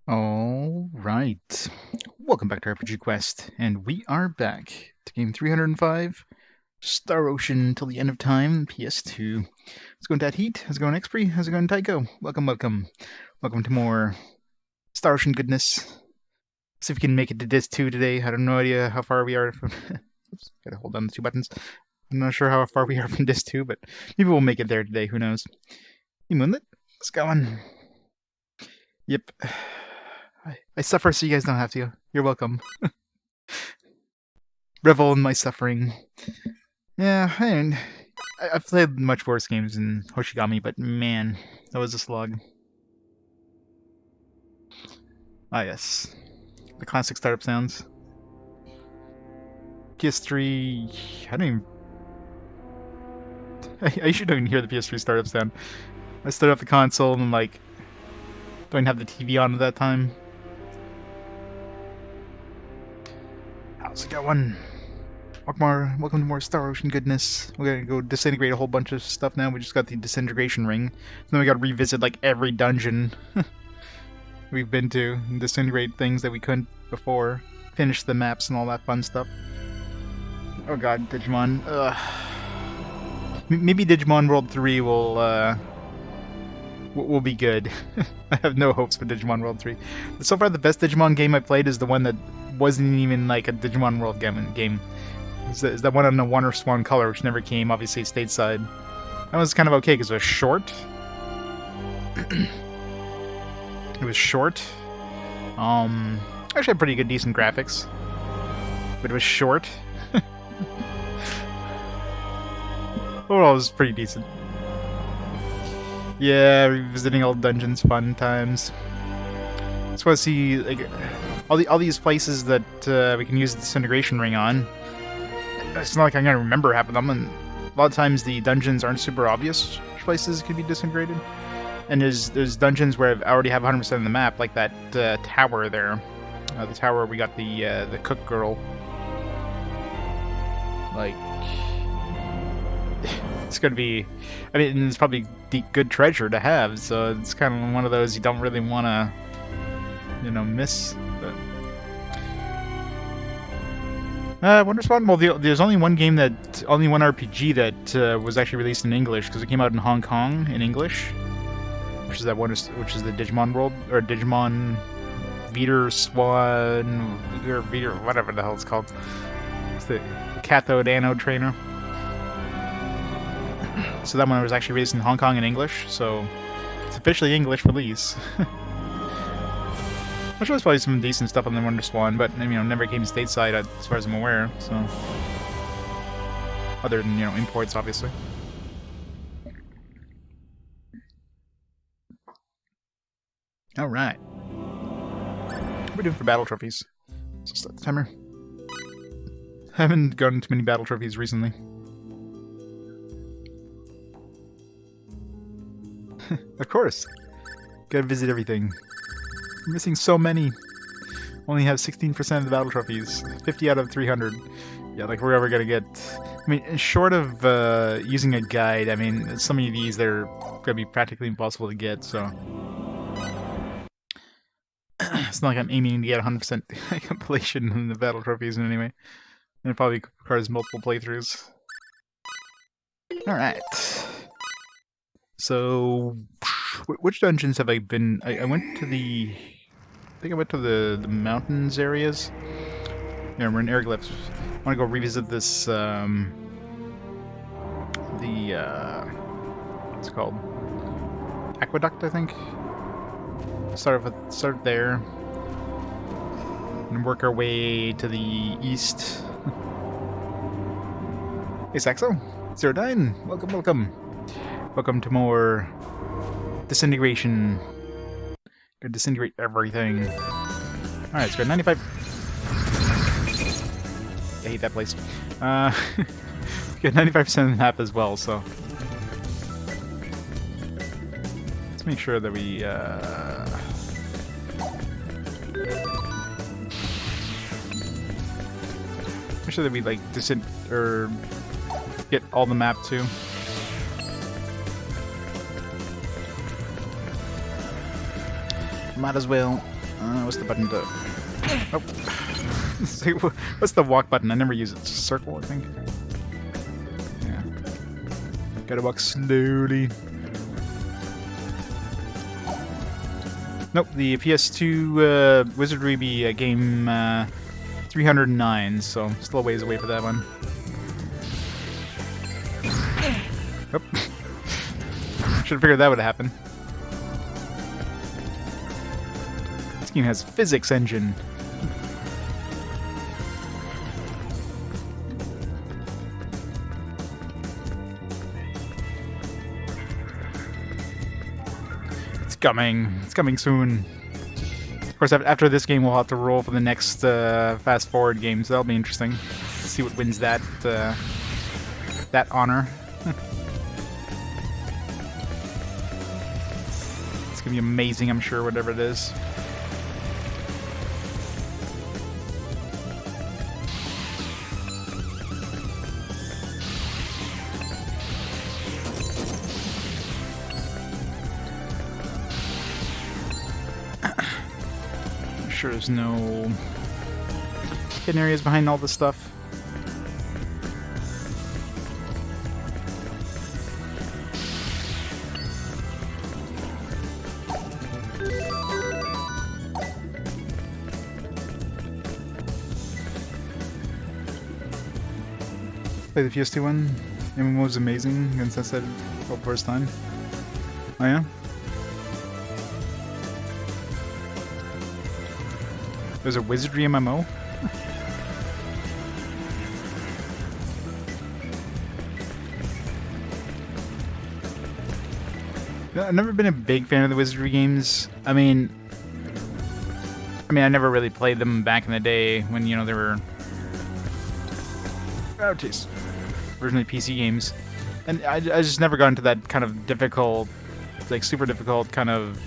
All right. Welcome back to RPG Quest, and we are back to game 305, Star Ocean Till the End of Time, PS2. How's it going, Dad Heat? How's it going, Xpree? How's it going, Tycho? Welcome. Welcome to more Star Ocean goodness. See if we can make it to Disc 2 today. I have no idea how far we are from... Oops, gotta hold down the two buttons. I'm not sure how far we are from Disc 2, but maybe we'll make it there today, who knows. Hey, Moonlit, what's going? Yep. I suffer so you guys don't have to. You're welcome. Revel in my suffering. Yeah, I've played much worse games than Hoshigami, but man, that was a slog. Ah yes, the classic startup sounds. PS3, I don't even... I should even hear the PS3 startup sound. I started up the console and like, don't have the TV on at that time. How's it going? Welcome to more Star Ocean goodness. We're gonna go disintegrate a whole bunch of stuff now. We just got the disintegration ring. Then we gotta revisit like every dungeon we've been to and disintegrate things that we couldn't before. Finish the maps and all that fun stuff. Oh god, Digimon. Ugh. Maybe Digimon World 3 will be good. I have no hopes for Digimon World 3. So far, the best Digimon game I played is the one that wasn't even like a Digimon World game. Is that one on the Wonder Swan Color, which never came, obviously, stateside. That was kind of okay because it was short. It was short. Actually had pretty good, decent graphics. But it was short. Overall, it was pretty decent. Yeah, revisiting old dungeons, fun times. Just want to see like all these places that we can use the disintegration ring on. It's not like I'm gonna remember half of them, and a lot of times the dungeons aren't super obvious which places can be disintegrated. And there's dungeons where I already have 100% of the map, like that tower there, the tower where we got the cook girl. Like. It's gonna be, I mean, it's probably good treasure to have, so it's kind of one of those you don't really want to, miss. But... Wonder Swan? Well, there's only one RPG that was actually released in English, because it came out in Hong Kong in English, which is the Digimon World, or Digimon Viter Swan, Viter, whatever the hell it's called. It's the cathode anode trainer. So that one was actually released in Hong Kong in English, so it's officially English release. Which was probably some decent stuff on the Wonder Swan, but never came stateside as far as I'm aware. So, other than imports, obviously. All right, what are we doing for battle trophies? So start the timer. I haven't gotten too many battle trophies recently. Of course. Gotta visit everything. We're missing so many. Only have 16% of the battle trophies. 50 out of 300. Yeah, like we're ever gonna get... I mean, short of using a guide, I mean, some of these, they're gonna be practically impossible to get, so... It's not like I'm aiming to get 100% completion in the battle trophies in any way. And it probably requires multiple playthroughs. Alright. So, which dungeons have I been... I went to the... I think I went to the mountains areas. Yeah, we're in Airglyphs. I want to go revisit this, what's it called? Aqueduct, I think? Start there. And work our way to the east. Hey, Saxo! Zero9! Welcome! Welcome to more disintegration. Gonna disintegrate everything. Alright, it's got 95. I hate that place. Got 95% of the map as well, so. Let's make sure that we, make sure that we, like, get all the map too. Might as well. What's the button to... Oh. What's the walk button? I never use it. It's circle, I think. Yeah. Gotta walk slowly. Nope, the PS2 Wizardry be game 309, so still a ways away for that one. Oh. Should have figured that would happen. This game has physics engine. It's coming. It's coming soon. Of course, after this game, we'll have to roll for the next Fast Forward game, so that'll be interesting. See what wins that that honor. It's gonna be amazing, I'm sure, whatever it is. I'm sure there's no hidden areas behind all this stuff. Play the PS2 one. MMO was amazing, and since I said for the first time. Oh yeah? There's a Wizardry MMO? I've never been a big fan of the Wizardry games. I mean, I never really played them back in the day when, you know, they were... Oh, jeez. Originally PC games. And I just never got into that kind of difficult, like super difficult kind of,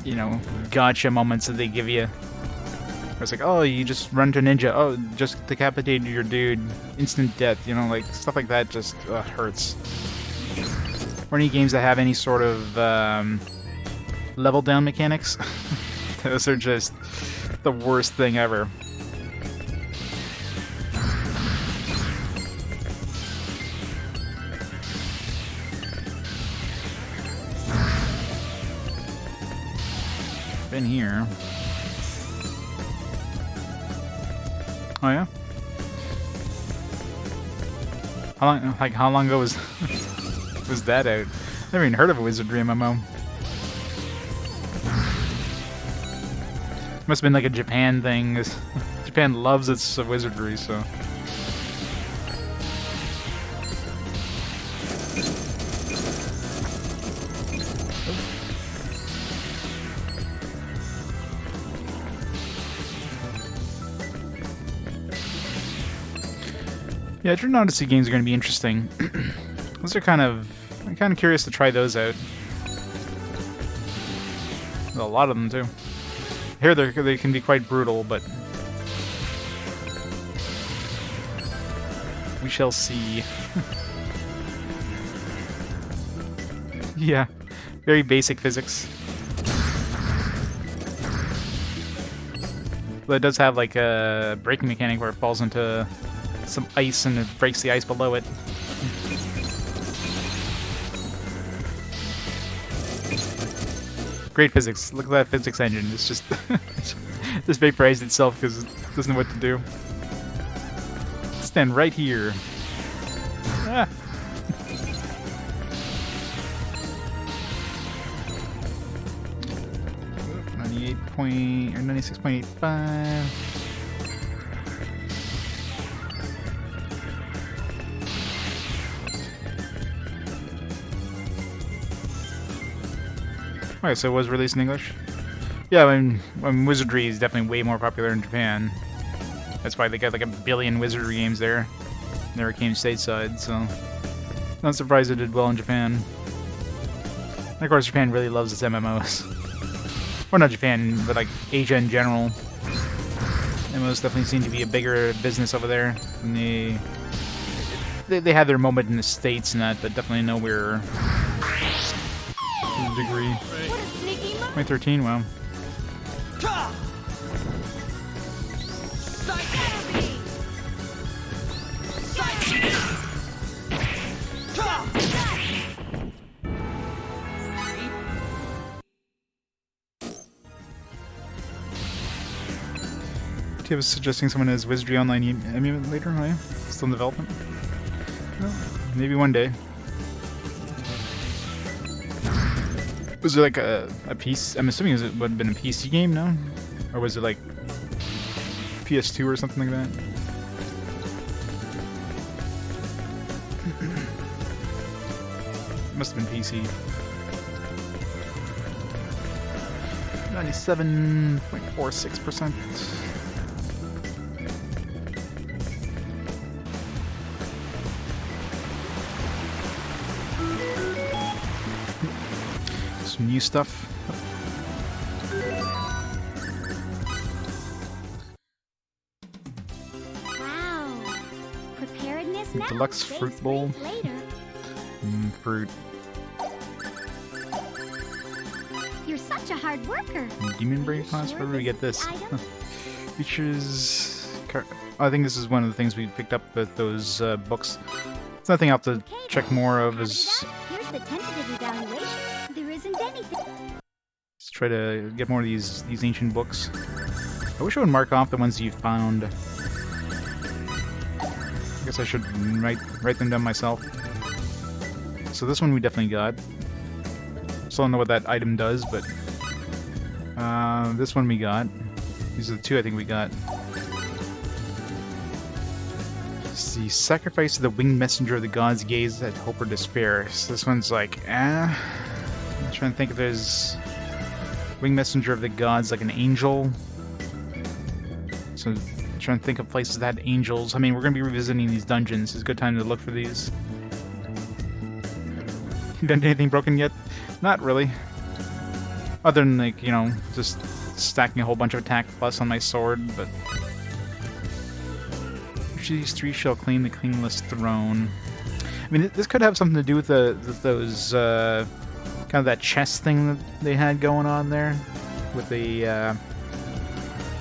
you know, gotcha moments that they give you. Where it's like, oh, you just run to a ninja. Oh, just decapitated your dude. Instant death, you know, like stuff like that just hurts. Or any games that have any sort of level down mechanics. Those are just the worst thing ever. Been here. Oh yeah? How long ago was was that out? Never even heard of a Wizardry MMO. Must have been like a Japan thing. Japan loves its wizardry, so. Yeah, Dream Odyssey games are going to be interesting. Those are I'm kind of curious to try those out. Well, a lot of them too. Here they can be quite brutal, but we shall see. Yeah, very basic physics. But it does have like a braking mechanic where it falls into some ice and it breaks the ice below it. Great physics. Look at that physics engine. It's just just vaporized itself because it doesn't know what to do. Stand right here. Ah. .98 or 96.85. Okay, so it was released in English? Yeah, I mean, Wizardry is definitely way more popular in Japan. That's why they got like 1 billion Wizardry games there. Never came stateside, so... Not surprised it did well in Japan. And of course, Japan really loves its MMOs. Or not Japan, but like Asia in general. MMOs definitely seem to be a bigger business over there. And they had their moment in the States and that, but definitely nowhere... to a degree. 2013, wow. I was suggesting someone has Wizardry Online emulator, oh yeah? Still in development? Well, maybe one day. Was it like a piece? I'm assuming it would have been a PC game, no? Or was it like PS2 or something like that? Must have been PC. 97.46%. Some new stuff. Wow. Preparedness now. Deluxe fruit bowl. Fruit. You're such a hard worker. Demon brain class? Where do we get this? Features. I think this is one of the things we picked up with those books. It's nothing I'll have to check more of. Is here's the tentative evaluation. There isn't anything. Let's try to get more of these ancient books. I wish I would mark off the ones you found. I guess I should write them down myself. So this one we definitely got. Still don't know what that item does, but this one we got. These are the two I think we got. It's the sacrifice of the winged messenger of the gods gaze at hope or despair. So this one's like, I'm trying to think if there's winged messenger of the gods like an angel. So I'm trying to think of places that had angels. I mean, we're gonna be revisiting these dungeons. It's a good time to look for these. Done anything broken yet? Not really. Other than, like, you know, just stacking a whole bunch of attack plus on my sword, but... Which of these three shall claim the kingless throne? I mean, this could have something to do with those, kind of that chess thing that they had going on there. With the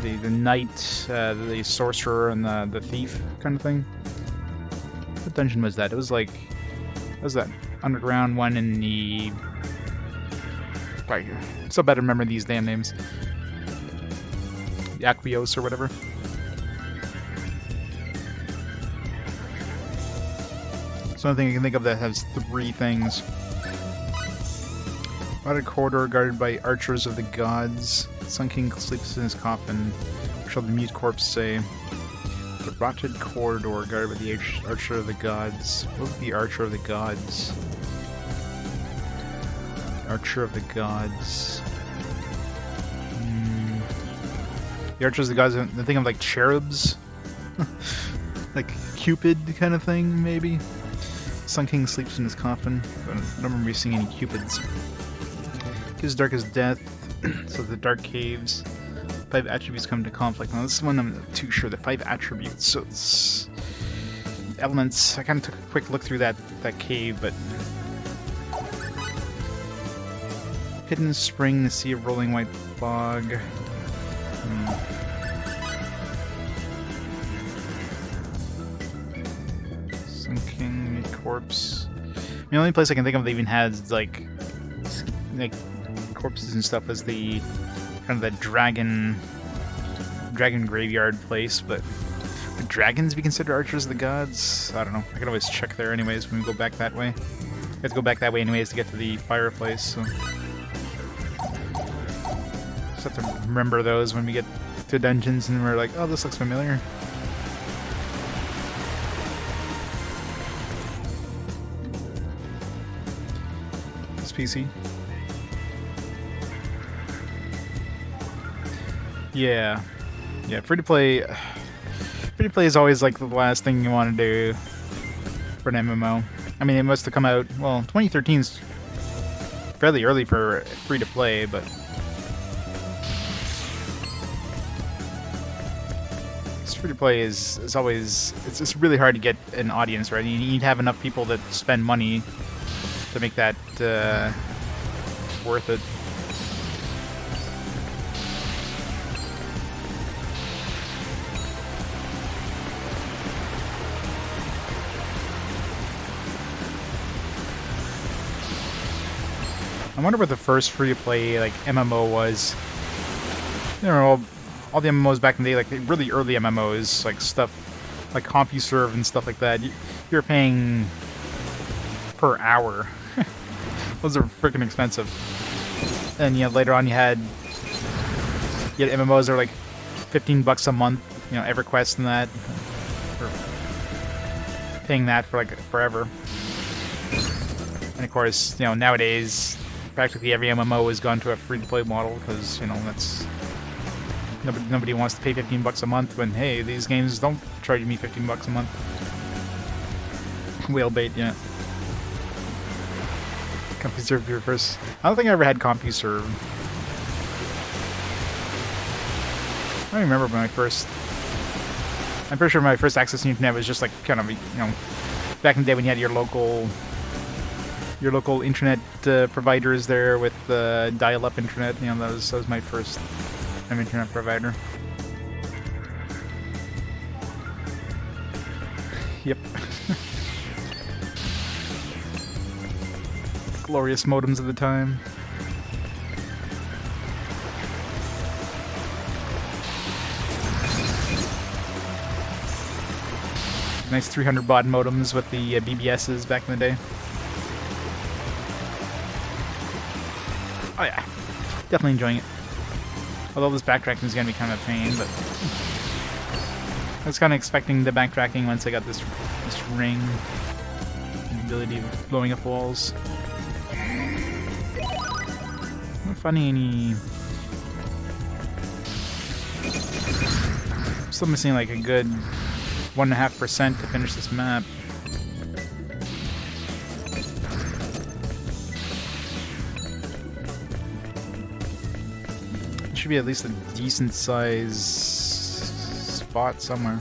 knight, the sorcerer, and the thief kind of thing. What dungeon was that? It was like... What was that? Underground one in the... Right, so better remember these damn names. The Aquios or whatever. So one thing I can think of that has three things. Rotted corridor guarded by archers of the gods. Sun King sleeps in his coffin. What shall the mute corpse say? The rotted corridor guarded by the archer of the gods. What would the archer of the gods? Archer of the gods. The archers of the gods, I'm thinking of like cherubs. Like Cupid kind of thing, maybe? Sun King sleeps in his coffin. I don't remember seeing any Cupids. Gives dark as death. So the dark caves. 5 attributes come into conflict. Now this one I'm not too sure. The 5 attributes. So it's elements. I kind of took a quick look through that cave, but hidden spring, the sea of rolling white fog. Sun King, corpse. The only place I can think of that even has like corpses and stuff is the kind of that dragon graveyard place, but would dragons be considered archers of the gods? I don't know. I can always check there anyways when we go back that way. We have to go back that way anyways to get to the fireplace, so just have to remember those when we get to dungeons and we're like, oh, this looks familiar. It's PC. Yeah, free to play is always like the last thing you want to do for an MMO. I mean, it must have come out, well, 2013's fairly early for free to play, but free to play is always, it's really hard to get an audience, right? You need to have enough people that spend money to make that worth it. I wonder what the first free-to-play like MMO was. You know, all the MMOs back in the day, like the really early MMOs, like stuff like CompuServe and stuff like that. You're paying per hour. Those are freaking expensive. And later on you had MMOs that are like $15 a month. You know, EverQuest and that. Or paying that for like forever. And of course, nowadays practically every MMO has gone to a free-to-play model because that's nobody wants to pay $15 a month when hey, these games don't charge me $15 a month. Whale bait, yeah. CompuServe your first. I don't think I ever had CompuServe. I don't remember when I first. I'm pretty sure my first access to the internet was just like kind of back in the day when you had your local internet providers there with dial-up internet. That was my first internet provider. Yep. Glorious modems of the time. Nice 300 baud modems with the BBSs back in the day. Oh yeah, definitely enjoying it. Although this backtracking is going to be kind of a pain, but I was kind of expecting the backtracking once I got this ring. The ability of blowing up walls. I'm not finding any... Still missing like a good 1.5% to finish this map. Should be at least a decent size spot somewhere.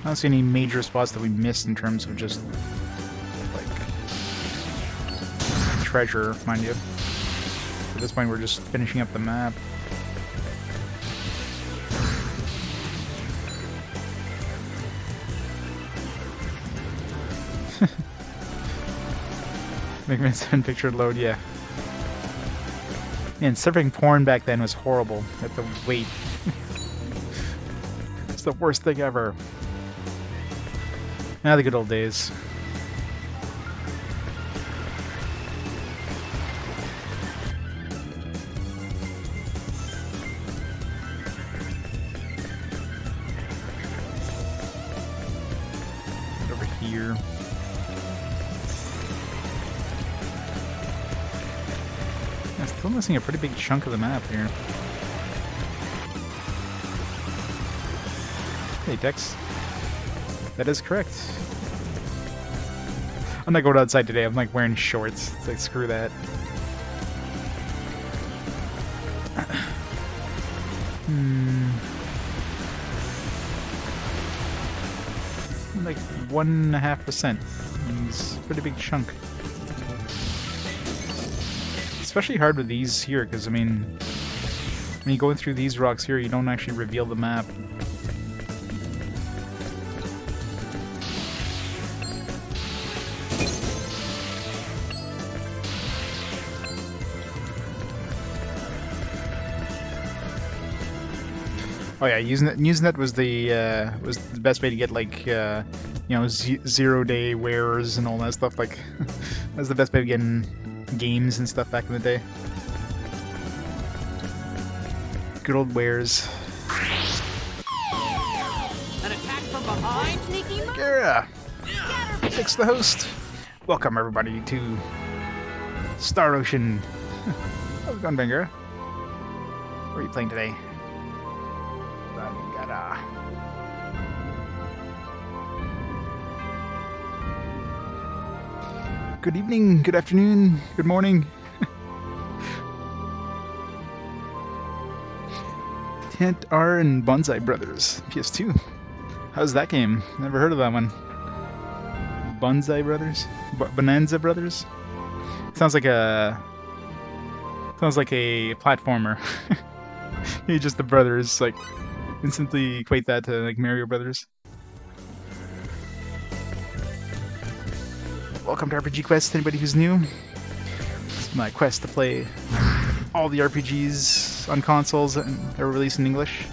I don't see any major spots that we missed in terms of just like treasure, mind you. At this point we're just finishing up the map. Mega 7 picture load, yeah. Man, surfing porn back then was horrible. At the wait. It's the worst thing ever. Now the good old days. Over here. I'm still missing a pretty big chunk of the map here. Hey, Dex. That is correct. I'm not going outside today. I'm like wearing shorts. It's like, screw that. Like 1.5%. It's a pretty big chunk. Especially hard with these here, because I mean, when you go through these rocks here, you don't actually reveal the map. Oh yeah, Usenet was the best way to get like 0-day wares and all that stuff. Like that's the best way of getting games and stuff back in the day. Good old wares. An attack from behind? Gara, fix the host. Welcome everybody to Star Ocean. How's it going, Gara? What are you playing today? Good evening, good afternoon, good morning. Tent R and Bonsai Brothers, PS2. How's that game? Never heard of that one. Bonsai Brothers? Bonanza Brothers? Sounds like a Sounds like a platformer. Maybe just the brothers, like, instantly equate that to, like, Mario Brothers. Welcome to RPG Quest, anybody who's new. It's my quest to play all the RPGs on consoles that are released in English.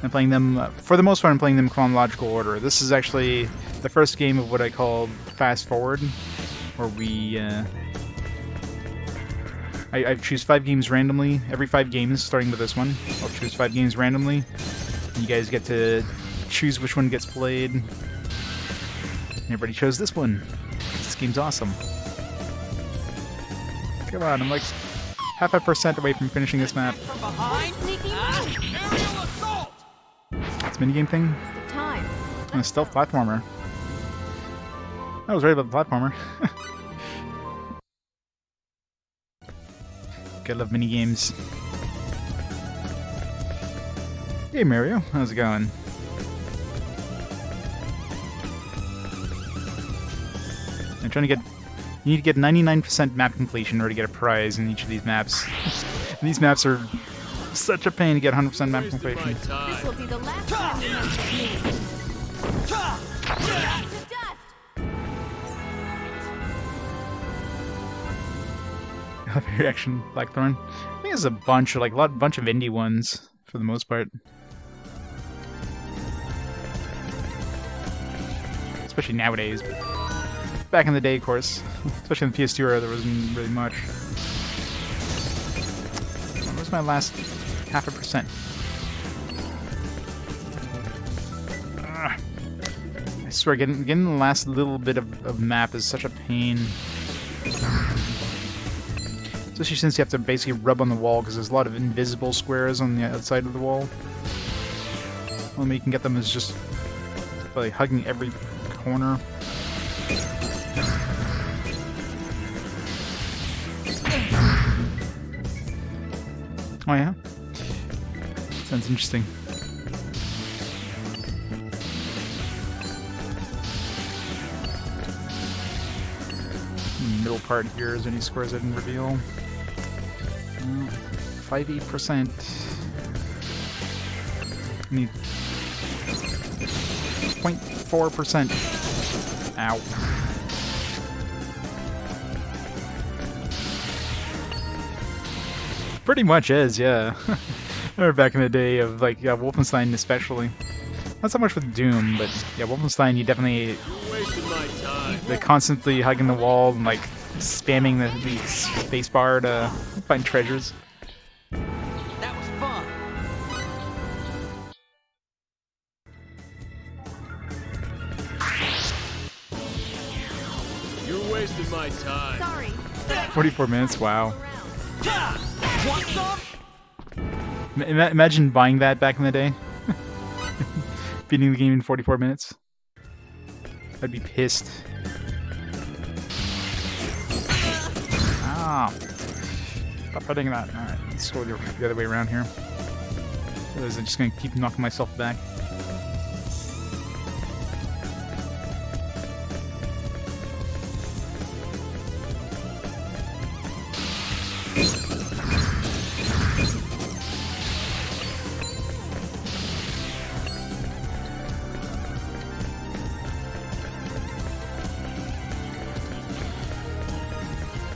I'm playing them, for the most part, I'm playing them in chronological order. This is actually the first game of what I call Fast Forward, where we, I choose 5 games randomly, every 5 games, starting with this one. I'll choose 5 games randomly, and you guys get to choose which one gets played. And everybody chose this one. This game's awesome. Come on, I'm like half a percent away from finishing this map. From behind? Aerial assault! It's a minigame thing? The time. And a stealth platformer. I was right about the platformer. Gotta love minigames. Hey Mario, how's it going? I'm trying to get... You need to get 99% map completion in order to get a prize in each of these maps. And these maps are such a pain to get 100% map completion. This will be the last time you mess with me. Back to dust. Reaction Blackthorn. I think there's a bunch of bunch of indie ones for the most part. Especially nowadays. Back in the day, of course. Especially in the PS2 era, there wasn't really much. What was my last 0.5%? I swear, getting the last little bit of map is such a pain. Especially since you have to basically rub on the wall, because there's a lot of invisible squares on the outside of the wall. The only way you can get them is just by hugging every corner. Oh yeah? Sounds interesting. Middle part here, is any squares I didn't reveal? 58%. Need 0.4%. Ow. Pretty much is, yeah. I remember back in the day of, like, Wolfenstein especially. Not so much with Doom, but yeah, Wolfenstein, you definitely... They're constantly hugging the wall and, like, spamming the spacebar to find treasures. That was fun. You're wasting my time. Sorry. 44 minutes, wow. Want some? Imagine buying that back in the day. Beating the game in 44 minutes. I'd be pissed. Ah! Stop hitting that. Alright, let's go the other way around here. Otherwise I'm just gonna keep knocking myself back.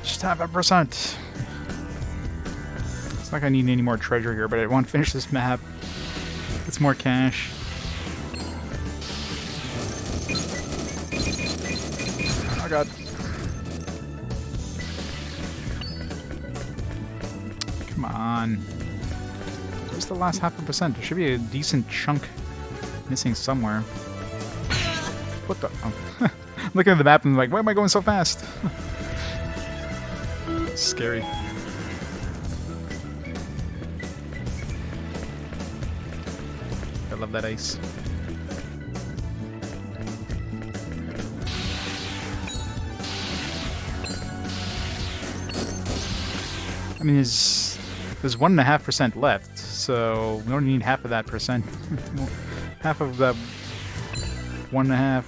Just have a percent. It's not like I need any more treasure here, but I want to finish this map. Get some more cash. Oh god. Come on. Where's the last 0.5%? There should be a decent chunk missing somewhere. What the? Oh. I'm looking at the map and I'm like, why am I going so fast? Scary. I love that ice. I mean, there's 1.5% left, so we don't need half of that percent. Half of the 1.5.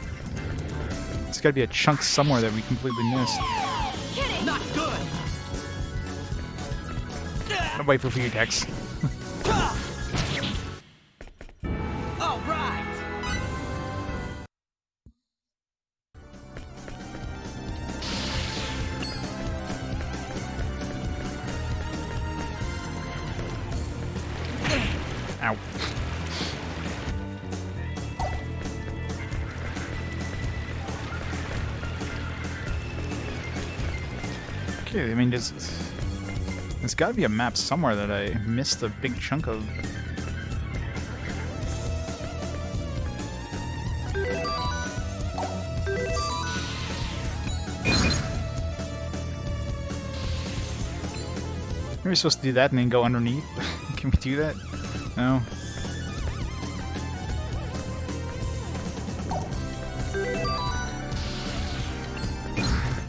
It's got to be a chunk somewhere that we completely missed. Not good. I'll wait for a few attacks. All right. Ow. Okay, I mean, there's got to be a map somewhere that I missed a big chunk of. Are we supposed to do that and then go underneath? Can we do that? No.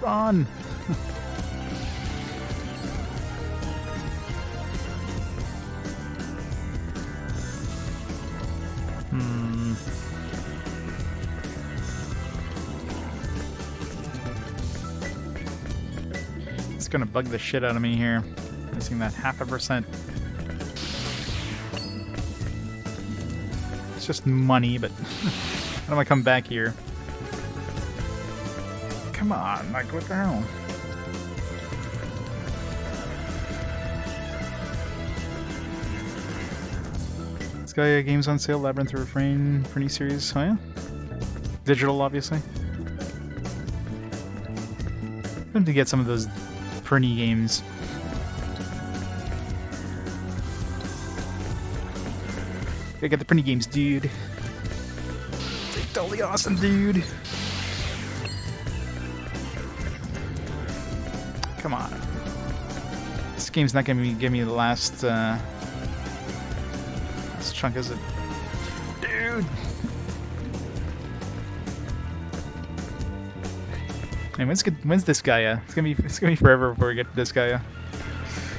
Run! It's gonna bug the shit out of me here. Missing that 0.5%. It's just money, but how do I come back here? Come on, like, what the hell? Sky games on sale, Labyrinth or Refrain for new series. Oh yeah? Digital, obviously. I'm going to get some of those Perny games. Gotta get the Perny games, dude. It's totally awesome, dude. Come on. This game's not gonna give me the last chunk, is it? Dude! Hey, when's this Gaia? It's gonna be forever before we get to this Gaia.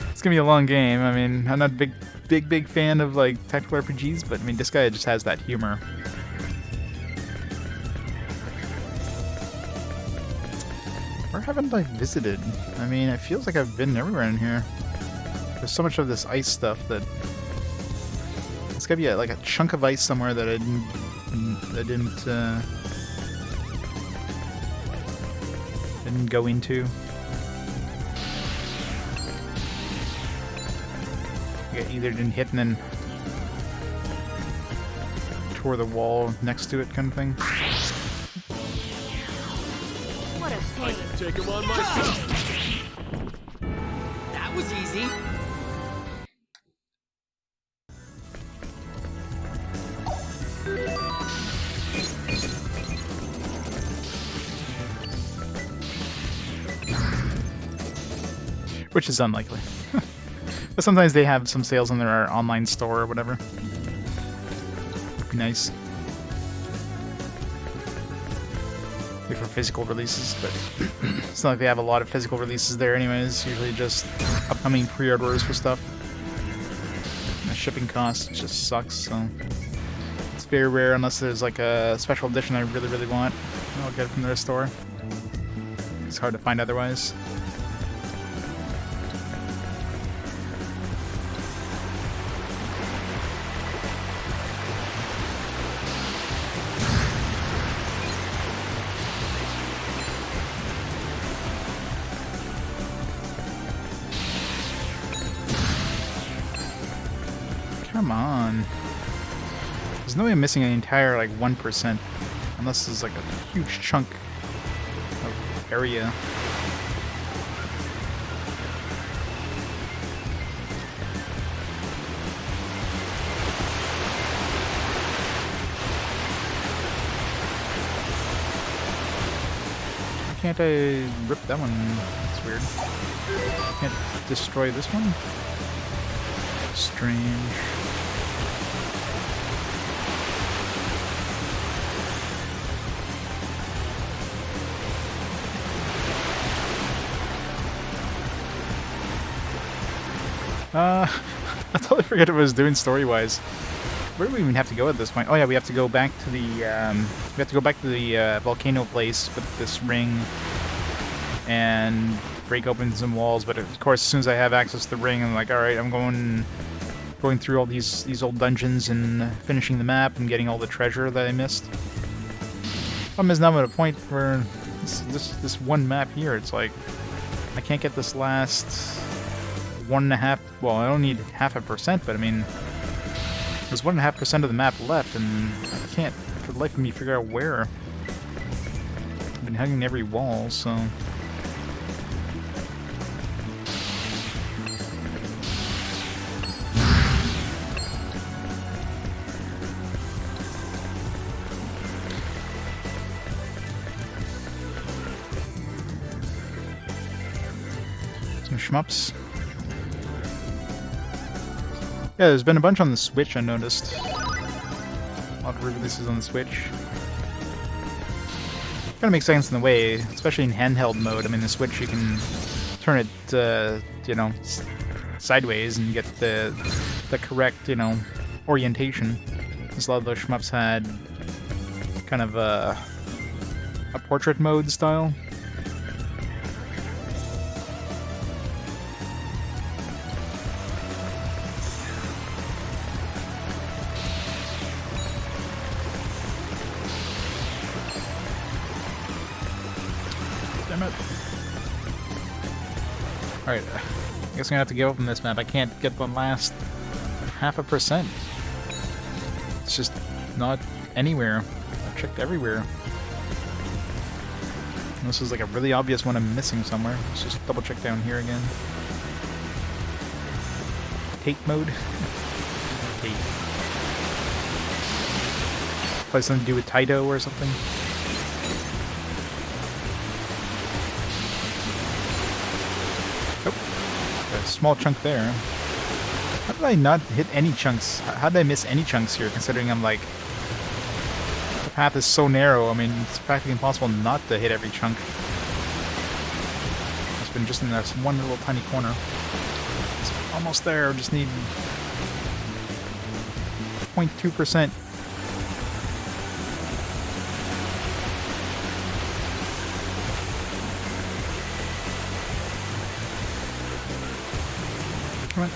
It's gonna be a long game. I mean, I'm not a big fan of like tactical RPGs, but I mean, this Gaia just has that humor. Where haven't I visited? I mean, it feels like I've been everywhere in here. There's so much of this ice stuff that it's gotta be like a chunk of ice somewhere that I didn't go into. I either didn't hit and then tore the wall next to it, kind of thing. What a I pain. can take him on myself. That was easy. Which is unlikely. But sometimes they have some sales on their online store or whatever. Would be nice. Maybe for physical releases, but it's not like they have a lot of physical releases there anyways. Usually just upcoming pre-orders for stuff. And the shipping cost just sucks, so it's very rare unless there's like a special edition I really want. I'll get it from their store. It's hard to find otherwise. Come on. There's no way I'm missing an entire, like, 1%. Unless there's, like, a huge chunk of area. Why can't I rip that one? That's weird. Can't destroy this one? Strange. I totally forget what I was doing story-wise. Where do we even have to go at this point? Oh yeah, we have to go back to the volcano place with this ring and break open some walls, but of course, as soon as I have access to the ring, I'm like, alright, I'm going through all these old dungeons and finishing the map and getting all the treasure that I missed. Problem is now I'm at a point where this one map here, it's like, I can't get this last 1.5, well, I don't need 0.5%, but I mean, there's 1.5% of the map left, and I can't, for the life of me, figure out where. I've been hugging every wall, so... Some shmups. Yeah, there's been a bunch on the Switch, I noticed. A lot of re-releases on the Switch. Kinda makes sense in a way, especially in handheld mode. I mean, the Switch, you can turn it, you know, sideways and get the correct, you know, orientation. Because a lot of those shmups had kind of a portrait mode style. Alright, I guess I'm gonna have to give up on this map. I can't get the last 0.5%. It's just not anywhere. I've checked everywhere. And this is like a really obvious one I'm missing somewhere. Let's just double check down here again. Tape mode. Tape. Probably something to do with Taito or something. Small chunk there. How did I not hit any chunks? How did I miss any chunks here, considering I'm like... The path is so narrow, I mean, it's practically impossible not to hit every chunk. It's been just in this one little tiny corner. It's almost there, just need... 0.2%. Come on.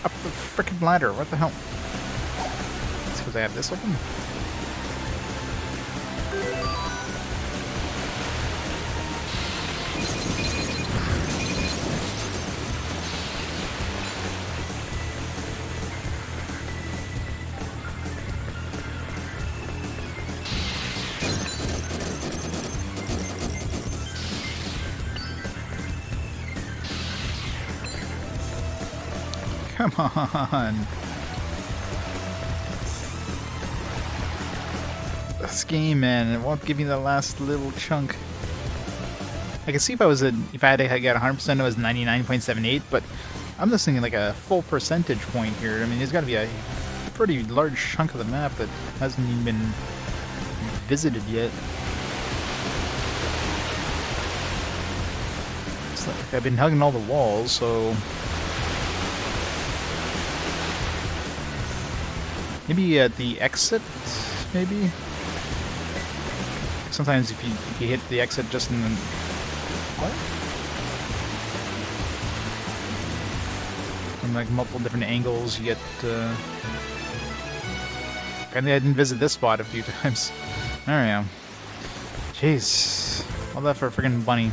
Up the frickin' ladder, what the hell? It's because I have this open? Come on! This game, man, it won't give me the last little chunk. I can see if I had to get 100%, it was 99.78, but I'm just thinking like a full percentage point here. I mean, there's got to be a pretty large chunk of the map that hasn't even been visited yet. It's like I've been hugging all the walls, so... Maybe at the exit, maybe? Sometimes if you hit the exit just in the... What? From like multiple different angles, you get... Apparently I didn't visit this spot a few times. There we go. Jeez. All that for a friggin' bunny.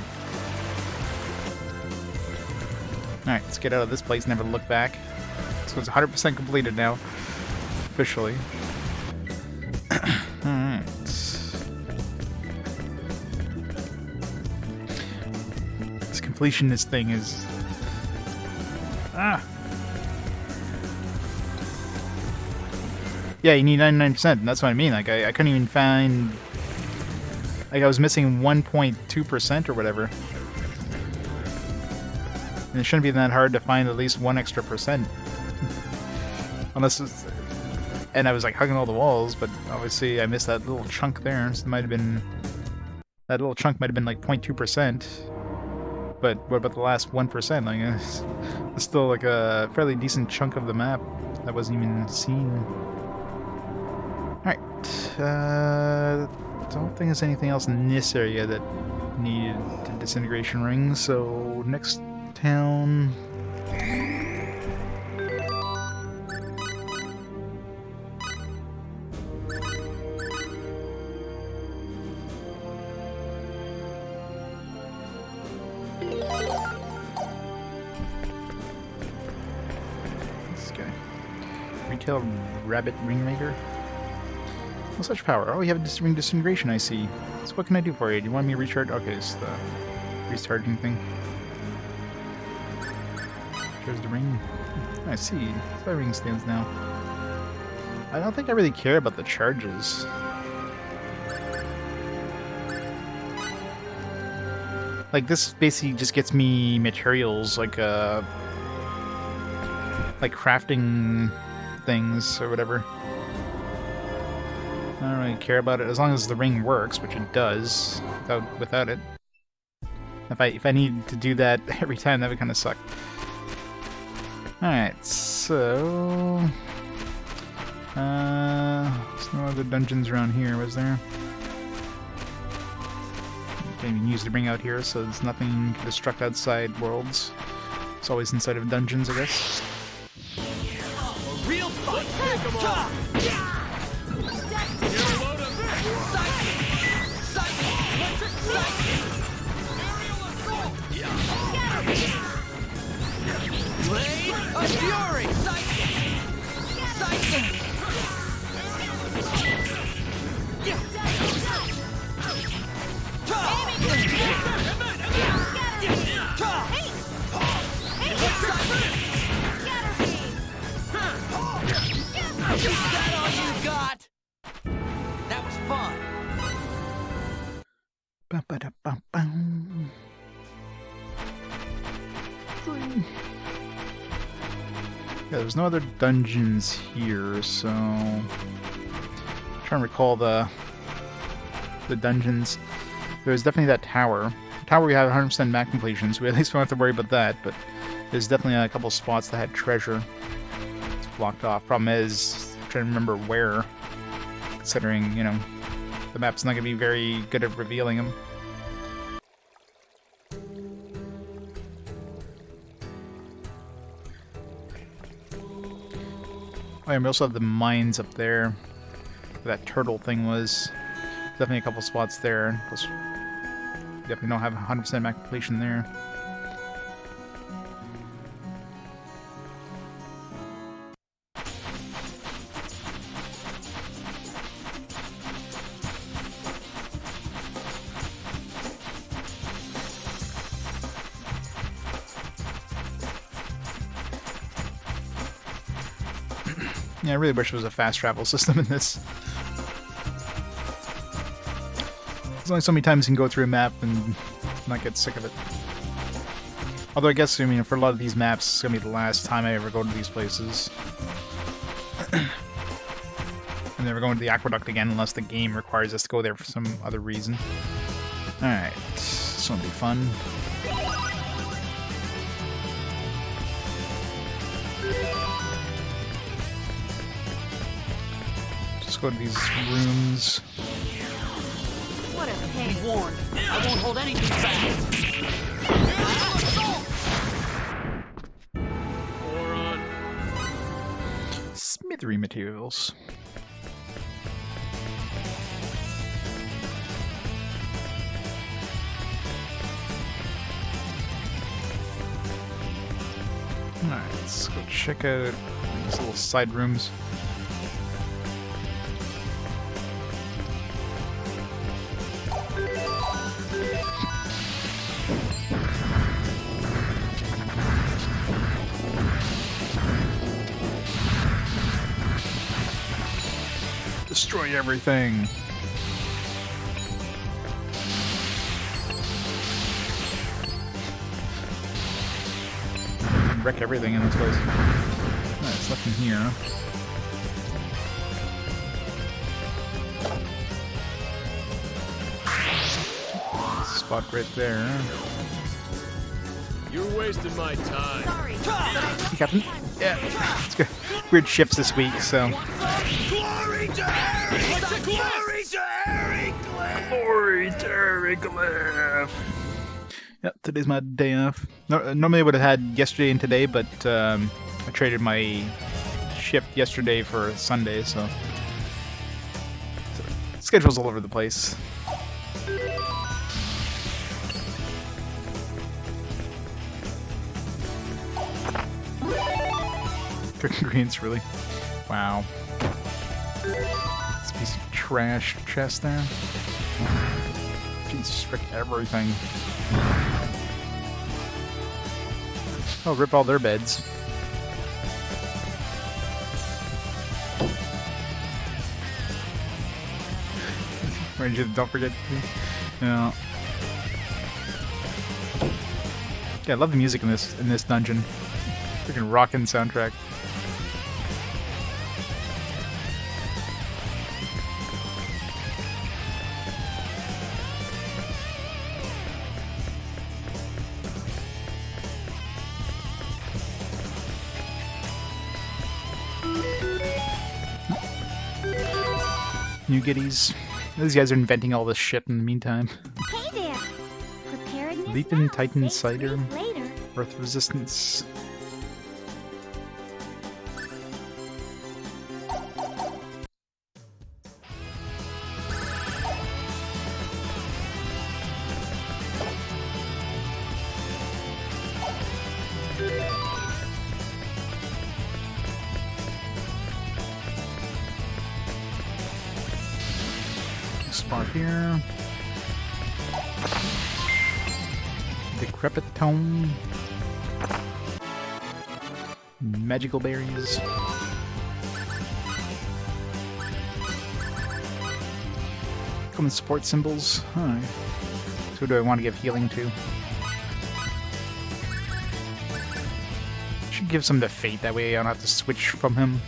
Alright, let's get out of this place, never look back. So it's 100% completed now. Officially. Alright. This completionist thing is... Ah! Yeah, you need 99%, and that's what I mean. Like, I couldn't even find... Like, I was missing 1.2% or whatever. And it shouldn't be that hard to find at least 1 extra percent. Unless it's... And I was like hugging all the walls, but obviously I missed that little chunk there. So it might have been... That little chunk might have been like 0.2%. But what about the last 1%? Like, it's still like a fairly decent chunk of the map that wasn't even seen. Alright. Don't think there's anything else in this area that Needed the disintegration ring, so next town. This guy. Retail rabbit ringmaker. No such power. Oh, you have ring disintegration, I see. So what can I do for you? Do you want me to recharge? Okay, it's the recharging thing. There's the ring. I see. That's how ring stands now. I don't think I really care about the charges. Like, this basically just gets me materials, like crafting things or whatever. I don't really care about it as long as the ring works, which it does without it. If I need to do that every time, that would kind of suck. All right, so there's no other dungeons around here, was there? Can't even use the ring out here, so there's nothing to destruct outside worlds. It's always inside of dungeons, I guess. A real fight! Blade of Fury! Is that all you got? That was fun. Ba-ba-da-bum-bum. Yeah, there's no other dungeons here, so I'm trying to recall the dungeons. There's definitely that tower. Tower we have 100% map completion, so we at least don't have to worry about that, but there's definitely a couple spots that had treasure. It's blocked off. Problem is, I'm trying to remember where, considering, you know, the map's not going to be very good at revealing them. Oh, and we also have the mines up there, where that turtle thing was. Definitely a couple spots there. Plus, definitely don't have 100% map completion there. Yeah, I really wish there was a fast travel system in this. There's only so many times you can go through a map and not get sick of it. Although I guess, I mean, for a lot of these maps, it's going to be the last time I ever go to these places. I'm never going to the aqueduct again unless the game requires us to go there for some other reason. Alright, this will be fun. Just go to these rooms. What a pain. Be warned, I won't hold anything back. Moron. Smithery materials. Alright, let's go check out these little side rooms. Destroy everything. Wreck everything in this place. Alright, it's nothing here. Spot right there. You're wasting my time. Sorry. Hey, Captain. Yeah, it's good. Weird shifts this week, so. Glory to Harry! Glory to Harry! Glory to Triglyph. Yep, today's my day off. Normally I would have had yesterday and today, but I traded my shift yesterday for Sunday, so schedule's all over the place. Cooking greens, really? Wow. This piece of trash chest there. Jesus, frick everything. Oh, rip all their beds. Ranger, don't forget. Yeah. Yeah, I love the music in this dungeon. Freaking rockin' soundtrack. New giddies. These guys are inventing all this shit in the meantime. Hey there. Preparedness Leapin' now, Titan safe Cider. sleep later. Earth resistance. Spot here. Decrepit tome. Magical berries. Common support symbols. Huh. So who do I want to give healing to? Should give some to Fayt, that way I don't have to switch from him.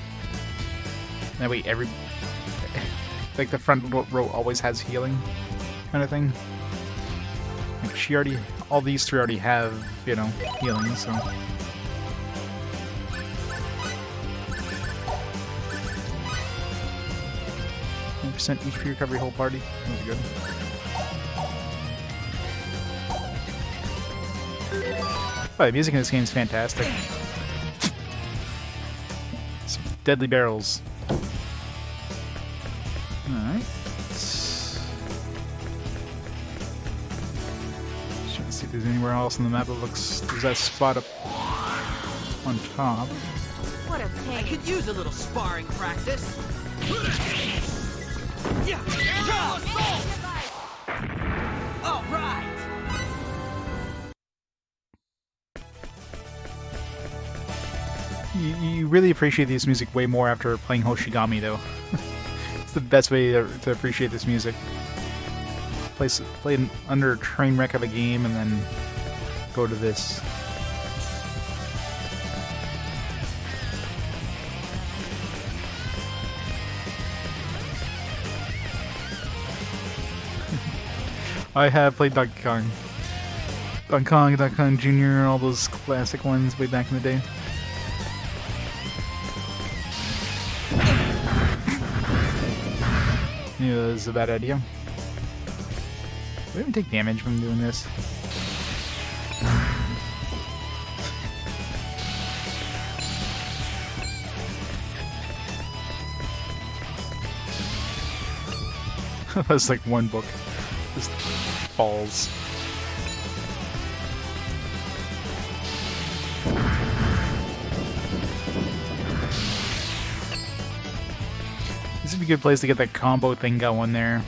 That way like the front row always has healing, kind of thing. Like she already, all these three already have, you know, healing, so. % HP recovery whole party. That was good. Oh, the music in this game is fantastic. Some deadly barrels. Alright. Trying to see if there's anywhere else on the map that looks. There's that spot up on top. What a pain. I could use a little sparring practice. Yeah. All right. You really appreciate this music way more after playing Hoshigami, though. It's the best way to appreciate this music. Play it under a train wreck of a game and then go to this. I have played Donkey Kong. Donkey Kong Jr., all those classic ones way back in the day. Yeah, this is a bad idea. Do I even take damage from doing this? That's like one book. Just falls. This would be a good place to get that combo thing going there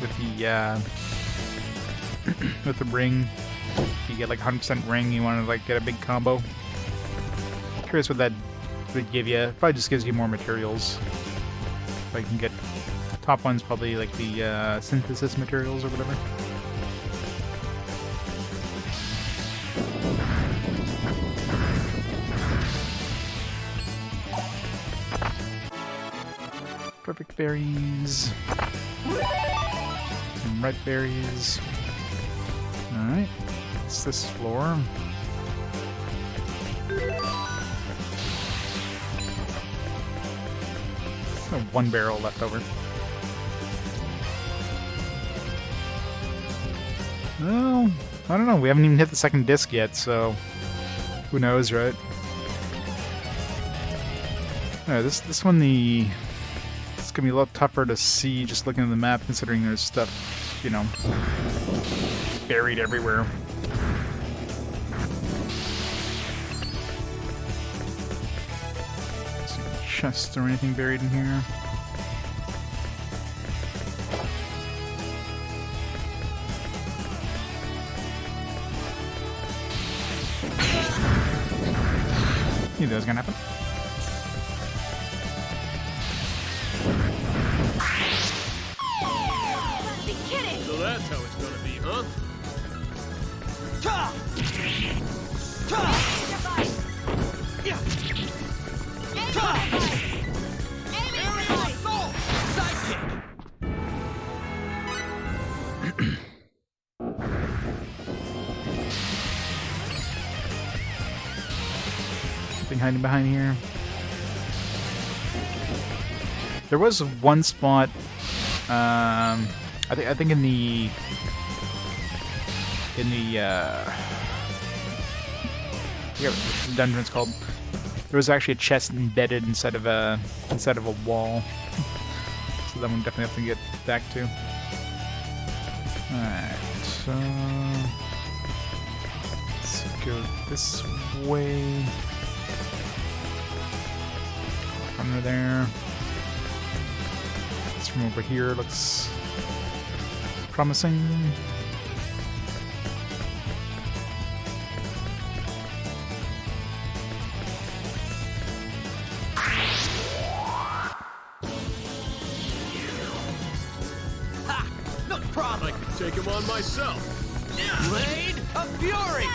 with the with the ring. If you get like 100% ring, you want to like get a big combo. Curious what that would give you. Probably just gives you more materials. If I can get top one's probably like the synthesis materials or whatever. Perfect berries. Some red berries. Alright. What's this floor? So one barrel left over. Well, I don't know. We haven't even hit the second disc yet, so who knows, right? Yeah, this one it's gonna be a lot tougher to see just looking at the map, considering there's stuff, you know, buried everywhere. Chests or anything buried in here? Knew that was gonna happen. Be kidding! So that's how it's gonna be, huh? Ta! Ta! Yeah! Ta! Aerial assault! Sidekick! Something hiding behind here. There was one spot. I think in the I forget what the dungeon's called. There was actually a chest embedded inside of a wall. So that one definitely have to get back to. Alright, so let's go this way. Under there. This from over here looks promising. Ha! No problem! I could take him on myself. Blade of Fury!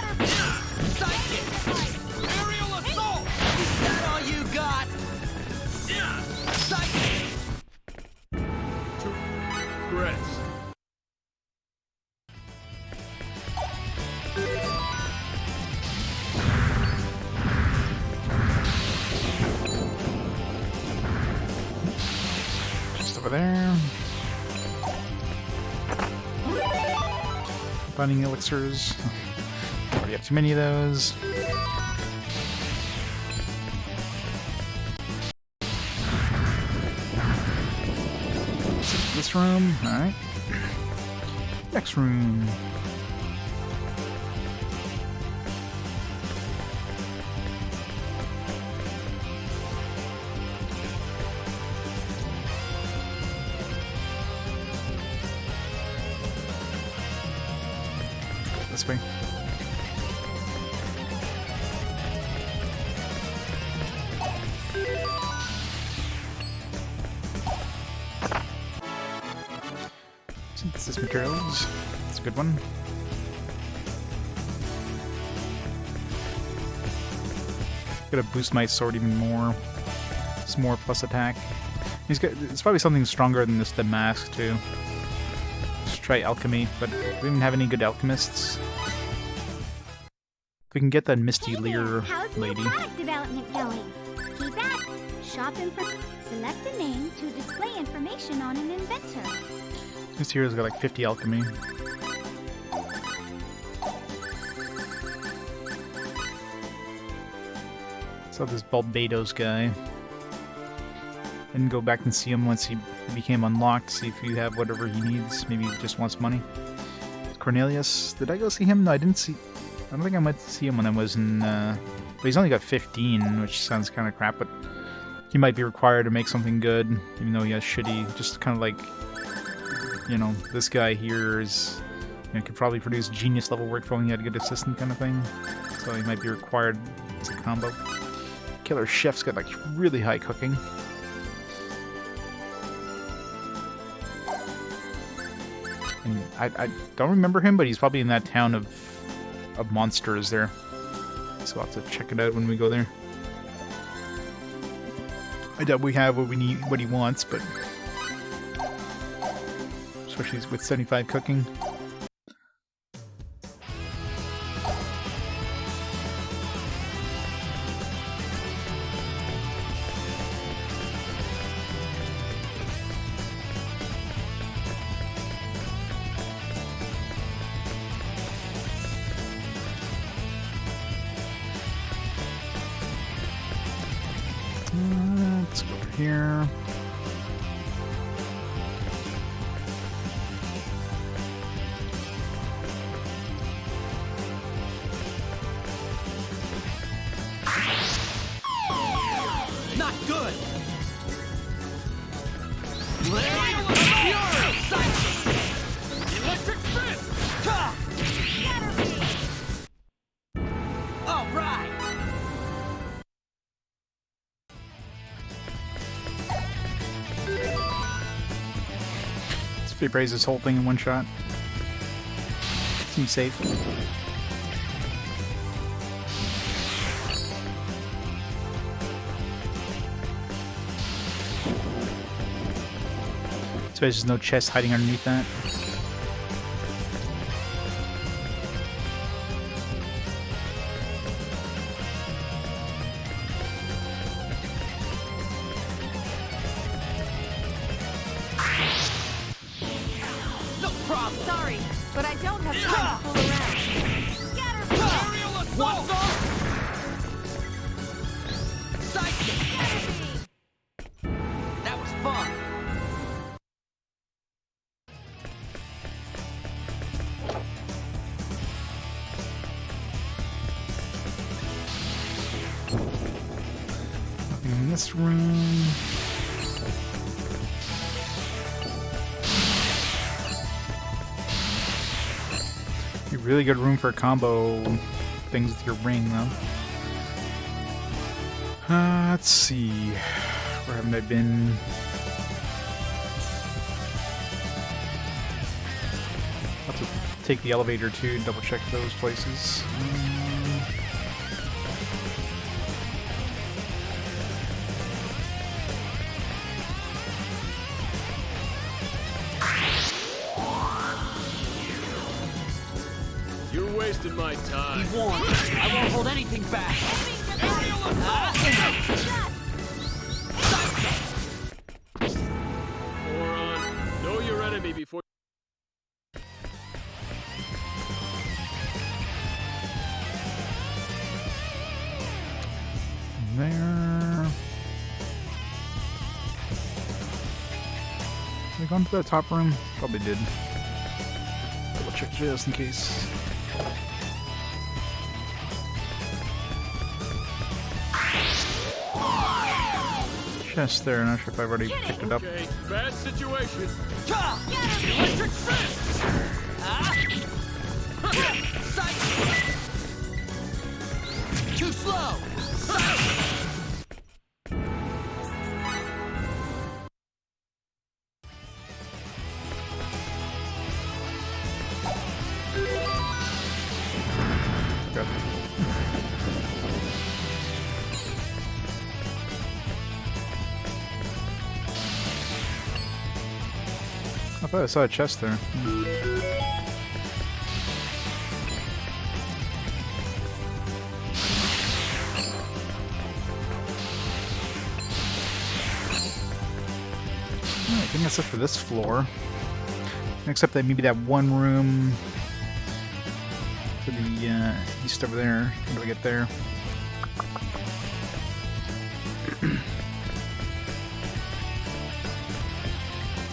Sidekick! Aerial assault! Is that all you got? Sidekick! Two credits. Just over there. Finding elixirs. Already have too many of those. This room, alright. Next room. This way. Synthesis materials. That's a good one. Gotta boost my sword even more. It's more plus attack. It's probably something stronger than the mask too. Let's try alchemy, but we don't even have any good alchemists. If we can get that Misty Hey there, Lear how's lady. new product development going? Keep at it. Shop info. Select a name to display information on an inventor. This hero's got like 50 alchemy. Saw this Barbados guy. And go back and see him once he became unlocked, see if you have whatever he needs. Maybe he just wants money. Cornelius, did I go see him? No, I didn't see. I don't think I went to see him when I was in. But he's only got 15, which sounds kind of crap. But he might be required to make something good, even though he has shitty. Just kind of like, you know, this guy here is. You know, could probably produce genius level work if only he had a good assistant kind of thing. So he might be required as a combo. Killer Chef's got like really high cooking. And I don't remember him, but he's probably in that town of monsters there. So I'll have to check it out when we go there. I doubt we have what we need, what he wants, but especially with 75 cooking. Let's go over here. Not good. Aerial fury. Psychic. Electric fist. Ha! All right. Let's Fayt raise this whole thing in one shot. Seems safe. So there's no chest hiding underneath that. No problem. Sorry, but I don't have time to fool around. Aerial assault. Psychic. That was fun. In this room. A really good room for combo things with your ring, though. Let's see. Where haven't I been? I'll have to take the elevator too, double check those places. You're wasting my time. Be warned. I won't hold anything back. Aerial assault. Moron. Know your enemy before. There. Did I go into that top room? Probably did. Double check just in case. Chest there, not sure if I've already picked it up. Okay, bad situation. Electric fist. Psychic. Too slow. Psychic. Got it. I thought I saw a chest there. I think that's it for this floor. Except that maybe that one room to the east over there. How do we get there?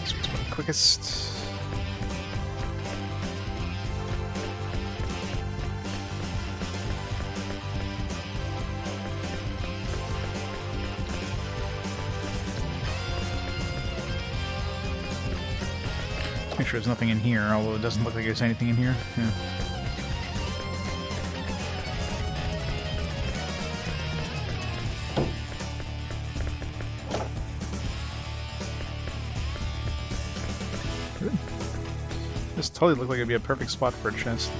This one's probably quickest. Make sure there's nothing in here, although it doesn't look like there's anything in here. Yeah. Good. This totally looked like it'd be a perfect spot for a chest.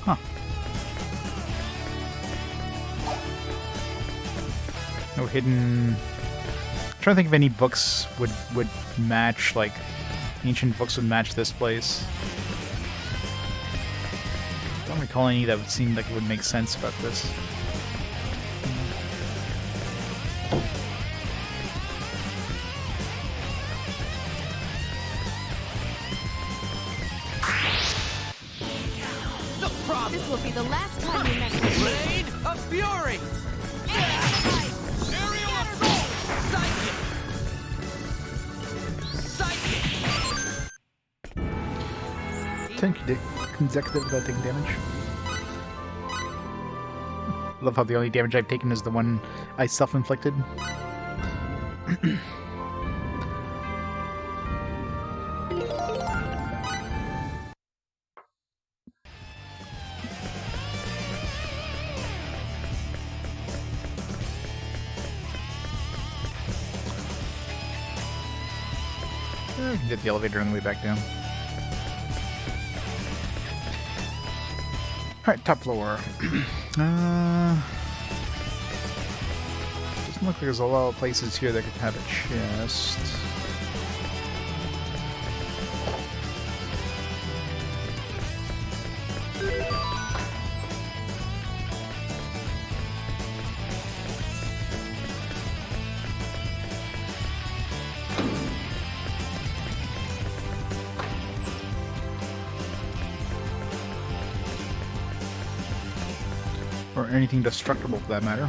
Huh. No hidden. I'm trying to think if any books would match, like ancient books would match this place. Don't recall any that would seem like it would make sense about this. This will be the last time you mess with me. Blade of Fury! Aerial assault! Psychic! Psychic! 10 consecutive without taking damage. Love how the only damage I've taken is the one I self-inflicted. I can get the elevator on the way back down. Alright, top floor. Doesn't look like there's a lot of places here that could have a chest. Or anything destructible for that matter.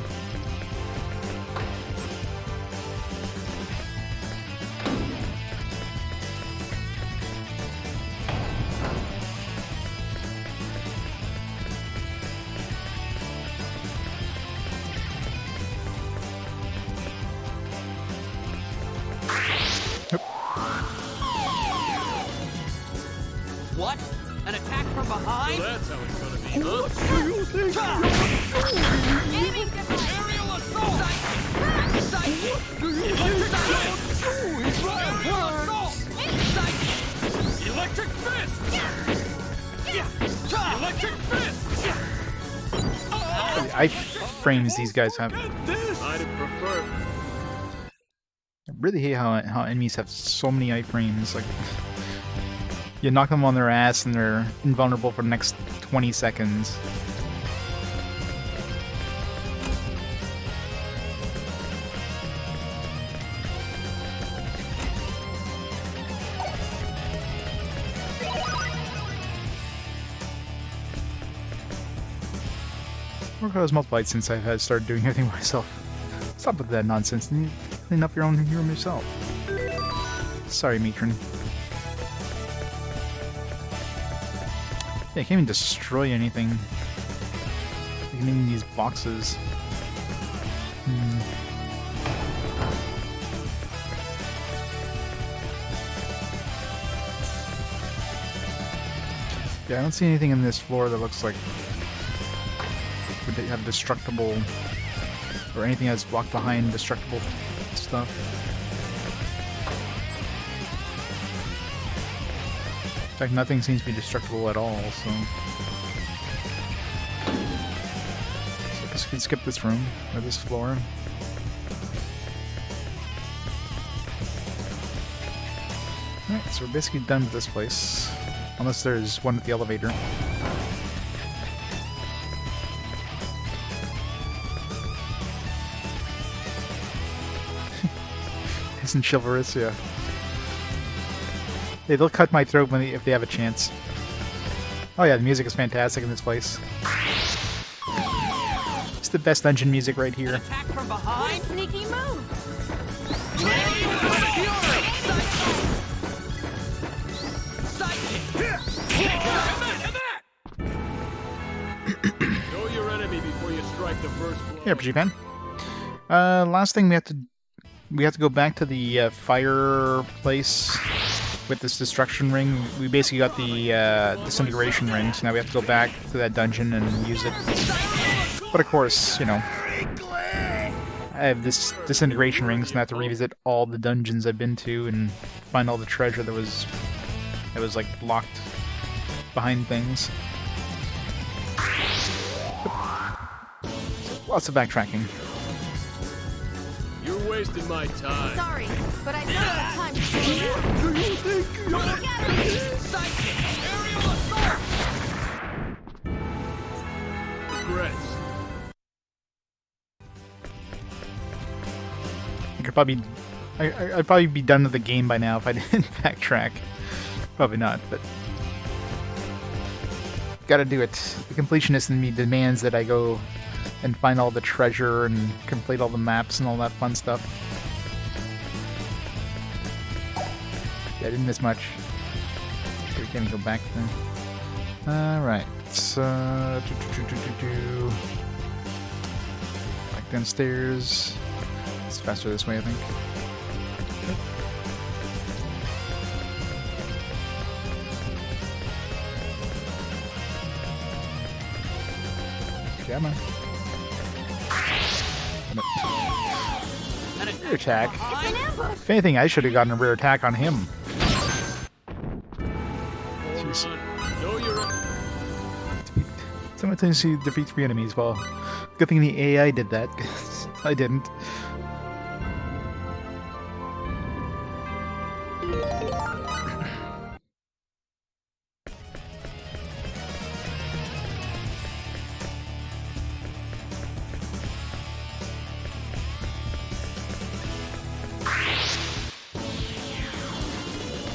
What? An attack from behind? So that's how it's gonna be, huh? Aiming device. Aerial assault! Psychic! Aerial assault! Psychic! Electric fist! Electric fist! The iframes these guys have. I'd have preferred. I really hate how enemies have so many iframes. Like, you knock them on their ass and they're invulnerable for the next 20 seconds. Work has multiplied since I've had started doing everything myself. Stop with that nonsense and clean up your own room yourself. Sorry, matron. Yeah, I can't even destroy anything. Even in these boxes. Yeah, I don't see anything in this floor that looks like would have destructible, or anything that's blocked behind destructible stuff. In fact, nothing seems to be destructible at all, so I guess we can skip this room, or this floor. Alright, so we're basically done with this place. Unless there's one with the elevator. Isn't chivalrous, yeah. Yeah, they'll cut my throat if they have a chance. Oh yeah, the music is fantastic in this place. It's the best dungeon music right here. Attack from behind? Sneaky move. Blade of Fury! Psychic! Know your enemy before you strike the first blow. Yeah, RPG fan. Last thing we have to go back to the fireplace with this destruction ring. We basically got the disintegration ring, so now we have to go back to that dungeon and use it. But of course, you know, I have this disintegration ring, so I have to revisit all the dungeons I've been to and find all the treasure that was like locked behind things. Lots of backtracking. You're wasting my time. Sorry, but I don't have time to fool around. Psychic! Aerial assault! Regrets. I'd probably be done with the game by now if I didn't backtrack. Probably not, but Gotta do it. The completionist in me demands that I go and find all the treasure and complete all the maps and all that fun stuff. Yeah, I didn't miss much. We can't go back then. Alright, so... Back downstairs. It's faster this way, I think. Come on. Rear attack. If anything, I should have gotten a rear attack on him. Jeez. Know your Simultaneously defeat 3 enemies. Well, good thing the AI did that. 'Cause I didn't.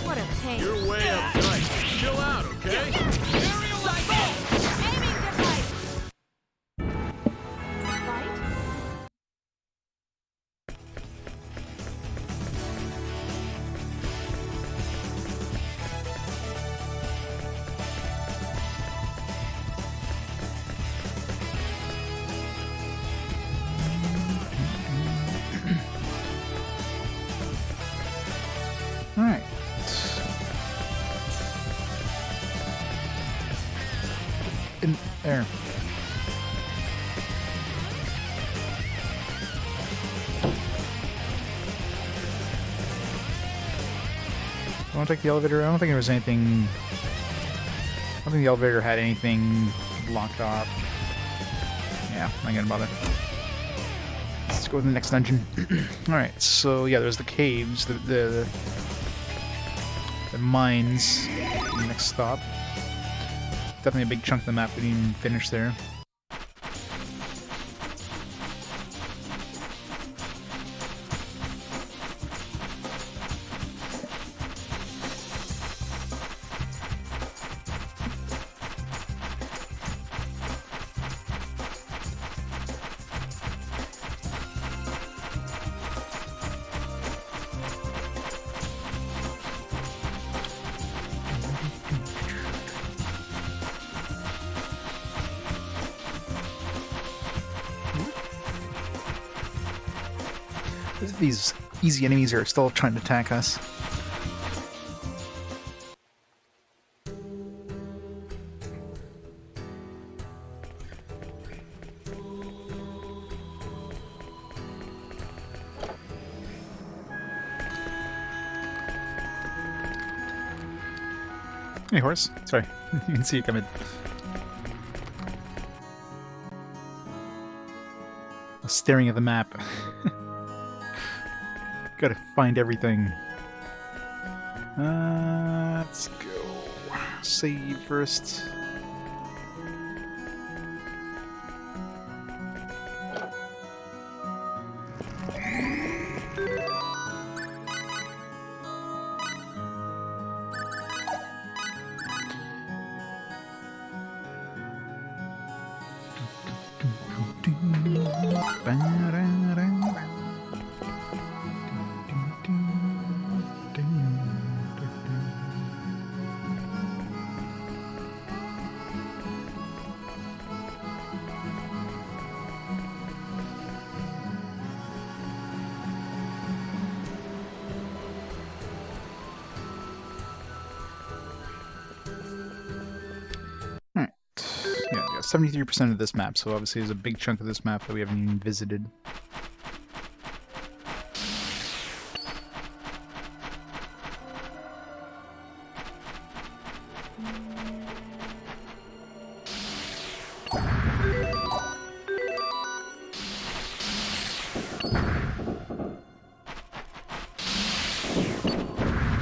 What a pain. You're way uptight. Chill out, okay? Aerial assault! Aiming device. Fight. Alright. In there. I want to take the elevator. I don't think there was anything. I don't think the elevator had anything blocked off. Yeah, I'm not gonna bother. Let's go to the next dungeon. Alright, so yeah, there's the caves, the mines, the next stop. Definitely a big chunk of the map we didn't even finish there. These easy enemies are still trying to attack us. Hey, horse. Sorry, you can see it coming. Staring at the map. Gotta find everything. Let's go. Save first. Alright. Yeah, we got 73% of this map, so obviously there's a big chunk of this map that we haven't even visited.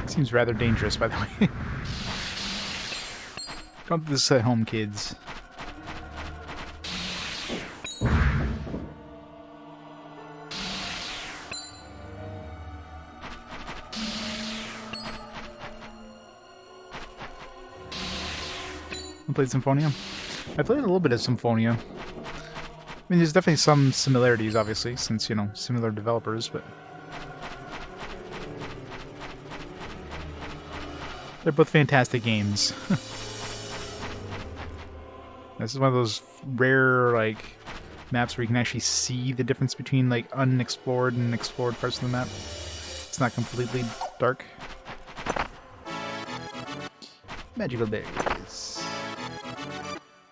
Seems rather dangerous, by the way. Don't do this at home, kids. I played Symphonia. I played a little bit of Symphonia. I mean, there's definitely some similarities, obviously, since, you know, similar developers, but... they're both fantastic games. This is one of those rare, like, maps where you can actually see the difference between, like, unexplored and explored parts of the map. It's not completely dark. Magical berries.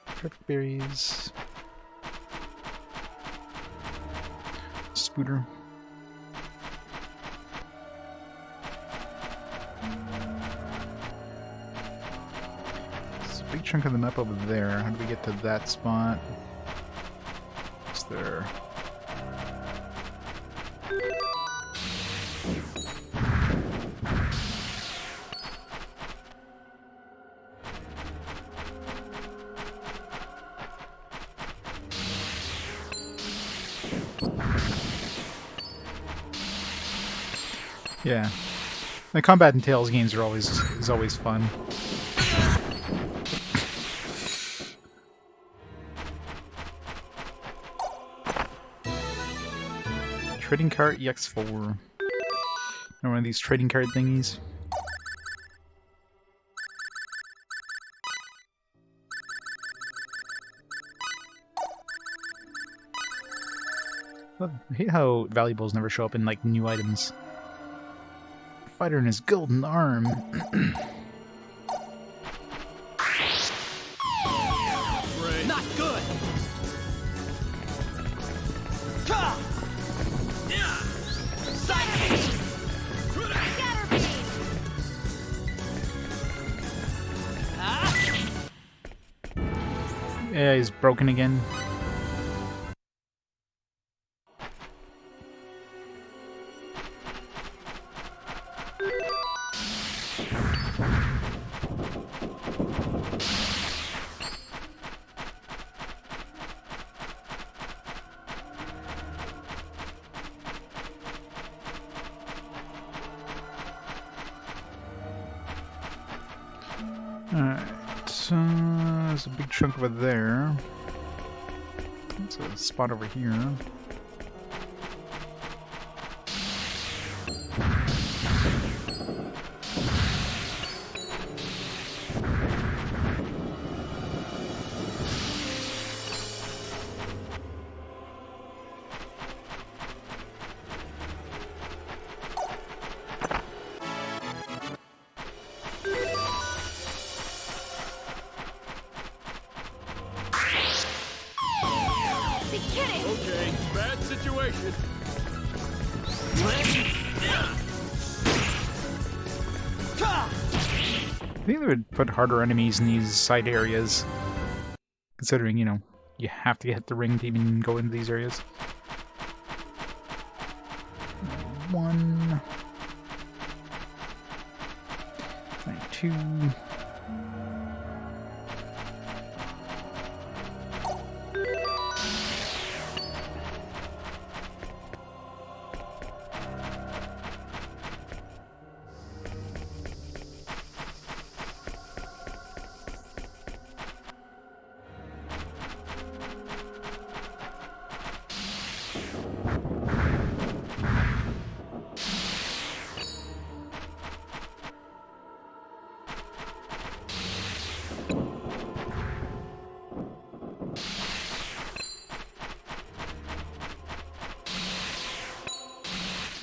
Perfect berries. Spooter. There's a big chunk of the map over there. How do we get to that spot? It's there. Yeah, the combat in Tales games are always fun. Trading cart EX4. Another one of these trading card thingies. I hate how valuables never show up in like new items. Fighter and his golden arm. Not good. Ta! Yeah! Psychic! Scatterbeam! Ah! Yeah, he's broken again. Alright, there's a big chunk over there. There's a spot over here. Be kidding! Okay, bad situation. Ta! I think they would put harder enemies in these side areas. Considering, you know, you have to get the ring to even go into these areas. 1. 2.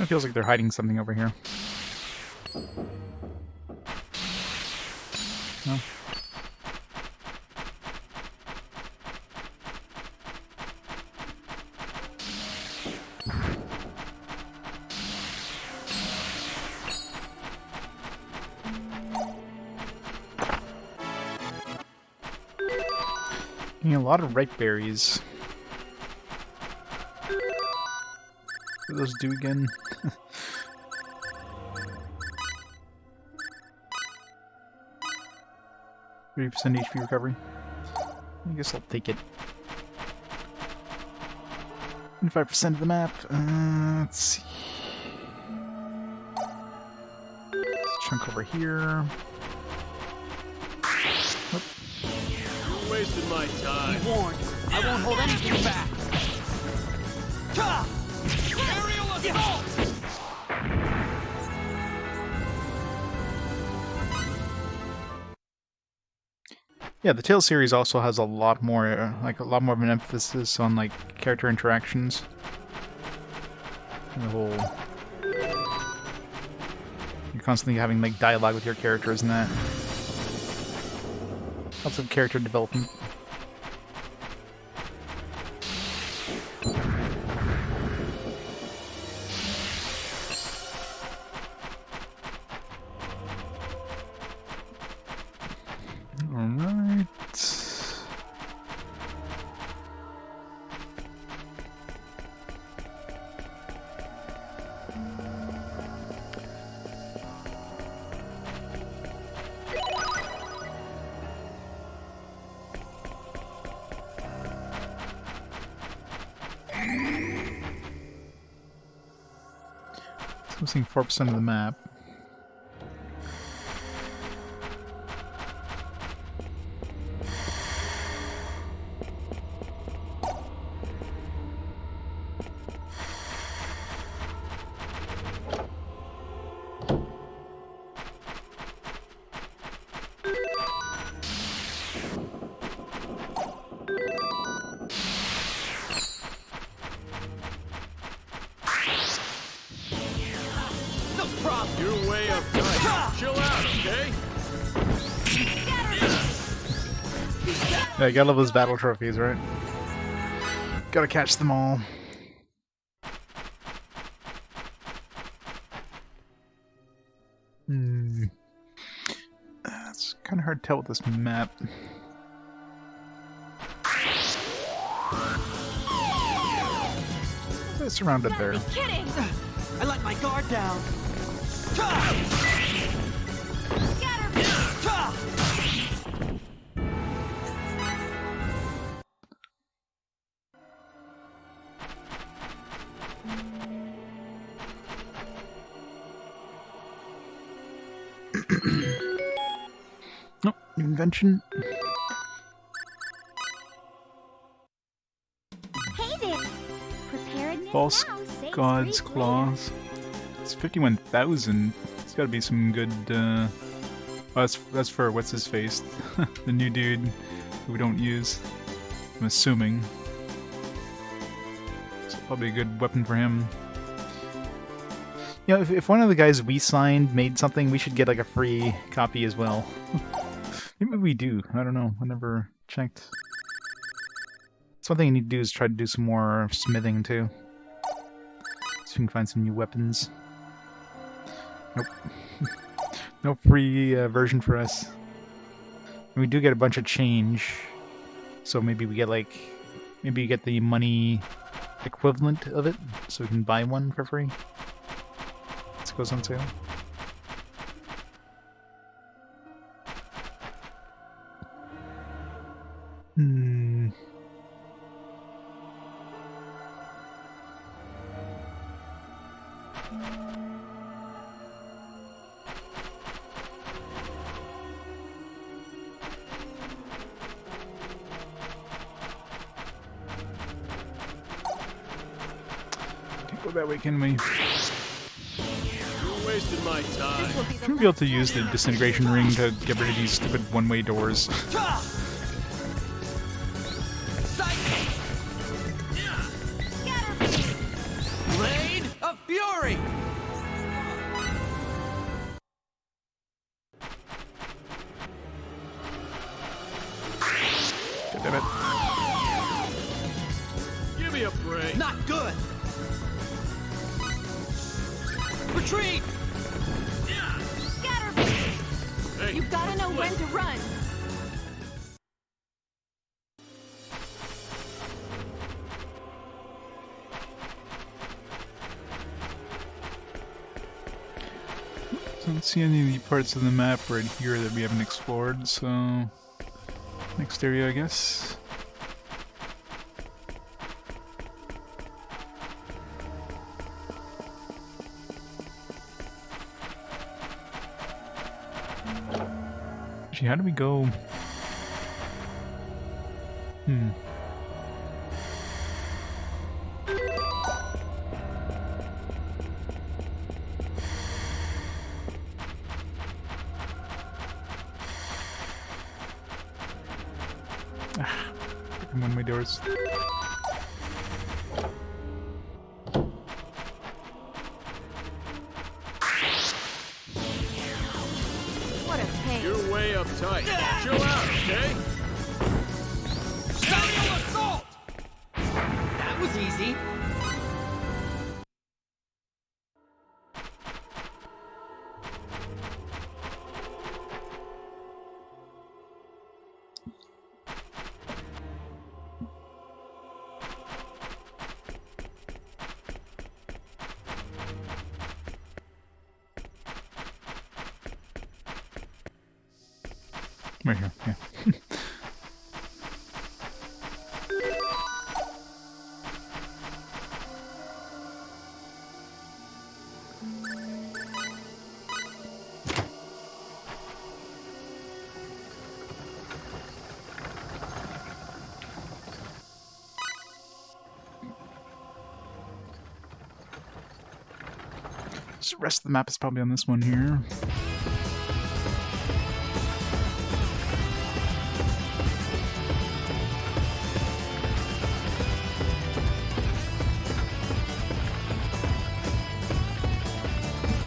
It feels like they're hiding something over here. No? Getting a lot of ripe berries. What do those do again? 30% HP recovery. I guess I'll take it. 25% of the map. Let's see. There's a chunk over here. Oop. wasting my time. Be warned, I won't hold anything back. Aerial assault! Yeah, the Tales series also has a lot more, a lot more of an emphasis on like character interactions. The whole, you're constantly having like dialogue with your characters and that. Lots of character development. Alright. It's missing 4% of the map. No problem. Your way of life. Chill out, okay? Yeah, you gotta love those battle trophies, right? Gotta catch them all. It's kind of hard to tell with this map. They're surrounded there. Be kidding! I let my guard down. Nope, new invention. Hey there! Preparedness False now saves God's 3 Claws. It's 51,000. It's gotta be some good, oh, that's for what's his face? The new dude who we don't use. I'm assuming. It's probably a good weapon for him. You know, if one of the guys we signed made something, we should get like a free copy as well. Maybe we do. I don't know. I never checked. Something I need to do is try to do some more smithing too. So we can find some new weapons. Nope. No free version for us. We do get a bunch of change. So maybe we get like... Maybe you get the money equivalent of it. So we can buy one for free. This goes on sale. Can't go that way, can we? You're wasting my time. This will be the Should we be able to use the disintegration ring to get rid of these stupid one-way doors? Blade of Fury! God damn it. Give me a break. Not good! Retreat! Hey, You gotta know when to run. I don't see any of the parts of the map right here that we haven't explored, so... Next area, I guess. Actually, how do we go? Hmm. Freaking one-way doors. What a pain. You're way uptight. Chill out, okay? Serial assault! That was easy. Right here, yeah. So the rest of the map is probably on this one here.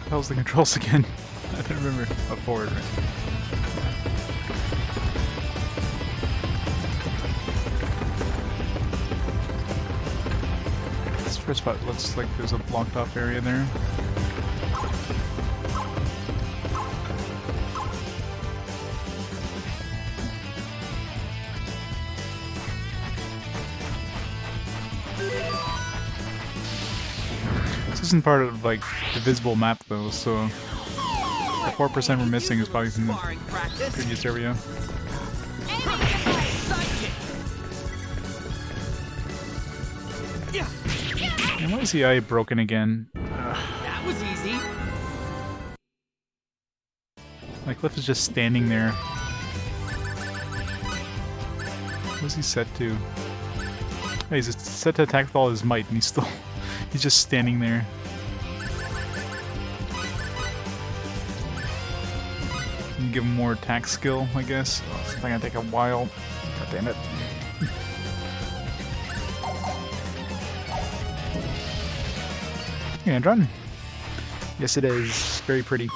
How's the controls again? I don't remember. Oh, forward, right? This first spot looks like there's a blocked off area there. This isn't part of like the visible map though, so the 4% we're missing is probably from the Sparring practice. previous area. Sidekick. Yeah, And why is the eye broken again? that was easy. Like Cliff is just standing there. What's he set to? Hey, he's set to attack with all his might, and he's still he's just standing there. And give him more attack skill, I guess. Oh, it's gonna take a while. God damn it. Yeah, run. Yes, it is. Very pretty.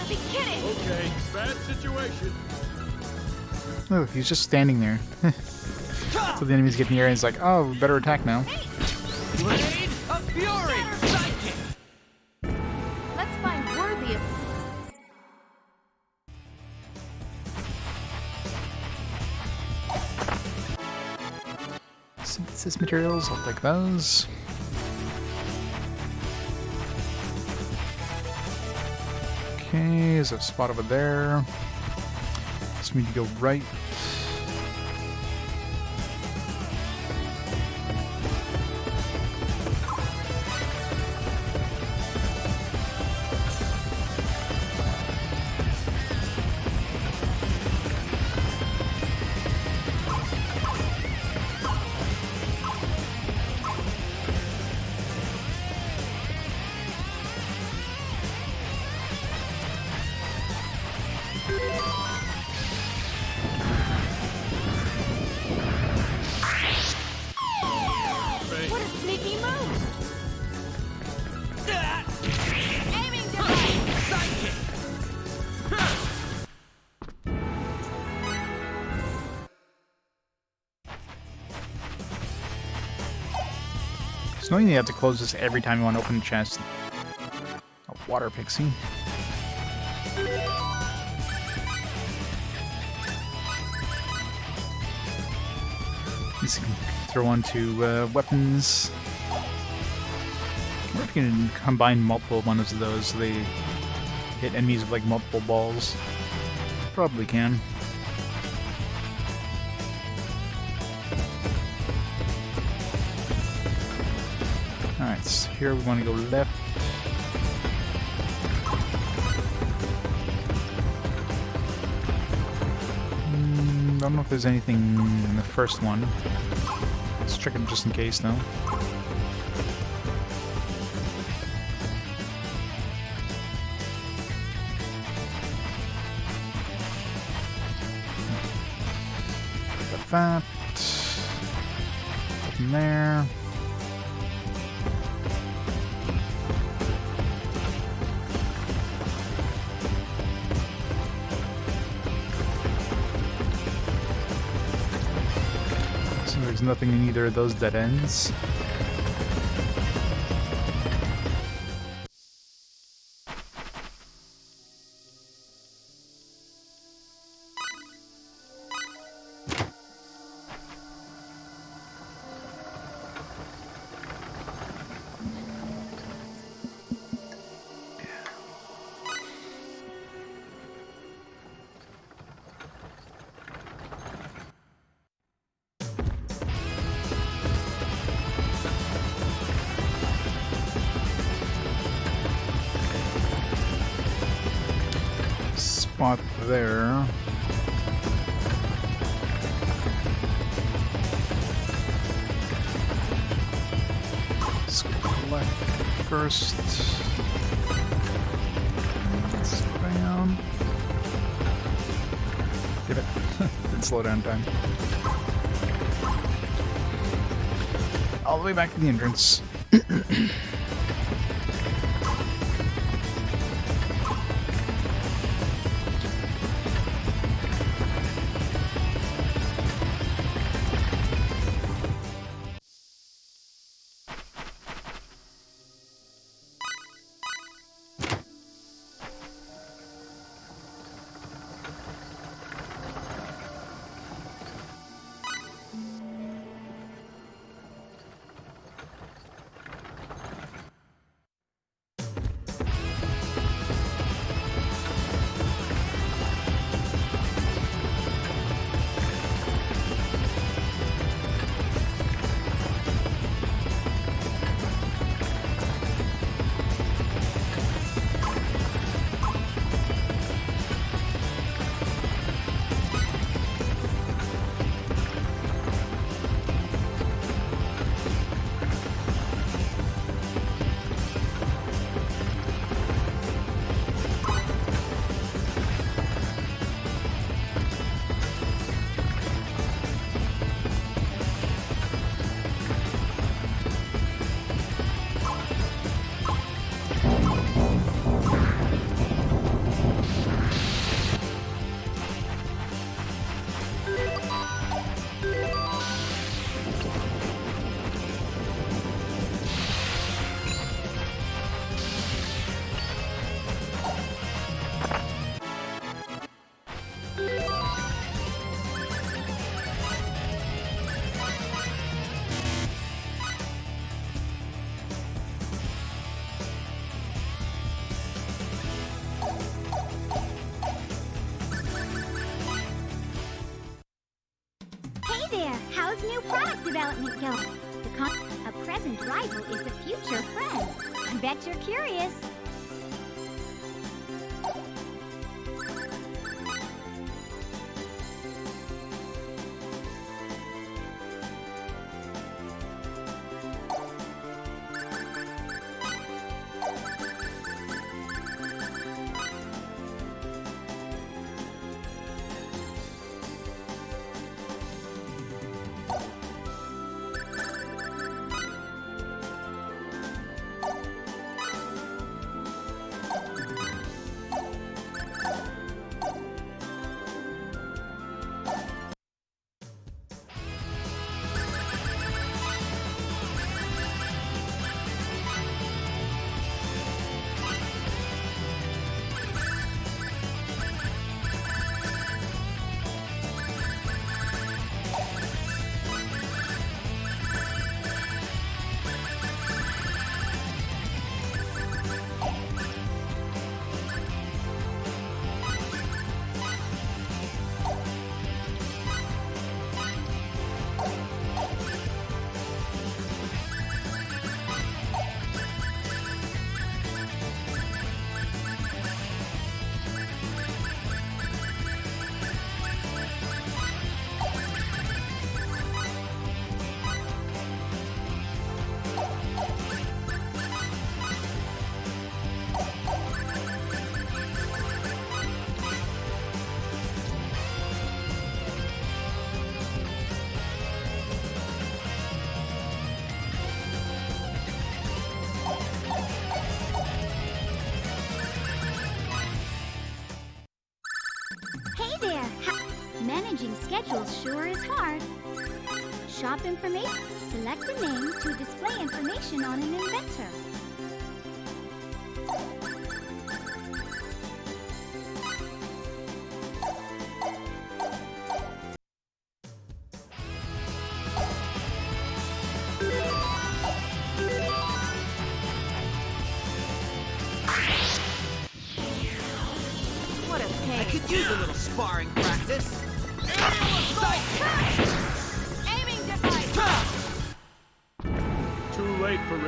Be kidding. Okay, bad situation. Look, he's just standing there. So the enemies get near and he's like, oh, better attack now. Blade of Fury. Sidekick. Let's find worthy of. Synthesis materials, I'll take those. Okay, there's a spot over there. Just need to go right. Fayt, What a sneaky move. Aiming device. Sidekick. It's annoying you have to close this every time you want to open a chest. A water pixie. This you can throw onto weapons. Or if you can combine multiple ones of those, so they hit enemies with like multiple balls. Probably can. Alright, so here we want to go left. don't know if there's anything in the first one. Let's check it just in case, though. Got that. Nothing there. There's nothing in either of those dead ends. Spot there. Let's collect first. Spam. Give it. Didn't slow down time. All the way back to the entrance. How's new product development going? A present rival is a future friend. I bet you're curious. Managing schedules sure is hard. Shop information. Select a name to display information on an inventor. What a I pain. could use a little sparring practice. Aiming device. Too late for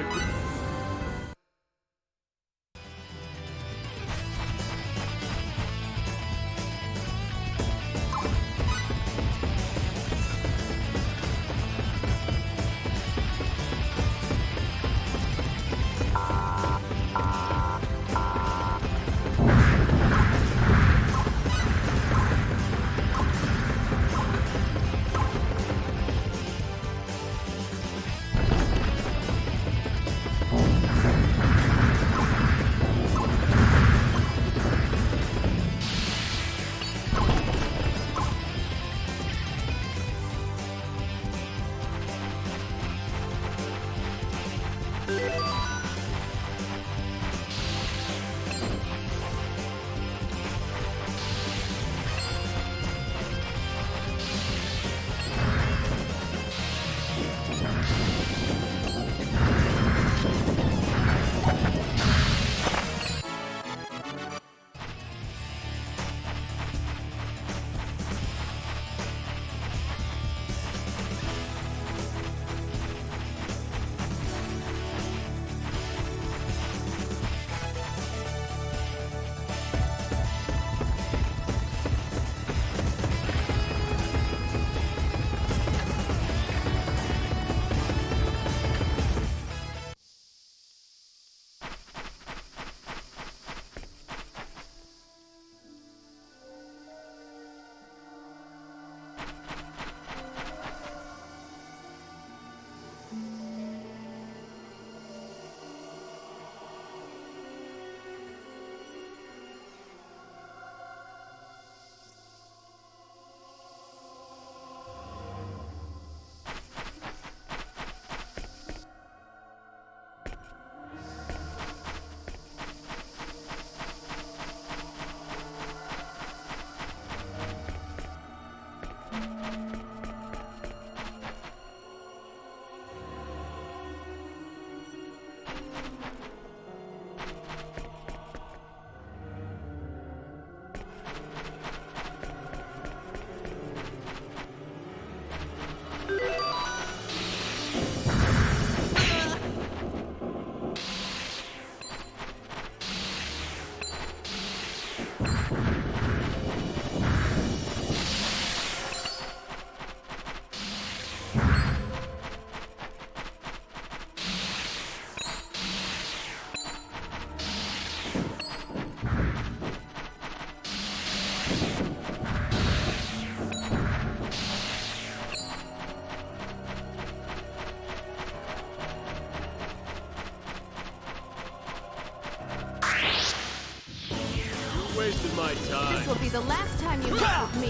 wasted my time. This will be the last time you work with me.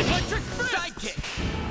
Electric sidekick.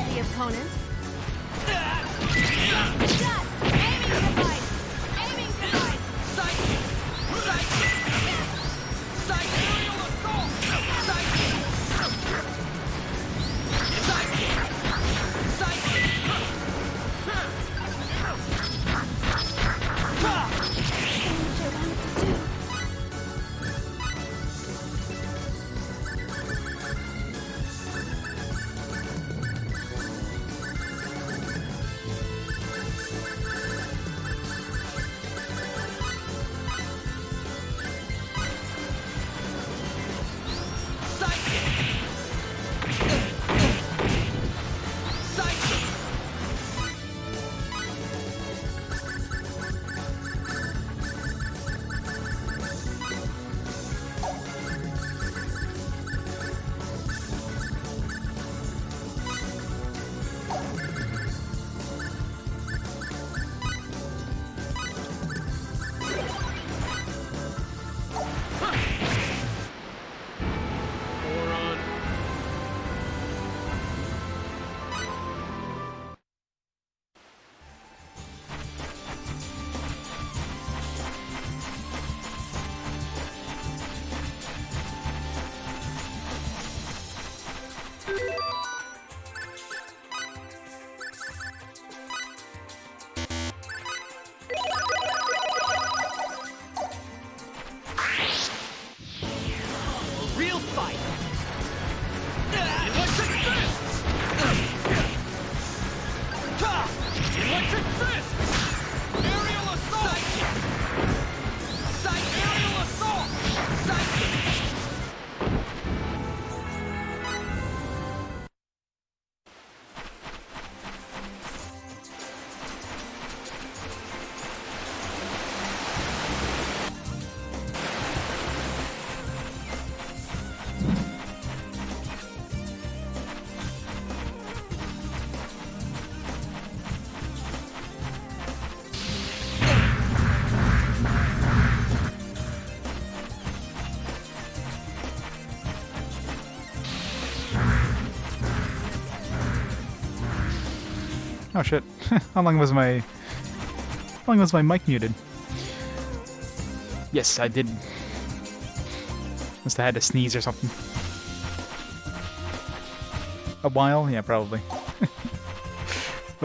The opponent. Shot! Aiming device! Aiming device! Psychic! Psychic! Psychic! Aerial assault! Psychic! Psychic! Psychic! Moron. A real fight! Electric fist! Electric fist! Aerial assault! Psychic! Aerial assault! Psychic! Oh shit. How long was my mic muted? Yes, I did. Must have had to sneeze or something. A while? Yeah, probably.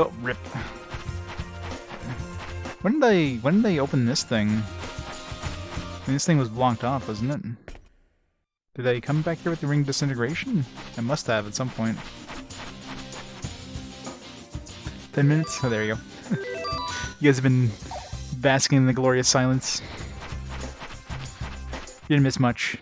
Oh, rip. When did they open this thing? I mean, this thing was blocked off, wasn't it? Did they come back here with the ring disintegration? I must have at some point. 10 minutes? Oh, there you go. You guys have been basking in the glorious silence. You didn't miss much.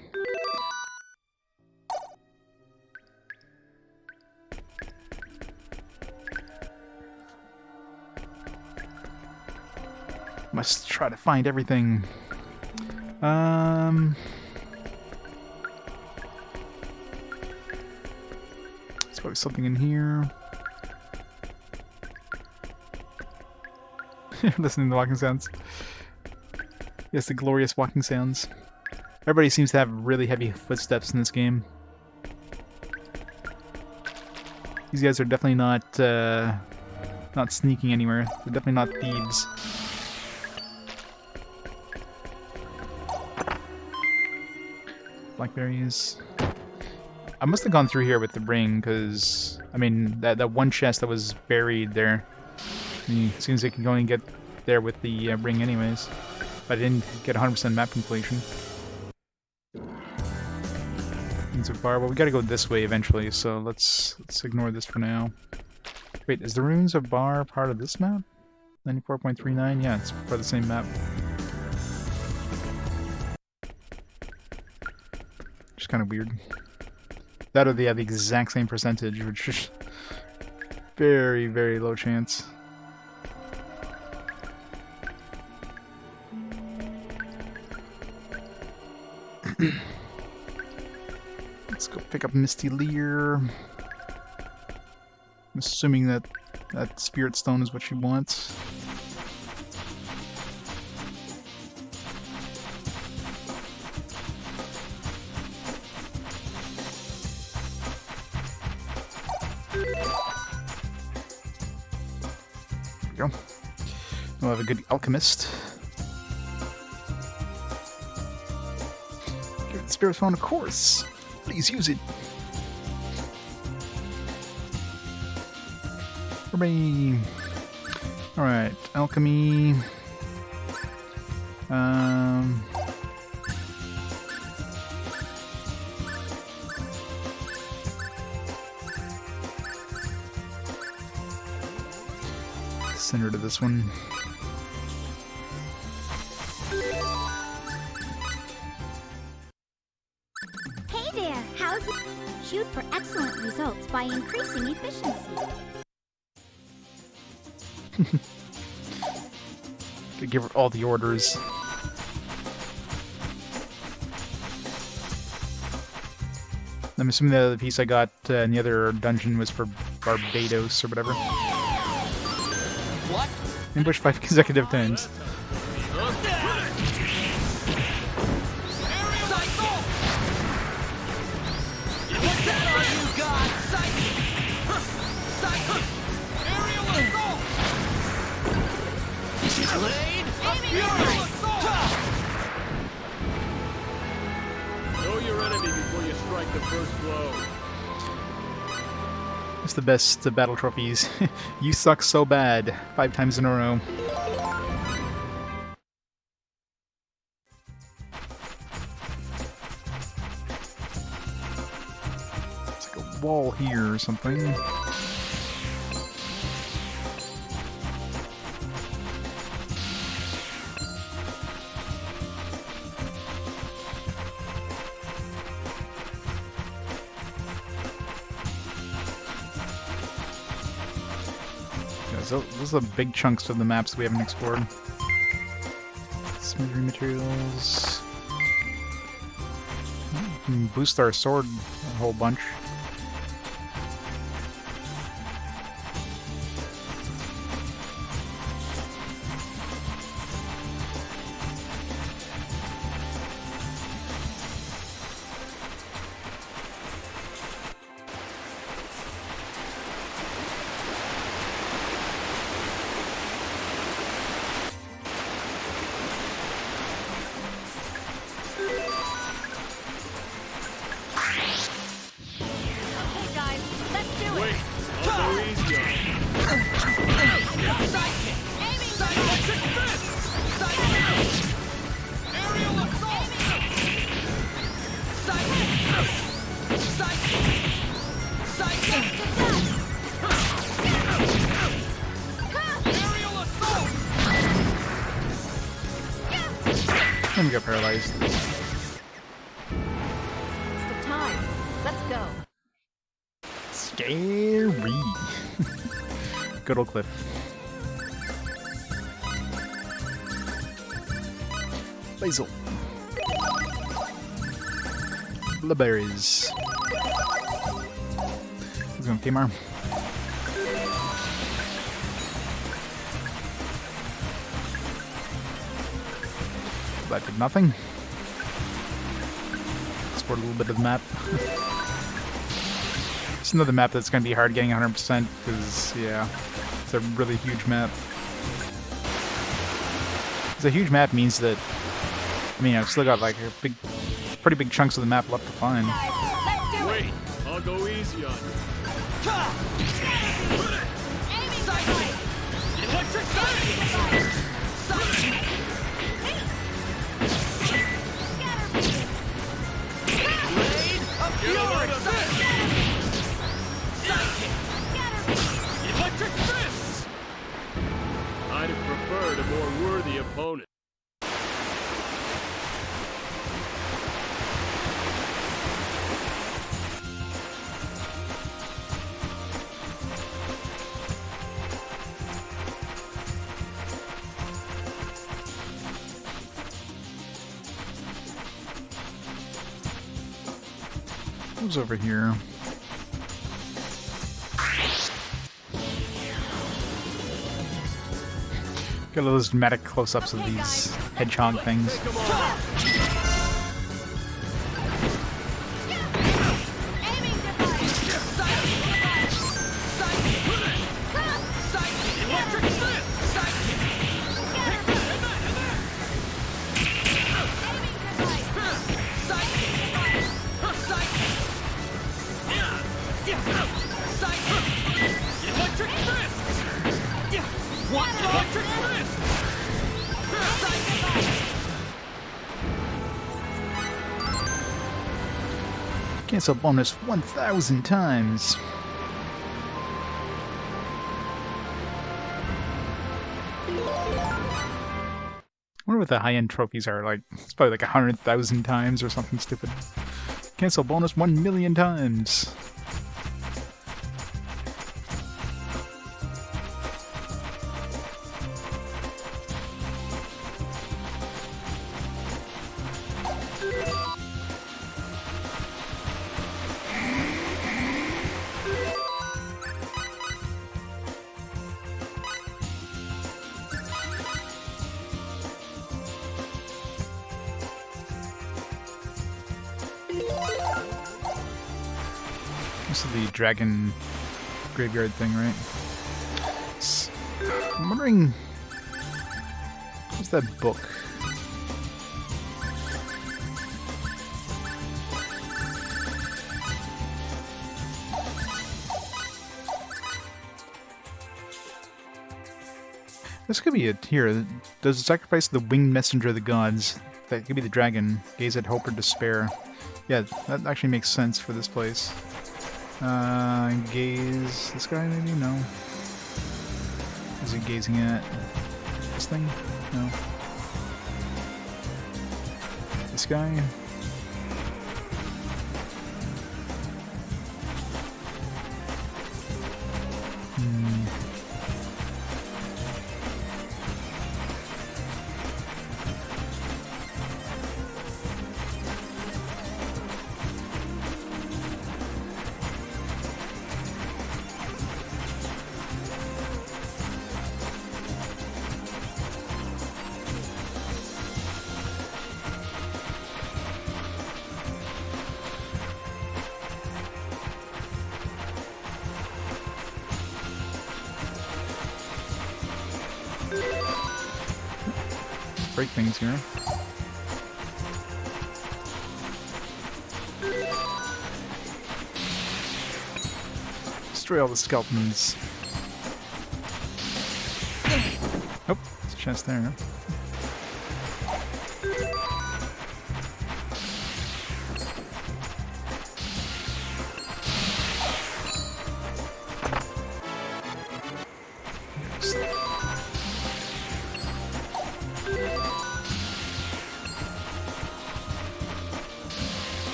Must try to find everything. Let's put something in here. Listening to walking sounds. Yes, the glorious walking sounds. Everybody seems to have really heavy footsteps in this game. These guys are definitely not sneaking anywhere. They're definitely not thieves. Blackberries. I must have gone through here with the ring, because I mean that one chest that was buried there. I mean, it seems they can only get there with the ring anyways. But I didn't get 100% map completion. So far, well, we gotta go this way eventually, so let's ignore this for now. Wait, is the Ruins of Bar part of this map? 94.39? Yeah, it's part of the same map. Just kind of weird. That or they have the exact same percentage, which is very, very low chance. Let's go pick up Misty Lear. I'm assuming that that Spirit Stone is what she wants. There we go. We'll have a good alchemist. Give it the Spirit Stone, of course. Please use it. Hooray! Alright, alchemy. Send her to this one. Hey there, how's it? Shoot for excellent results by increasing efficiency. Could give her all the orders. I'm assuming the other piece I got in the other dungeon was for Barbados or whatever. What? Ambush 5 consecutive times. Know your enemy before you strike the first blow. It's the best battle trophies. You suck so bad. 5 times in a row. It's like a wall here or something. Those are the big chunks of the maps we haven't explored. Smithy materials. We can boost our sword a whole bunch. And we got paralyzed. Waste of time. Let's go. Scary. Good old cliff. Basil. Blueberries. Let's go, Tamar. That did nothing. Explore a little bit of the map. It's another map that's going to be hard getting 100% because, yeah, it's a really huge map. It's a huge map means that, I mean, I've still got like a pretty big chunks of the map left to find. Wait, I'll go easy on you. Electric Blade of Fury! Electric Fist! I'd have preferred a more worthy opponent. Who's over here? Got all those dramatic close-ups of these hedgehog things. Come on! Electric Fist! Electric Fist! What? Electric Fist! Cancel bonus 1,000 times. I wonder what the high-end trophies are like. It's probably like 100,000 times or something stupid. Cancel bonus 1,000,000 times. This is the dragon graveyard thing, right? I'm wondering... what's that book? This could be it here. Does sacrifice the winged messenger of the gods. That could be the dragon. Gaze at hope or despair. Yeah, that actually makes sense for this place. Gaze... this guy maybe? No. Is he gazing at this thing? No. This guy? Break things here. Destroy all the skeletons. Oh, there's a chest there.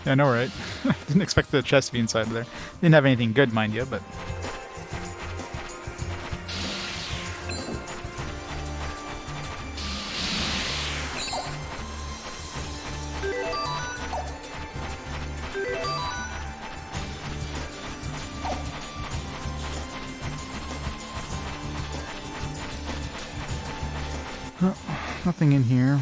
Yeah, I know, right? Didn't expect the chest to be inside of there. Didn't have anything good, mind you, but... Oh, nothing in here.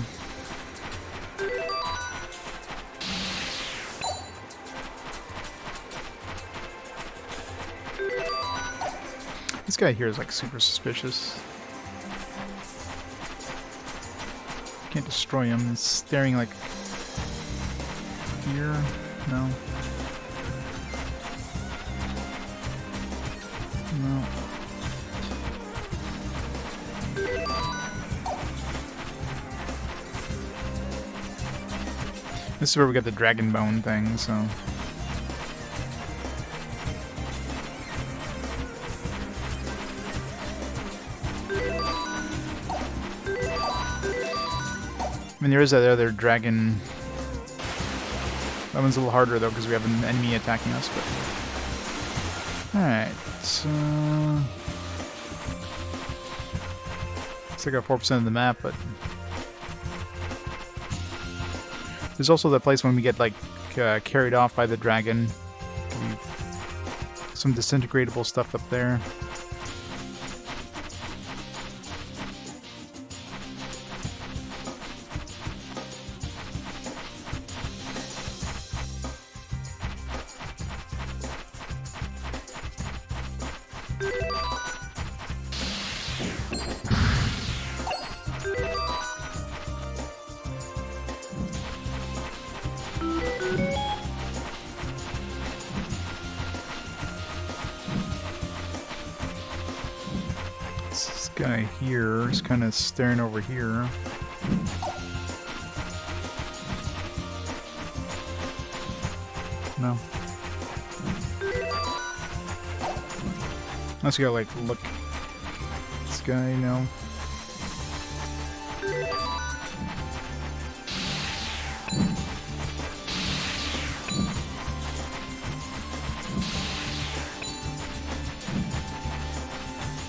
This guy here is like super suspicious. Can't destroy him. He's staring like here. No. No. This is where we got the dragon bone thing, so. I mean, there is that other dragon. That one's a little harder though because we have an enemy attacking us. But all right, so it's like 4% of the map, but there's also that place when we get like carried off by the dragon. Some disintegratable stuff up there. This guy here is kind of staring over here. No. Unless you gotta like look. This guy, no.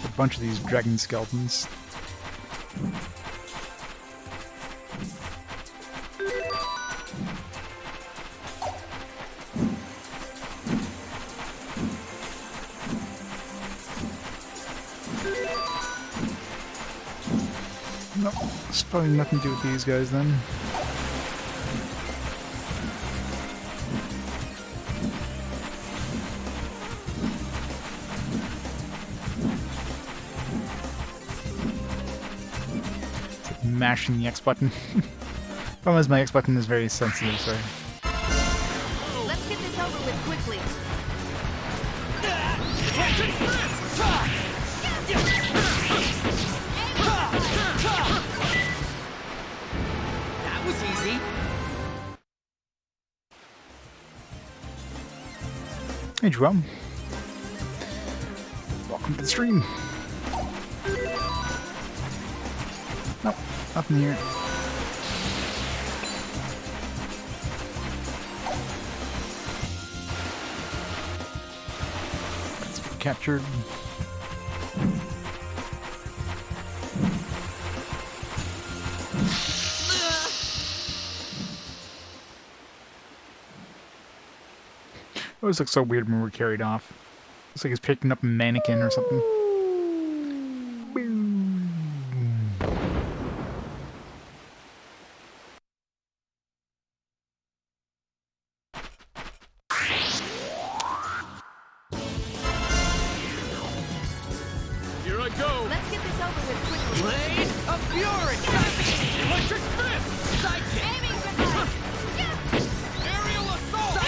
A bunch of these dragon skeletons. Nope, it's probably nothing to do with these guys then. Mashing the X button. Problem is my X button is very sensitive, so... Let's get this over with quickly. That was easy. Hey Jerome. Welcome to the stream. Nope, nothing here. Let's get captured. It always looks so weird when we're carried off. Looks like he's picking up a mannequin or something. Here I go! Let's get this over with quickly. Blade of Fury! Electric Fist! Sidekick! Aiming for that. Aerial Assault!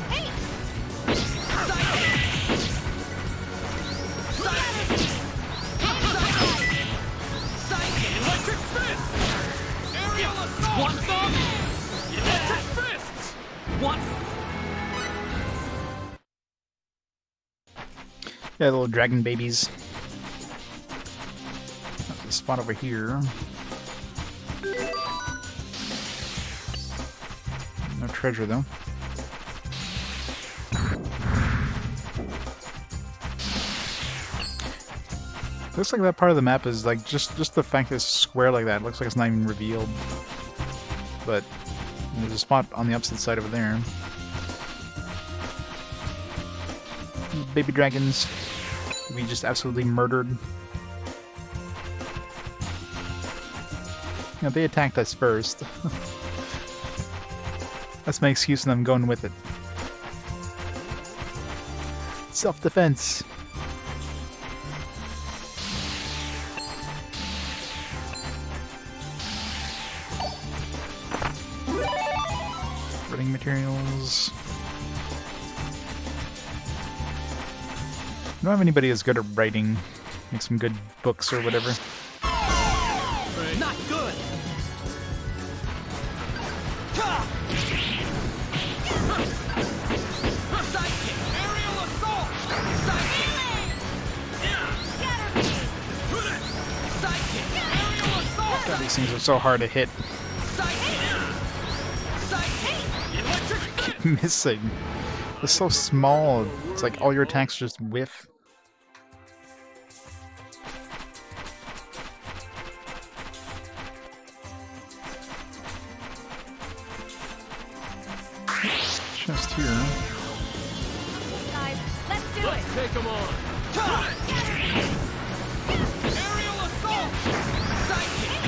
Hey, Sidekick! Electric Fist! Aerial Assault! Want some? Electric Fists! Want Yeah, little dragon babies. There's a spot over here. treasure, though. Looks like that part of the map is like just the fact that it's square like that. It looks like it's not even revealed. But there's a spot on the opposite side over there. Baby dragons. We just absolutely murdered. You know, they attacked us first. That's my excuse and I'm going with it. Self-defense. Running materials. I don't have anybody as good at writing. Make some good books or whatever. Not good. Sidekick. Aerial assault. Sidekick. Sidekick. Aerial assault. God, these things are so hard to hit. Sidekick. Sidekick. Electric fist. Keep missing. It's so small. It's like all your attacks just whiff. Chest here. Guys, let's do it. Let's take them on. Aerial assault. Sidekick.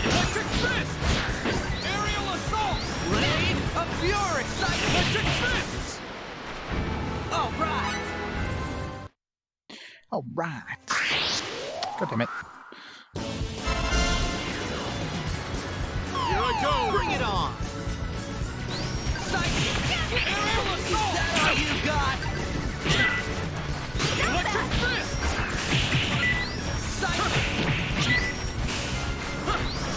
Electric fist. Aerial assault. Blade of fury. Sidekick. Electric fists. All right. Alright. God damn it. Here I go. Bring it on. Sidekick. Aerial assault. Is that all you got? Electric fist. Sidekick.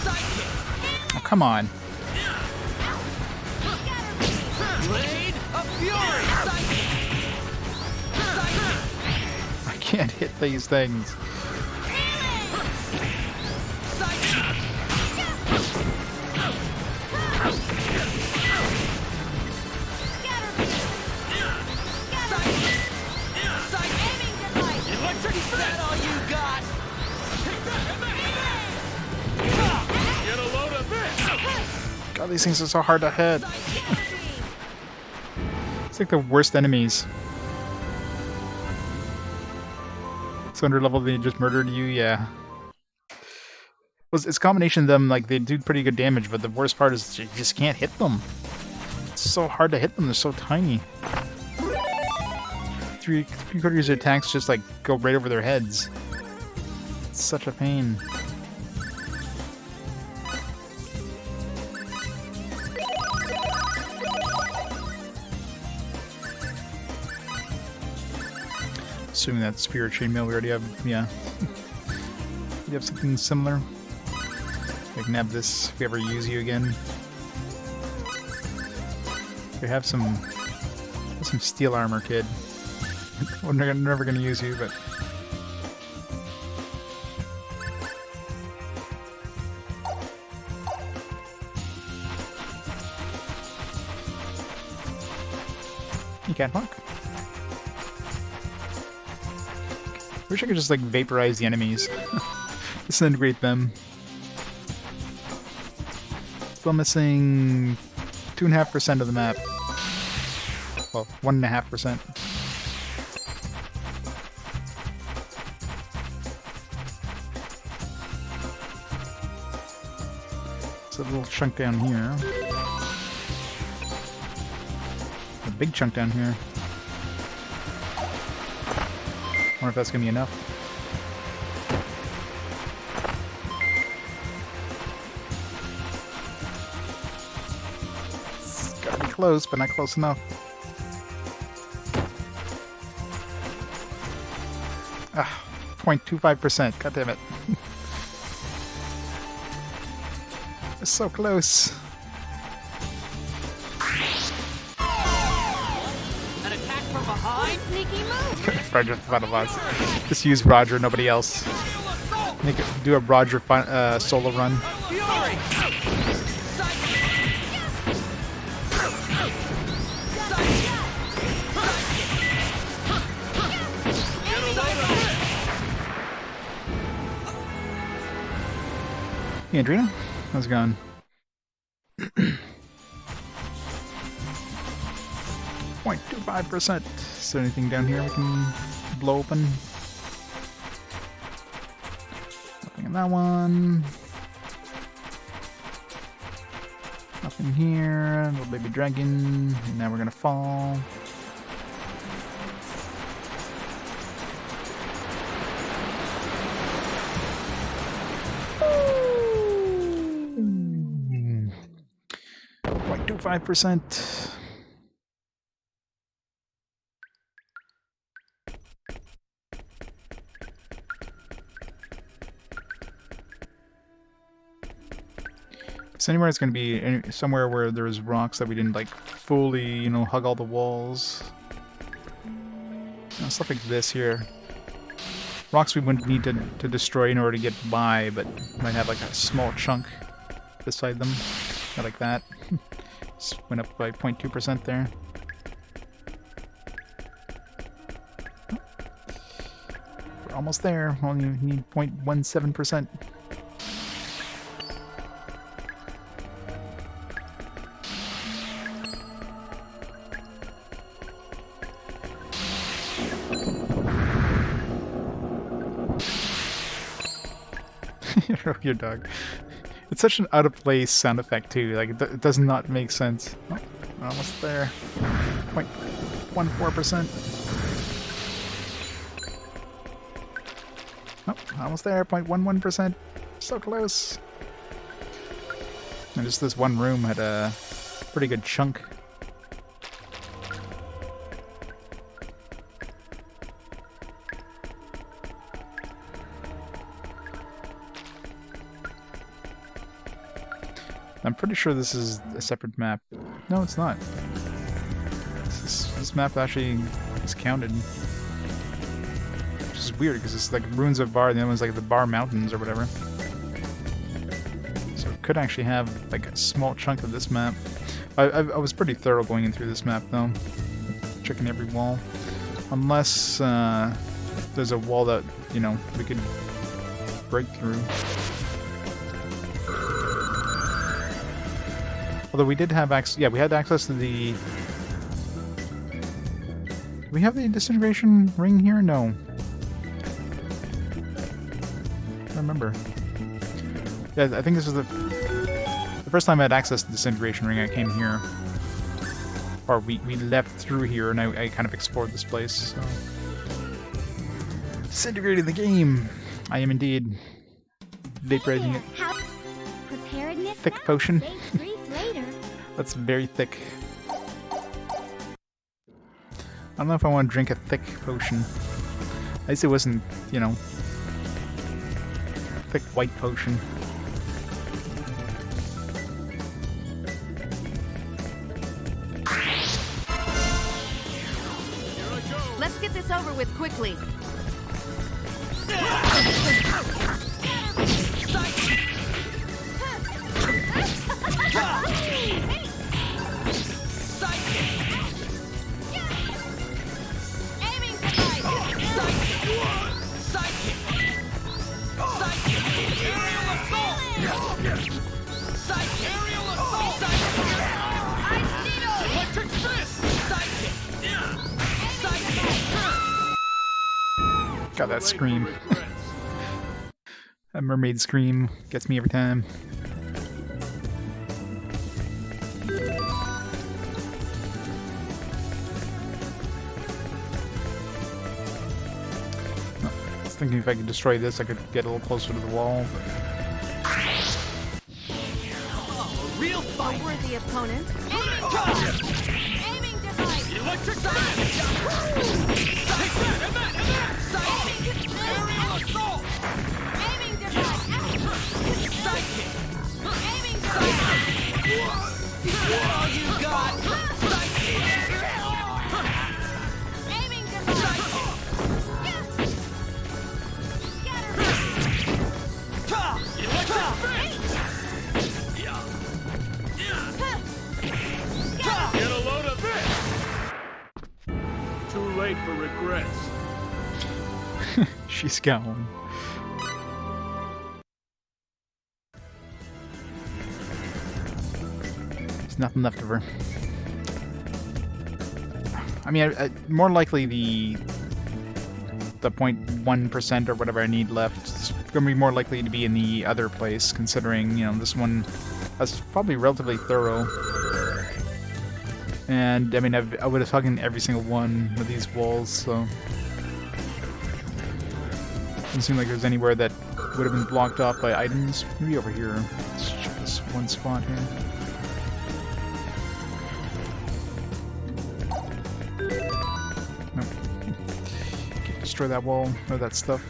Sidekick. Oh, come on. Blade of fury. Sidekick. Sidekick. I can't hit these things. Sidekick. Electric, is that all you got? Get a load of this. God, these things are so hard to hit. It's like the worst enemies. So under level they just murdered you, yeah. It's a combination of them, like they do pretty good damage, but the worst part is you just can't hit them. It's so hard to hit them, they're so tiny. Three-quarters of attacks just like go right over their heads. It's such a pain. Assuming that spear chainmail we already have, yeah. We have something similar. We can have this if we ever use you again. We have some steel armor, kid. We're never gonna use you, but you can't walk. Wish I could just like vaporize the enemies, disintegrate them. Still missing 2.5% of the map. Well, 1.5%. It's a little chunk down here. A big chunk down here. Wonder if that's gonna be enough. It's gotta be close, but not close enough. Ah, 0.25%. God damn it. It's so close. An attack from behind. Sneaky move. Roger in front of us. Just use Roger, nobody else. Do a Roger solo run. Fury. Hey, Andrina. How's it going? 0.25%. Is there anything down here we can blow open? Nothing in that one. Nothing here. Little baby dragon. And now we're gonna fall. Ooh. 0.25%. So anywhere it's going to be somewhere where there's rocks that we didn't like fully, you know, hug all the walls. You know, stuff like this here. Rocks we wouldn't need to destroy in order to get by, but might have like a small chunk beside them. Yeah, like that. Just went up by 0.2% there. We're almost there. Only need 0.17%. Your dog. It's such an out of place sound effect too. Like it does not make sense. Oh, we're almost there. 0.14%. Oh, almost there. 0.11%. So close. And just this one room had a pretty good chunk. I'm pretty sure this is a separate map. No, it's not. This map actually is counted. Which is weird, because it's like Ruins of Bar, and the other one's like the Bar Mountains or whatever. So it could actually have like a small chunk of this map. I was pretty thorough going in through this map though. Checking every wall. Unless there's a wall that, you know, we could break through. Although we did have access, yeah, we had access to the... Do we have the disintegration ring here? No. I don't remember. Yeah, I think this is the first time I had access to the disintegration ring. I came here. Or we left through here and I kind of explored this place, so... Disintegrating the game! I am indeed. Vaporizing it. Preparedness Thick now, potion. safe grief later. That's very thick. I don't know if I want to drink a thick potion. At least it wasn't, you know, thick white potion. Let's get this over with quickly. God, that scream. That mermaid scream gets me every time. I was thinking if I could destroy this, I could get a little closer to the wall. Oh, real A fight! worthy opponent. Aiming device. Electric Take that, and that, and that! Psychic! Aerial assault! Aiming device. Psychic! Aiming device. All you got! Psychic! Aiming device. Get a load of this! Too late for regrets. She's gone. There's nothing left of her. I mean, more likely the 0.1% or whatever I need left. It's going to be more likely to be in the other place, considering, you know, this one is probably relatively thorough. And, I mean, I would have hugged every single one of these walls, so... Doesn't seem like there's anywhere that would have been blocked off by items. Maybe over here. Let's check this one spot here. Nope. Can't destroy that wall or that stuff.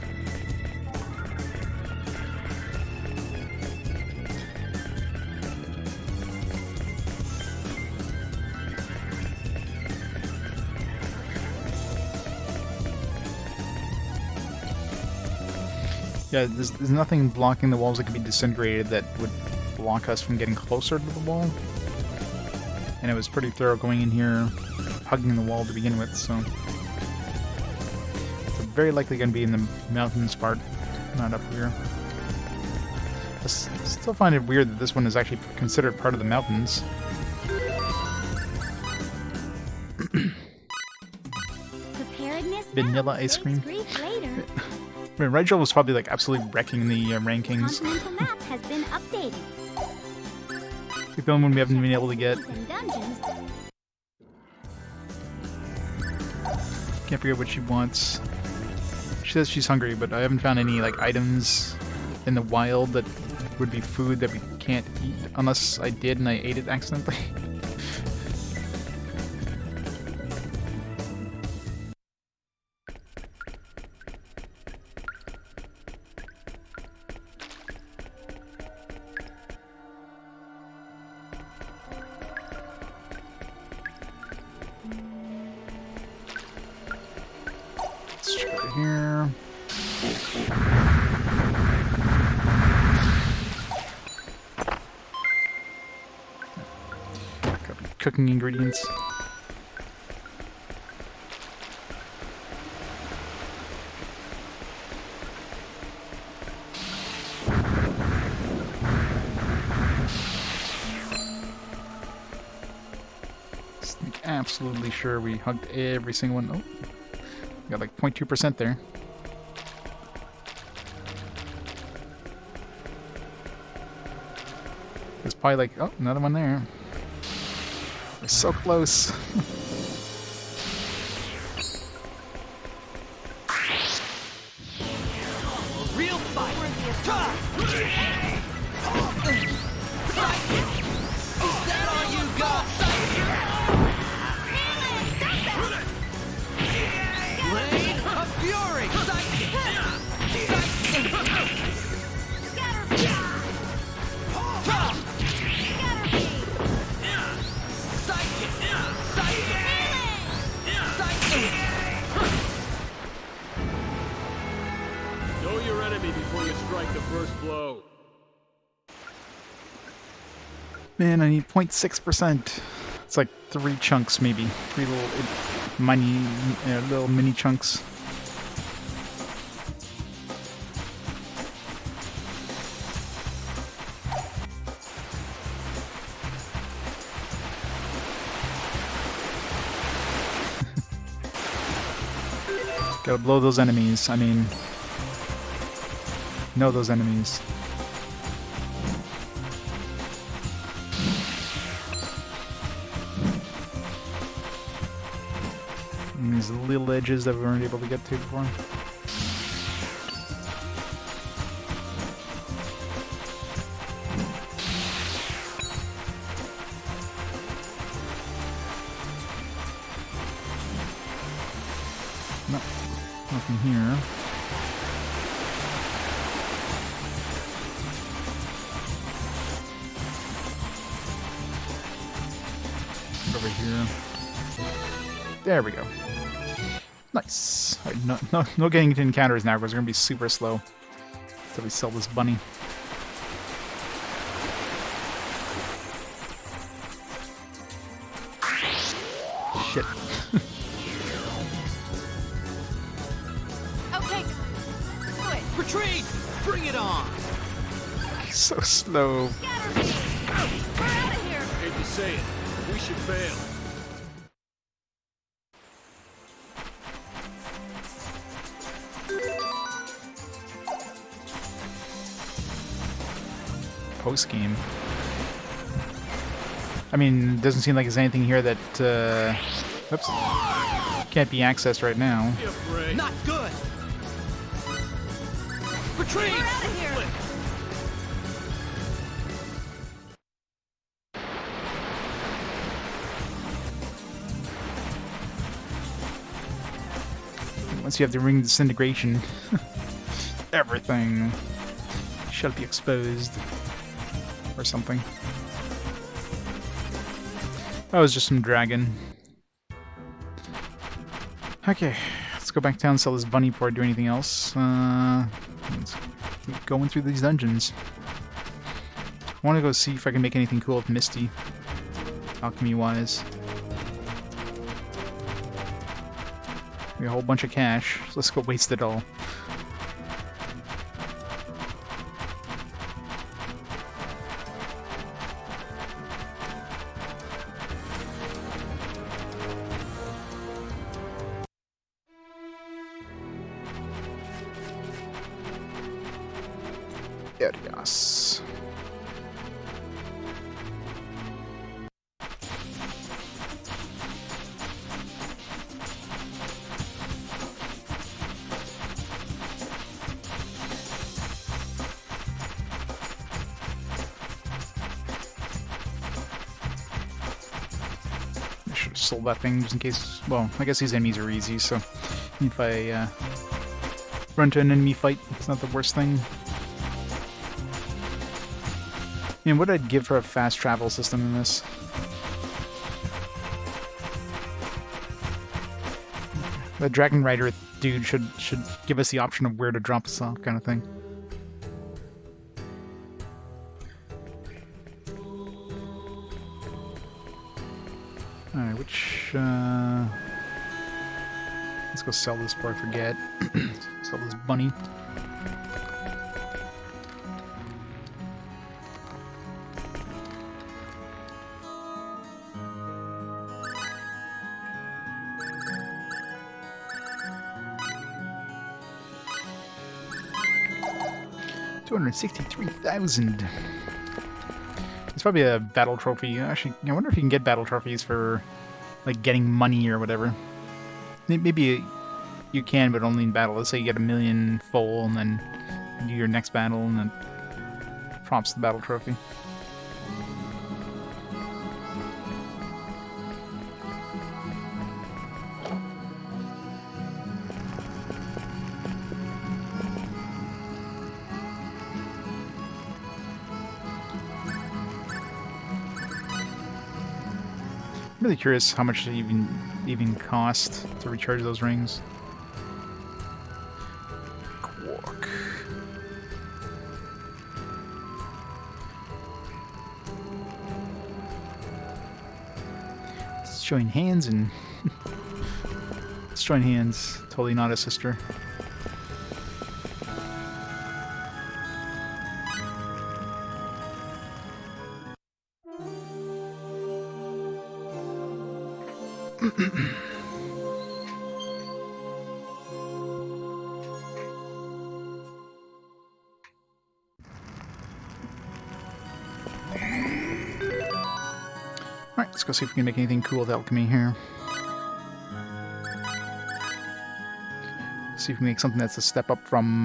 Yeah, there's nothing blocking the walls that can be disintegrated that would block us from getting closer to the wall. And it was pretty thorough going in here, hugging the wall to begin with, so... It's very likely going to be in the mountains part, not up here. I still find it weird that this one is actually considered part of the mountains. Preparedness Vanilla now, ice cream. grief later. I mean, Rigel was probably like absolutely wrecking the rankings. Continental map has been updated. The only one we haven't been able to get. And dungeons. Can't figure out what she wants. She says she's hungry, but I haven't found any like items in the wild that would be food that we can't eat, unless I did and I ate it accidentally. Let's check over here. Got cooking ingredients. Just make absolutely sure we hugged every single one. Oh. Got like 0.2% there. There's probably like, oh, another one there. We're so close. Real fight. Is that all you got? Blade of Fury! Know your enemy before you strike the first blow. Man, I need 0.6%. It's like 3 chunks, maybe. 3 little mini chunks. Gotta blow those enemies. I mean, know those enemies. And these little edges that we weren't able to get to before. No, nothing here. Over here. There we go. Nice. Alright, no getting into encounters now because we're gonna be super slow until we sell this bunny. Shit. Okay. Do it. Retreat! Bring it on! So slow. We're out of here. bothered to say it. We should bail. Post game. I mean, it doesn't seem like there's anything here that oops, can't be accessed right now. Be afraid. Not good. Retreat! We're out of here! Once you have the ring disintegration, everything shall be exposed. Or something. That was just some dragon. Okay, let's go back down and sell this bunny before I do anything else. Let's keep going through these dungeons. I want to go see if I can make anything cool with Misty, alchemy-wise. We have a whole bunch of cash, so let's go waste it all. Yes. I should have sold that thing just in case. Well, I guess these enemies are easy, so if I run to an enemy fight, it's not the worst thing. Man, what I'd give for a fast travel system in this. The Dragon Rider dude should give us the option of where to drop us off, kind of thing. Alright, which let's go sell this before I forget. Sell this bunny. $263,000. It's probably a battle trophy. Actually, I wonder if you can get battle trophies for like getting money or whatever. Maybe you can, but only in battle. Let's say you get 1,000,000 full, and then you do your next battle, and then prompts the battle trophy. I'm really curious how much it even cost to recharge those rings. Quark. Let's join hands and let's join hands. Totally not a sister. Alright, let's go see if we can make anything cool with alchemy here. See if we can make something that's a step up from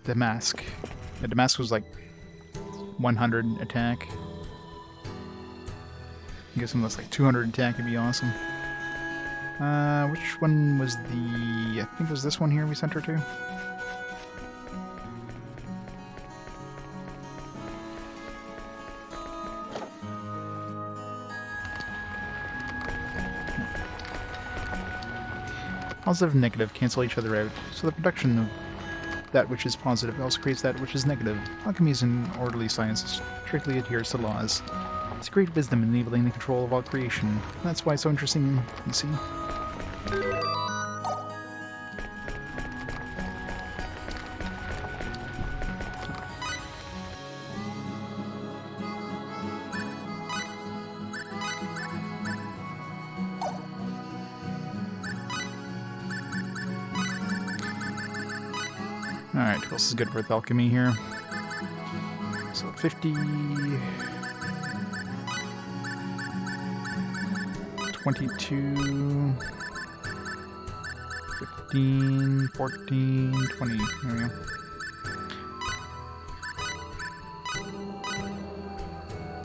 Damask. Yeah, Damask was like 100 attack. I guess something that's like 200 attack would be awesome. Which one was the... I think it was this one here we sent her to? Positive and negative cancel each other out, so the production of that which is positive also creates that which is negative. Alchemy is an orderly science, strictly adheres to laws. It's great wisdom enabling the control of all creation. That's why it's so interesting, you see. Alright, who else is good with alchemy here? So 50... 22... 15, 14, 20. There we go.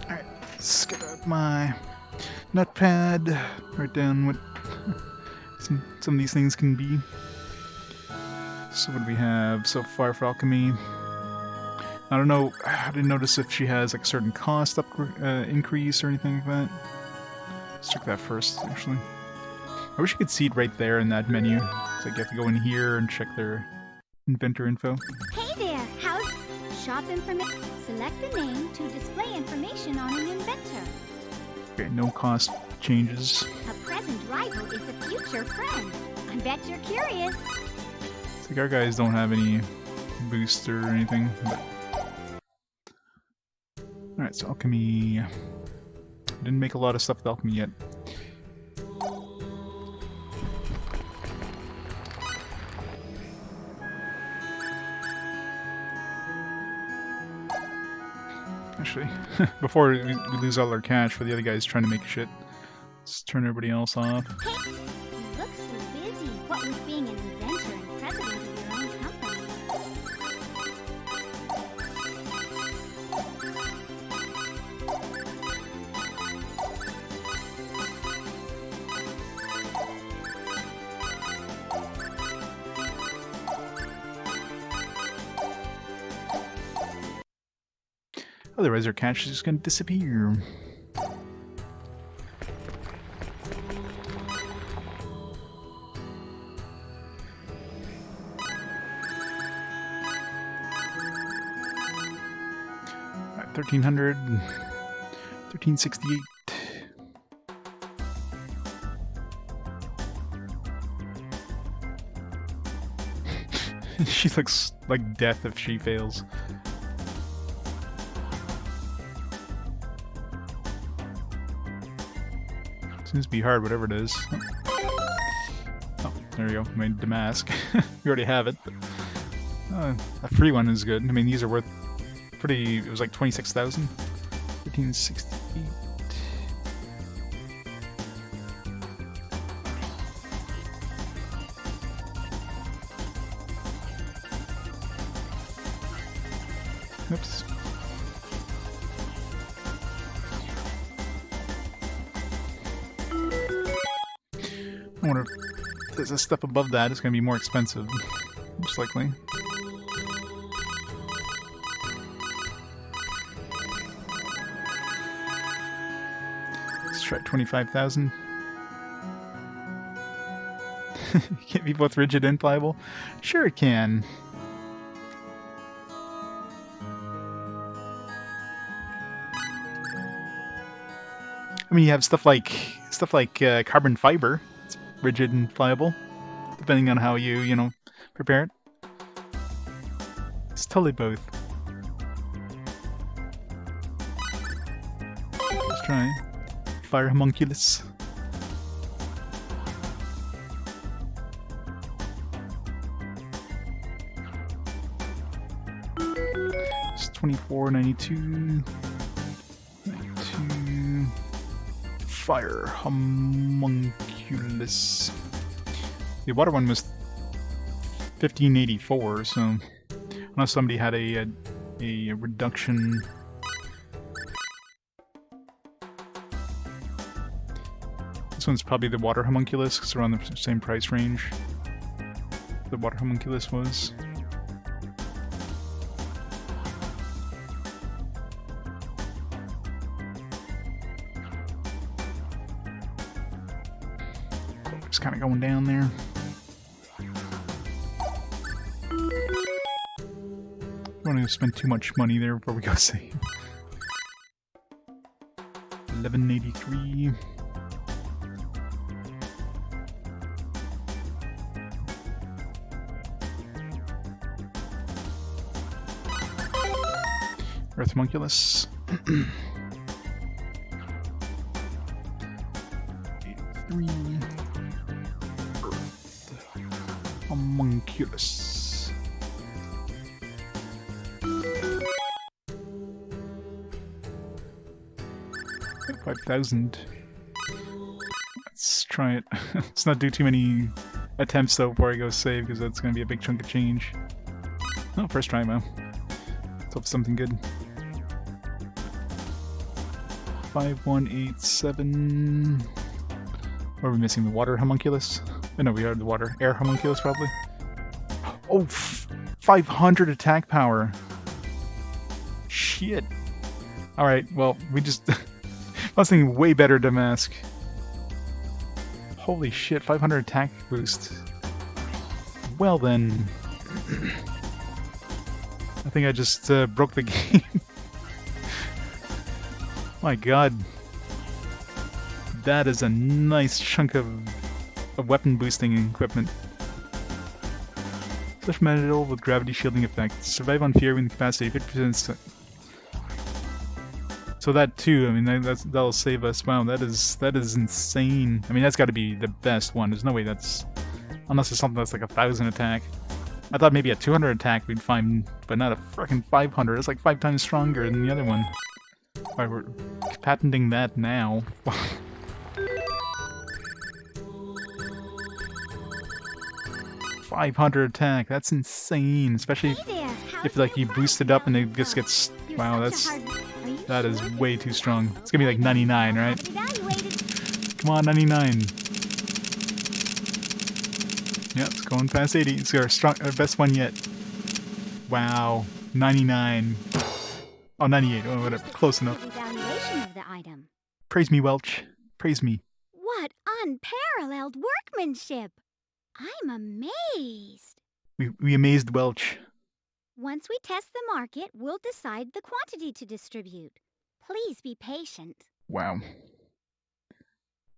Alright, let's get out my notepad. Write down what some of these things can be. So what do we have so far for alchemy? I don't know, I didn't notice if she has like a certain cost increase or anything like that. Let's check that first, actually. I wish you could see it right there in that menu. So you have to go in here and check their inventor info. Hey there, how's shop information? Select the name to display information on an inventor. Okay, no cost changes. A present rival is a future friend. I bet you're curious. It's like our guys don't have any boost or anything. But... Alright, so alchemy. Didn't make a lot of stuff with alchemy yet. Actually, before we lose all our cash for the other guys trying to make shit, let's turn everybody else off. Hey, you look so busy. What with being an inventor and president of your own company? Otherwise our cash is just gonna disappear. Alright, 1300, 1368. She looks like death if she fails. Seems to be hard, whatever it is. Oh, there we go. My damask. We already have it, but a free one is good. I mean, these are worth pretty. It was like 26,000. 1368. Oops. I wonder if there's a step above that. It's going to be more expensive, most likely. Let's try 25,000. Can't be both rigid and pliable? Sure it can. I mean, you have stuff like carbon fiber. It's rigid and pliable, depending on how you know, prepare it. It's totally both. Let's try fire homunculus. It's 24.92. 92. Fire homunculus. The water one was 1584, so unless somebody had a reduction. This one's probably the water homunculus because they're on the same price range. The water homunculus was. Just kind of going down there. Don't want to spend too much money there before we go save. 1183. Earth homunculus. 83. Earth homunculus. 5,000. Let's try it. Let's not do too many attempts though before I go save, because that's going to be a big chunk of change. Oh, first try, man. Let's hope something good. 5187. Or are we missing the water homunculus? Oh, no, we are the water air homunculus probably. Oh, 500 attack power. Shit. Alright, well, we just... That's something way better to mask. Holy shit, 500 attack boost. Well then... I think I just broke the game. My god. That is a nice chunk of weapon boosting equipment. Flesh metal with gravity shielding effect. Survive on fear when capacity 50%. So that too, I mean, that'll save us. Wow, that is insane. I mean, that's got to be the best one. There's no way that's... Unless it's something that's like 1,000 attack. I thought maybe a 200 attack we'd find, but not a freaking 500. It's like 5 times stronger than the other one. Alright, we're patenting that now. 500 attack, that's insane. Especially if like you boost it up and it just gets... Wow, that is way too strong. It's gonna be like 99, right? Come on, 99. Yeah, it's going past 80. It's our best one yet. Wow, 99. Oh, 98. Oh, whatever. Close enough. Evaluation of the item. Praise me, Welch. Praise me. What unparalleled workmanship! I'm amazed. We amazed Welch. Once we test the market, we'll decide the quantity to distribute. Please be patient. Wow.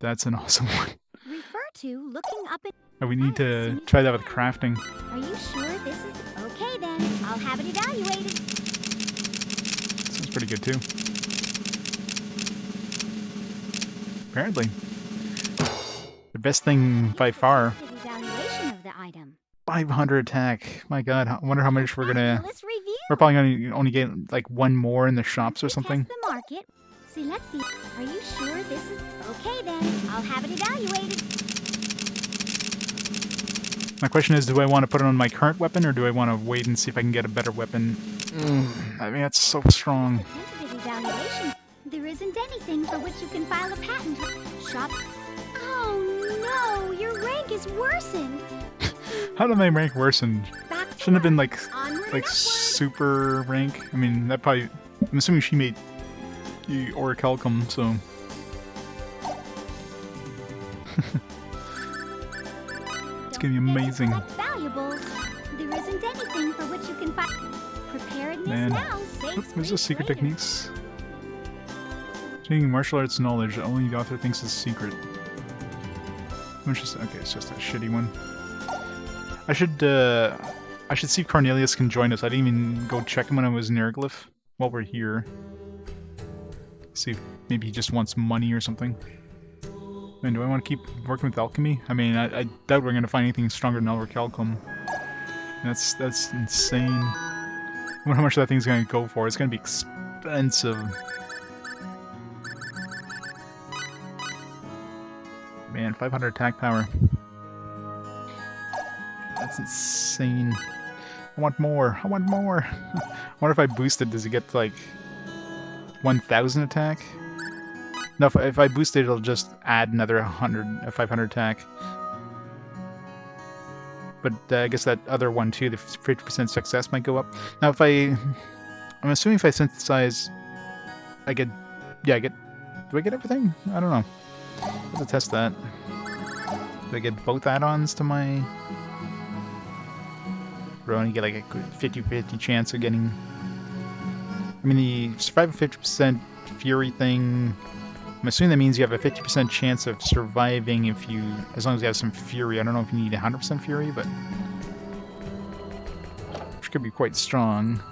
That's an awesome one. Refer to looking up at... Oh, we need to try that with crafting. Are you sure this is... Okay then, I'll have it evaluated. Sounds pretty good too. Apparently. The best thing by far. Evaluation of the item. 500 attack. My god, I wonder how much we're gonna... Let's review. We're probably gonna only get like one more in the shops or something. Test the market. Select the... Are you sure this is... Okay then, I'll have it evaluated. My question is, do I want to put it on my current weapon, or do I want to wait and see if I can get a better weapon? I mean, that's so strong. Tentative evaluation. There isn't anything for which you can file a patent. Shop... Oh no, your rank is worsened. How did my rank worsen? Back to Shouldn't have been work. like Onward and upward. super rank. I mean, that probably... I'm assuming she made the orichalcum, so... It's gonna be amazing. Select valuables. There isn't anything for which you can file. Preparedness Man. now saves Oop, there's free a secret later. techniques. Taking martial arts knowledge that only the author thinks is secret. Which is... Okay, it's just a shitty one. I should see if Cornelius can join us. I didn't even go check him when I was in Airglyph while we're here. See if maybe he just wants money or something. Man, do I want to keep working with alchemy? I mean, I doubt we're gonna find anything stronger than orichalcum. That's insane. I wonder how much that thing's gonna go for. It's gonna be expensive. Man, 500 attack power. That's insane. I want more. I want more. I wonder if I boost it, does it get to like 1,000 attack? No, if I boost it, it'll just add another 500 attack. But I guess that other one too, the 50% success might go up. Now if I'm assuming if I synthesize, I get, yeah, do I get everything? I don't know. Let's test that. Do I get both add-ons to my... Or only get like a 50-50 chance of getting... I mean, the survival 50% fury thing... I'm assuming that means you have a 50% chance of surviving if you... As long as you have some fury. I don't know if you need 100% fury, but... Which could be quite strong.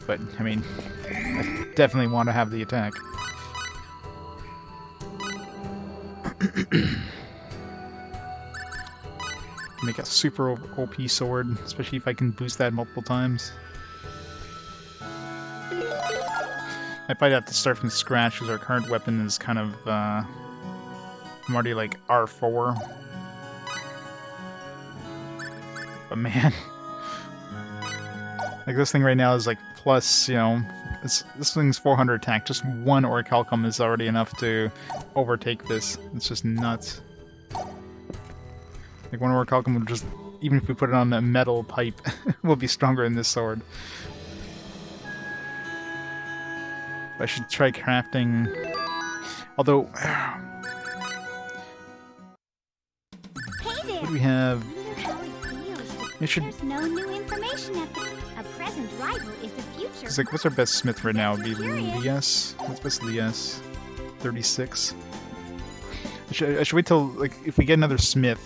But, I mean... I definitely want to have the attack. Make a super OP sword, especially if I can boost that multiple times. I might have to start from scratch because our current weapon is kind of, I'm already like R4. But man, like this thing right now is like plus, you know, this thing's 400 attack. Just one orichalcum is already enough to overtake this. It's just nuts. Like one orichalcum would just, even if we put it on a metal pipe, will be stronger than this sword. I should try crafting. Although, Hey there. what do we have? Wonder how it feels. It should. There's no new information at the... A present rival is the future. It's like, what's our best smith right now? Would be Curious. Lias. What's best Lias? 36. I should wait till, like, if we get another smith.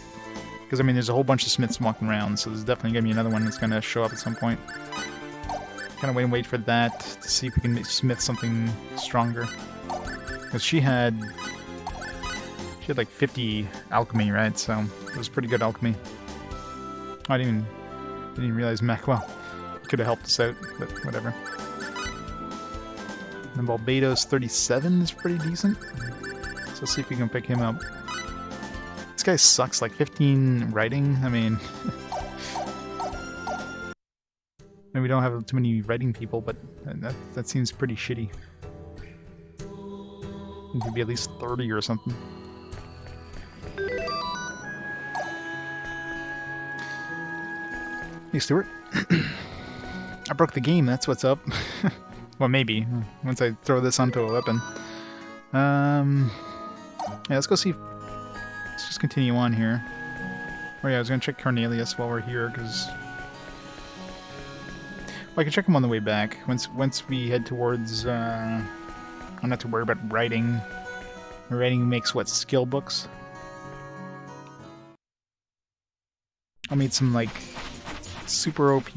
Because, I mean, there's a whole bunch of smiths walking around, so there's definitely going to be another one that's going to show up at some point. Kind of wait for that to see if we can smith something stronger. Because she had like 50 alchemy, right? So it was pretty good alchemy. I didn't even realize Macwell could have helped us out, but whatever. And Balbados 37 is pretty decent. So let's see if we can pick him up. This guy sucks, like 15 writing. I mean, and we don't have too many writing people, but that seems pretty shitty. It could be at least 30 or something. Hey, Stuart. I broke the game, that's what's up. Well, maybe, once I throw this onto a weapon. Yeah, let's go see. Let's just continue on here. Oh yeah, I was gonna check Cornelius while we're here, because... Well, I can check him on the way back. Once we head towards, I'm not have to worry about writing. Writing makes what, skill books? I'll need some, like, super OP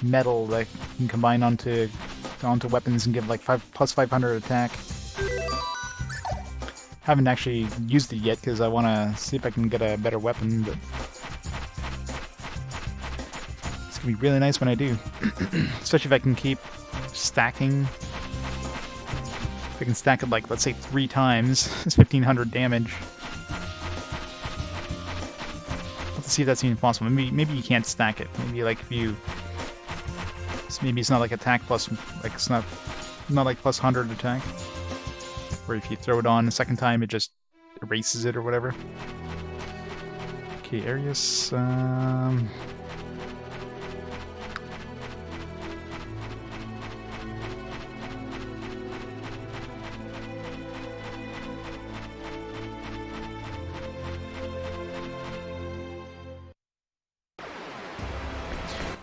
metal that can combine onto weapons and give like plus 500 attack. Haven't actually used it yet because I want to see if I can get a better weapon, but it's gonna be really nice when I do. Especially if I can keep stacking. If I can stack it like, let's say 3 times, it's 1500 damage. Let's see if that's even possible. Maybe you can't stack it. Maybe like if you... Maybe it's not like attack plus, like it's not like plus 100 attack. Or if you throw it on a second time, it just erases it or whatever. Okay, Arius.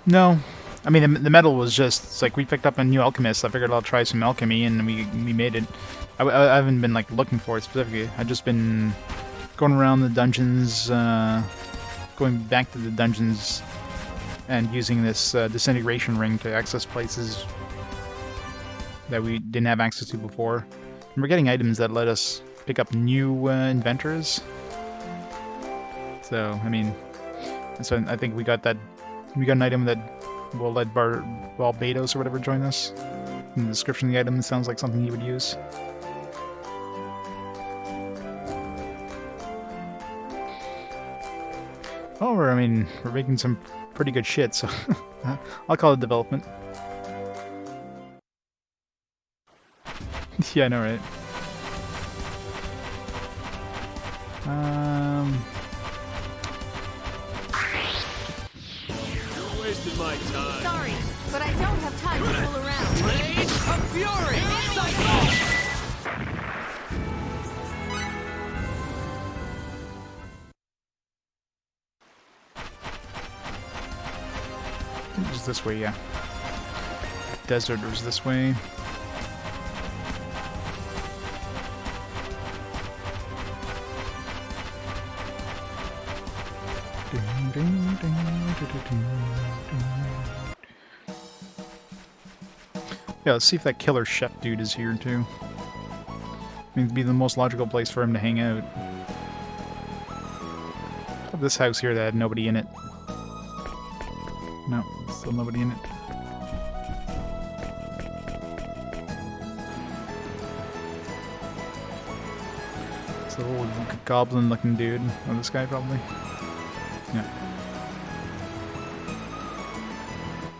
No. I mean, the metal was just, it's like we picked up a new alchemist. I figured I'll try some alchemy, and we made it. I haven't been like looking for it specifically. I've just been going around the dungeons, going back to the dungeons, and using this disintegration ring to access places that we didn't have access to before. And we're getting items that let us pick up new inventors. So, I mean, so I think we got that. We got an item that will let Barbados or whatever join us. In the description of the item, it sounds like something he would use. Oh, we're making some pretty good shit, so I'll call it development. Yeah, I know, right? You wasted my time. Sorry, but I don't have time to fool around. Blade of Fury! Cycle! Just this way, yeah. Desert was this way. Yeah, let's see if that killer chef dude is here too. I mean, it'd be the most logical place for him to hang out. This house here that had nobody in it. No, still nobody in it. It's a little goblin-looking dude. Oh, this guy probably. Yeah.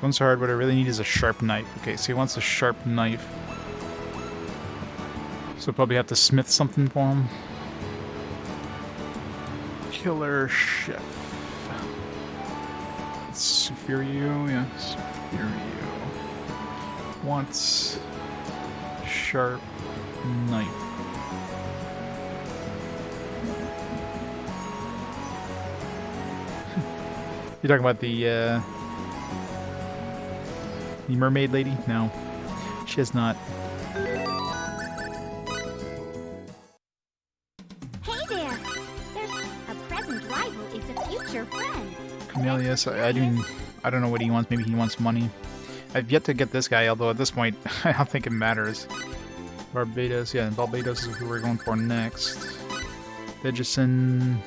One's hard. What I really need is a sharp knife. Okay, so he wants a sharp knife. So probably have to smith something for him. Killer chef. Superior, yeah, superior. Wants sharp knife. You're talking about the mermaid lady? No, she has not. Hey there! There's a present rival is a future friend. Cornelius, I don't know what he wants. Maybe he wants money. I've yet to get this guy, although at this point, I don't think it matters. Barbados, yeah, Barbados is who we're going for next. Edgerson,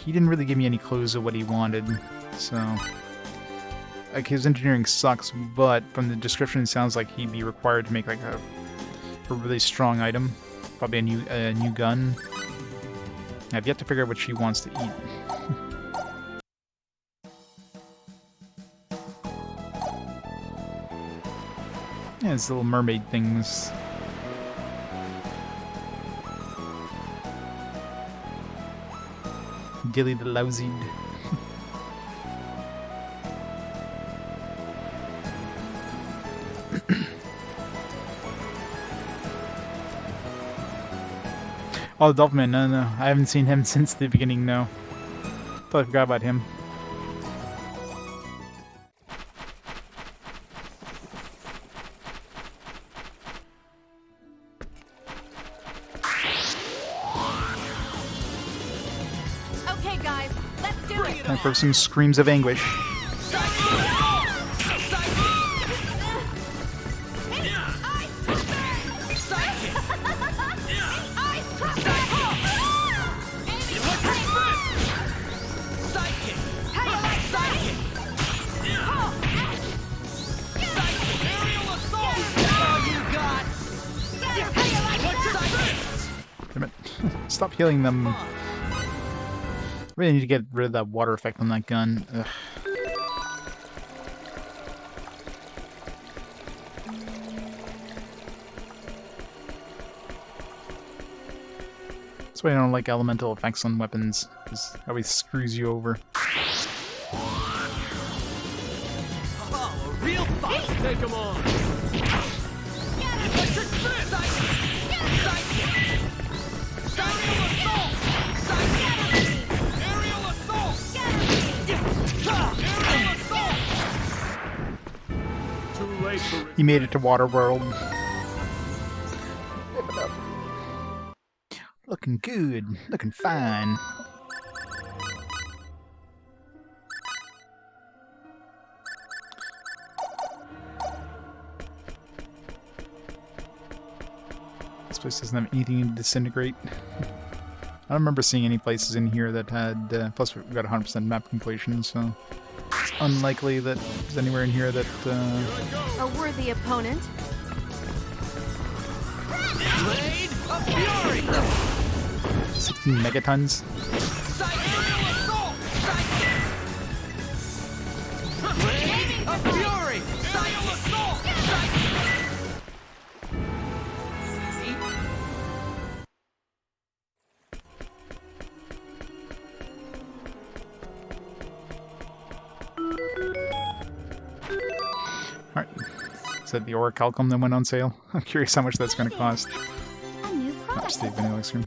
he didn't really give me any clues of what he wanted, so... Like, his engineering sucks, but from the description it sounds like he'd be required to make, like, a really strong item. Probably a new gun. I've yet to figure out what she wants to eat. Yeah, these little mermaid things. Dilly the lousy. Oh, the Dolphin Man, no. I haven't seen him since the beginning, no. Thought I forgot about him. Okay, guys, let's do it. Time for some screams of anguish. Damn it. Stop healing them. Really need to get rid of that water effect on that gun. Ugh. That's why I don't like elemental effects on weapons, because it always screws you over. Oh, a real fight! Take him on. Electric fist! Aerial assault! Aerial assault! Aerial assault! Too late for He made it to Waterworld. Looking good, looking fine. This place doesn't have anything to disintegrate. I don't remember seeing any places in here that had, plus we've got 100% map completion, so it's unlikely that there's anywhere in here that, A worthy opponent. Blade of Fury! 16 megatons. Aerial assault! Blade of Fury! Aerial assault! Easy. Alright. Is that the orichalcum that went on sale? I'm curious how much that's going to cost. A new Not product. just the vanilla ice cream.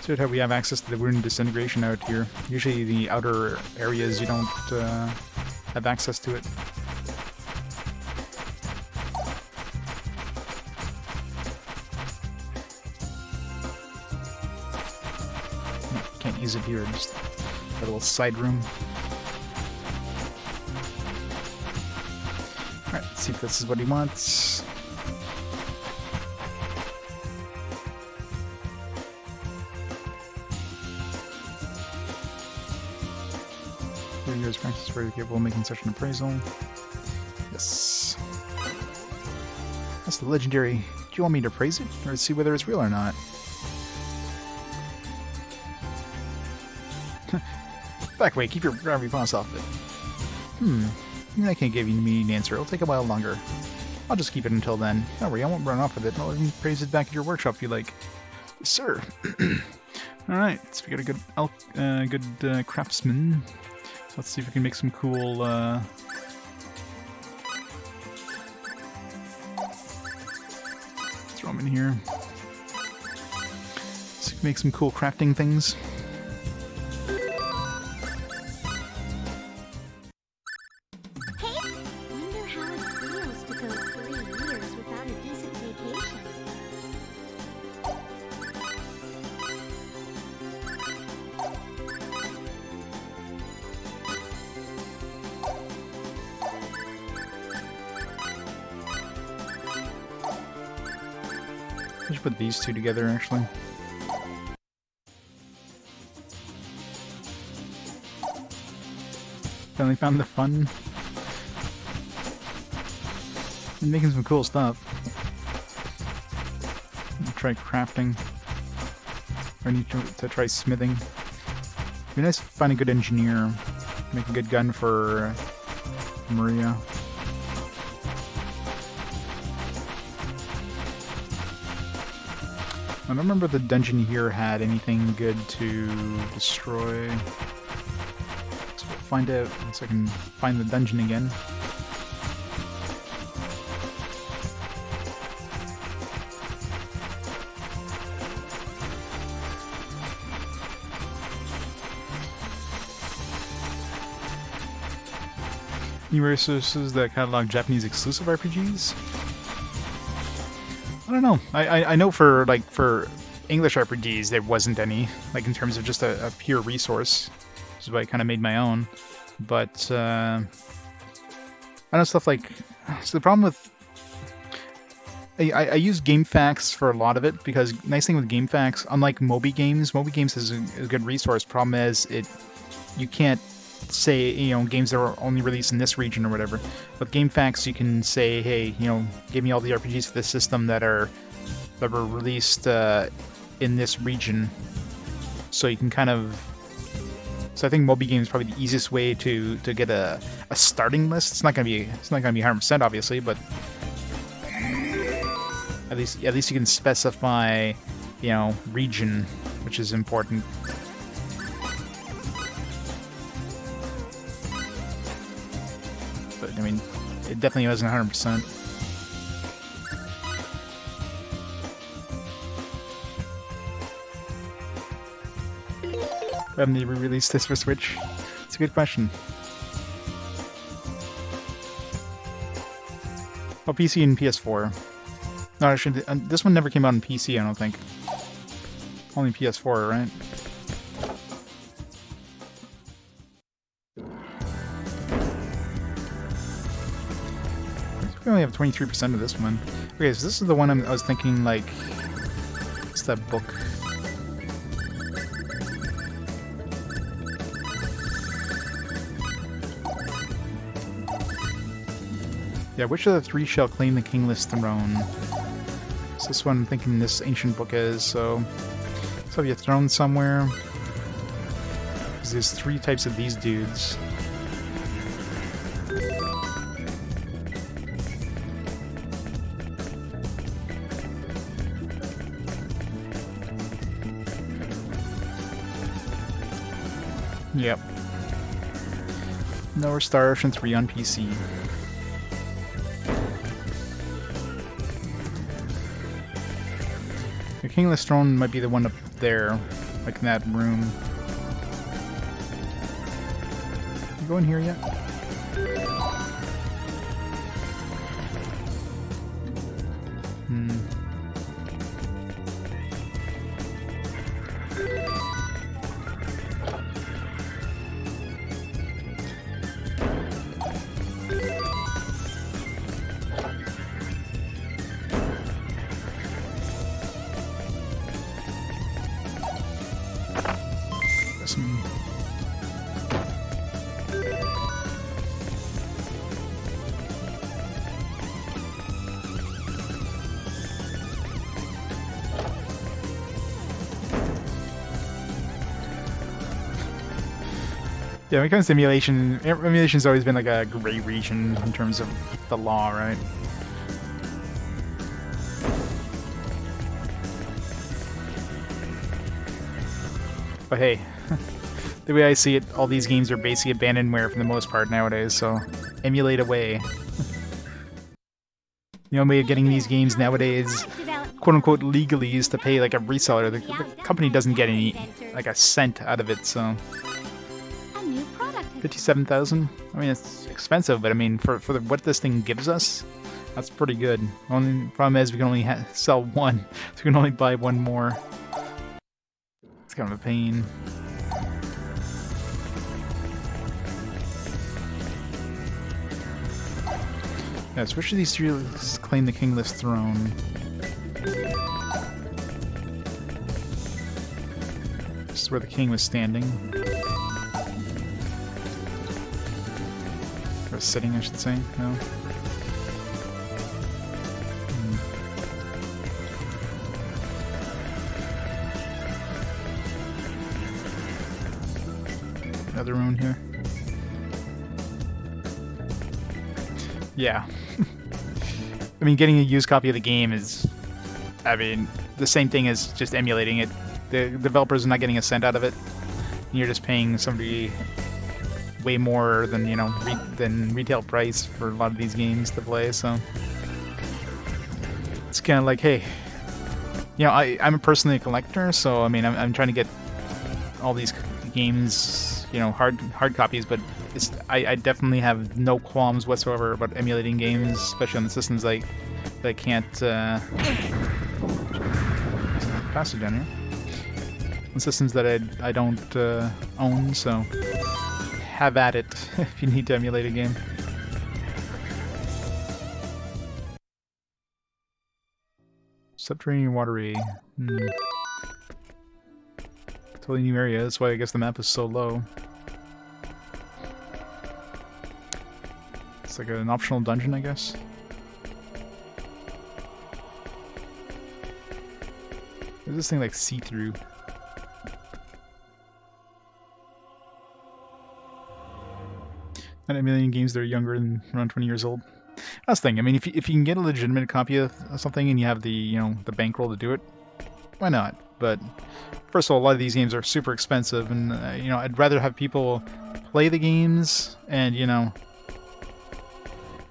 So how we have access to the wound disintegration out here. Usually the outer areas you don't have access to it. Can't use it here, just a little side room. Alright, let's see if this is what he wants. 3 years practice for you capable of making such an appraisal. Yes. That's the legendary. Do you want me to appraise it, or see whether it's real or not? Back away, keep your gravity paws off it. I can't give you an immediate answer. It'll take a while longer. I'll just keep it until then. Don't worry, I won't run off with it. I'll even praise it back at your workshop if you like. Yes, sir. Alright, so we got a good craftsman. So let's see if we can make some cool, throw them in here. So we can make some cool crafting things. Wonder how it feels to go 3 years without a decent vacation. I should put these two together, actually. Finally found the fun. I'm making some cool stuff. I'll try crafting. I need to try smithing. It'd be nice to find a good engineer. Make a good gun for Maria. I don't remember if the dungeon here had anything good to destroy. So we'll find out once I can find the dungeon again. New resources that catalog Japanese exclusive RPGs? I don't know. I know for English RPGs there wasn't any, like in terms of just a pure resource, which is why I kind of made my own. But I know stuff like, so the problem with I use GameFAQs for a lot of it, because nice thing with GameFAQs, unlike Moby Games is a good resource. Problem is you can't say, games that are only released in this region or whatever. With GameFAQs, you can say, hey, give me all the RPGs for this system that were released in this region. So you can kind of. So I think Moby Games is probably the easiest way to get a starting list. It's not gonna be 100% obviously, but at least you can specify, region, which is important. But I mean, it definitely wasn't 100%. Why haven't they re-released this for Switch? It's a good question. Oh, PC and PS4. No, actually, this one never came out on PC, I don't think. Only PS4, right? We only have 23% of this one. Okay, so this is the one I was thinking, like, what's that book? Yeah, which of the three shall claim the kingless throne? So this one I'm thinking this ancient book is, so have your throne somewhere. There's 3 types of these dudes. Yep. No, we're Star Ocean 3 on PC. The Kingless Throne might be the one up there, like in that room. You go in here yet? Yeah, when it comes to emulation's always been like a gray region in terms of the law, right? But hey, the way I see it, all these games are basically abandonware for the most part nowadays, so emulate away. The only way of getting these games nowadays, quote-unquote legally, is to pay like a reseller. The company doesn't get any, like a cent out of it, so... A new product. 57,000? I mean, it's expensive, but I mean, for what this thing gives us, that's pretty good. Only problem is we can only sell one, so we can only buy one more. It's kind of a pain. Yeah, so which of these three claim the kingless throne? This is where the king was standing. Or sitting, I should say. No. Another one here. Yeah. I mean, getting a used copy of the game is, I mean, the same thing as just emulating it. The developers are not getting a cent out of it. You're just paying somebody way more than, you know, than retail price for a lot of these games to play, so... It's kind of like, hey, you know, I'm personally a collector, so, I mean, I'm trying to get all these games, you know, hard copies, but I definitely have no qualms whatsoever about emulating games, especially on the systems that can't pass it down here. On systems that I don't own, so have at it if you need to emulate a game. Subterranean waterway. Totally new area, that's why I guess the map is so low. It's like an optional dungeon, I guess. Is this thing like see-through? Not a million games that are younger than around 20 years old. That's the thing. I mean, if you can get a legitimate copy of something and you have the, you know, the bankroll to do it, why not? But first of all, a lot of these games are super expensive, and you know, I'd rather have people play the games and, you know,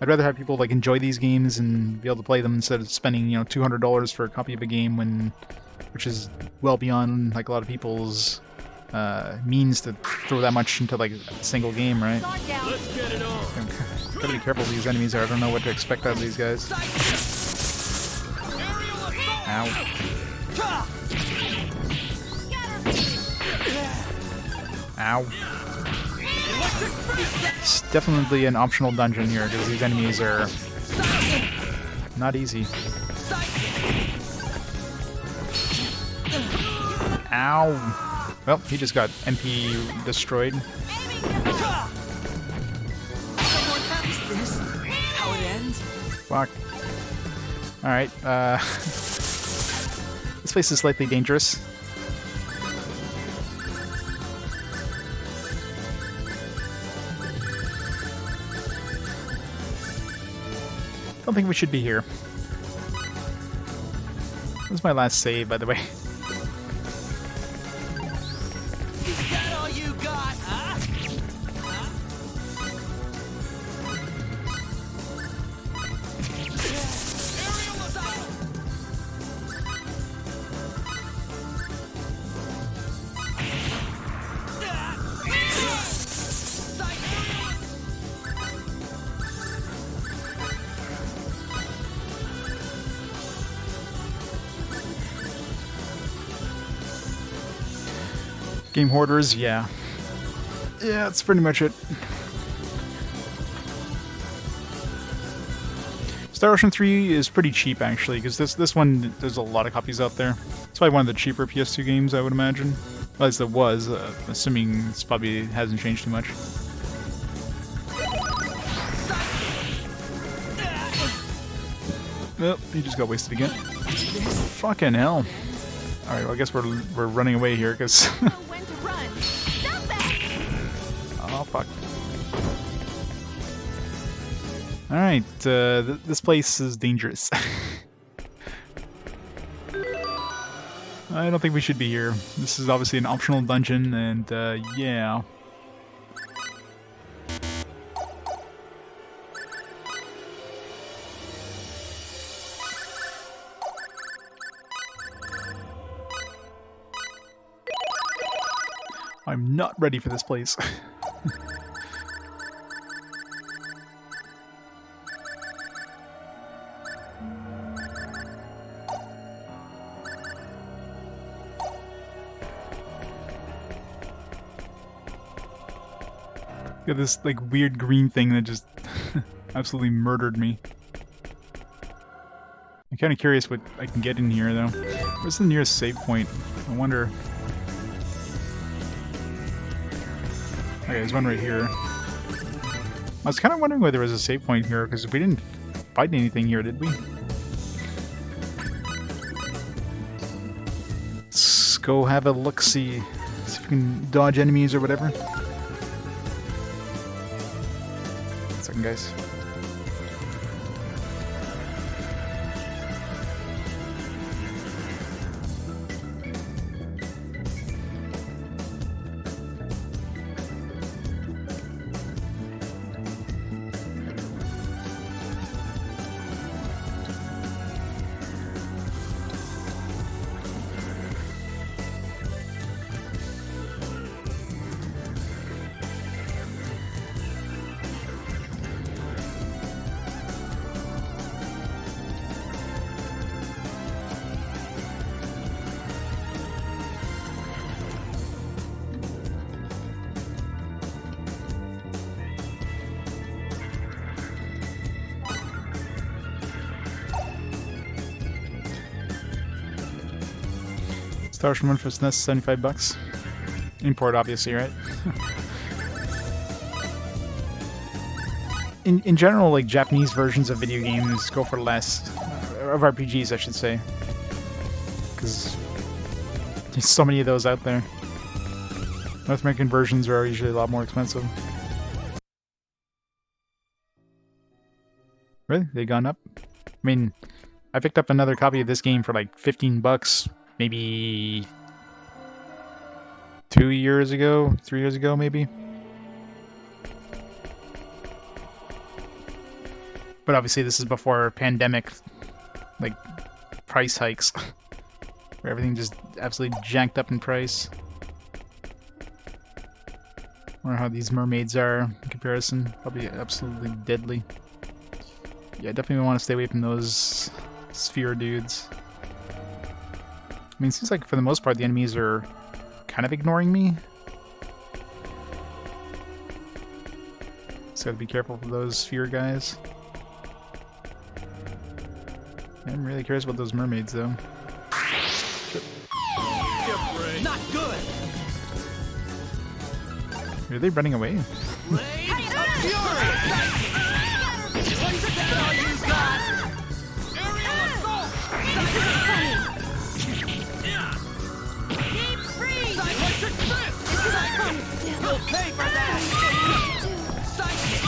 I'd rather have people like enjoy these games and be able to play them instead of spending, you know, $200 for a copy of a game which is well beyond like a lot of people's means to throw that much into like a single game, right? Let's get it on. Gotta be careful with these enemies there. I don't know what to expect out of these guys. Ow. Ow. It's definitely an optional dungeon here because these enemies are not easy. Ow. Well, he just got MP destroyed. Fuck. Alright, this place is slightly dangerous. Don't think we should be here. This is my last save, by the way. Is that all you got, huh? Aerial assault! Game hoarders, yeah. Yeah, that's pretty much it. Star Ocean 3 is pretty cheap, actually, because this one, there's a lot of copies out there. It's probably one of the cheaper PS2 games, I would imagine. At least it was, assuming it's probably hasn't changed too much. Well, he just got wasted again. Fucking hell. Alright, well, I guess we're running away here, because... When to run. Stop that! Oh, fuck. Alright, this place is dangerous. I don't think we should be here. This is obviously an optional dungeon, and yeah. I'm not ready for this place. Got this like weird green thing that just absolutely murdered me. I'm kind of curious what I can get in here though. Where's the nearest save point? I wonder. Okay, there's one right here. I was kind of wondering why there was a save point here, because we didn't fight anything here, did we? Let's go have a look-see. See if we can dodge enemies or whatever. Second, guys. Stars from one for SNES, 75 bucks. Import, obviously, right? in general, like Japanese versions of video games go for less, of RPGs, I should say, because there's so many of those out there. North American versions are usually a lot more expensive. Really? They gone up? I mean, I picked up another copy of this game for like 15 bucks. Maybe 2 years ago, 3 years ago, maybe. But obviously this is before pandemic, like, price hikes. Where everything just absolutely jacked up in price. Wonder how these mermaids are in comparison. Probably absolutely deadly. Yeah, definitely want to stay away from those sphere dudes. I mean, it seems like for the most part the enemies are kind of ignoring me. So gotta be careful for those sphere guys. I'm really curious about those mermaids though. Not good. Are they running away? Blade of Fury. Is that all you got? Aerial assault. Deep freeze. Electric fist. You'll pay for that. Psychic.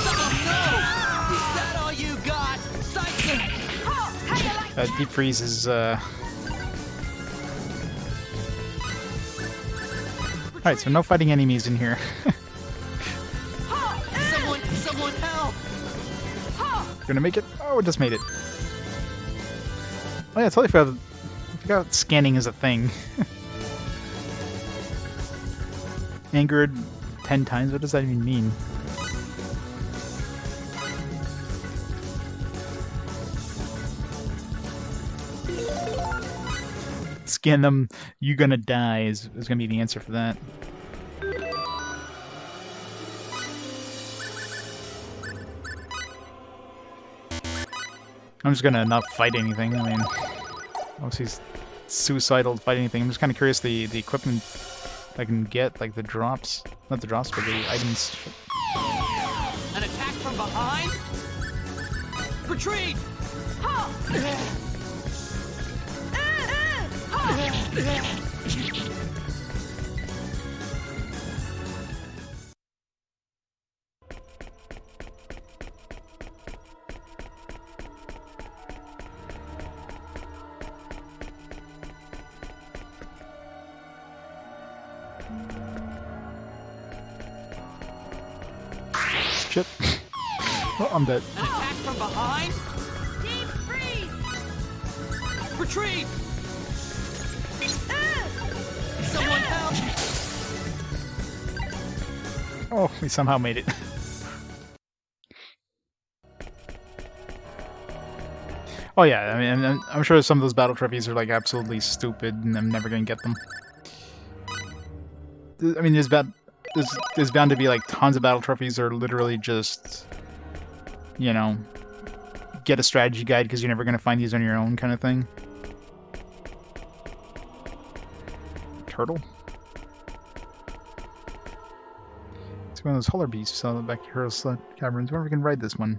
Oh no! Is that all you got? Psychic. Deep freeze is Alright, so no fighting enemies in here. Someone help! Gonna make it? Oh, it just made it. Oh yeah, I totally forgot scanning is a thing. Angered 10 times? What does that even mean? Scan them, you gonna die is gonna be the answer for that. I'm just gonna not fight anything. I mean, obviously it's suicidal to fight anything. I'm just kind of curious the equipment I can get, like the drops. Not the drops, but the items. An attack from behind? Retreat! Shit. Oh, I'm dead. An attack from behind? Deep freeze! Retreat! Ah! Someone help! Oh, we somehow made it. Oh yeah, I mean, I'm sure some of those battle trophies are like absolutely stupid, and I'm never gonna get them. I mean, there's bound to be like tons of battle trophies that are literally just, you know, get a strategy guide because you're never gonna find these on your own kind of thing. Turtle. It's one of those holler beasts on the back of Hero Slot Caverns. Wonder if we can ride this one.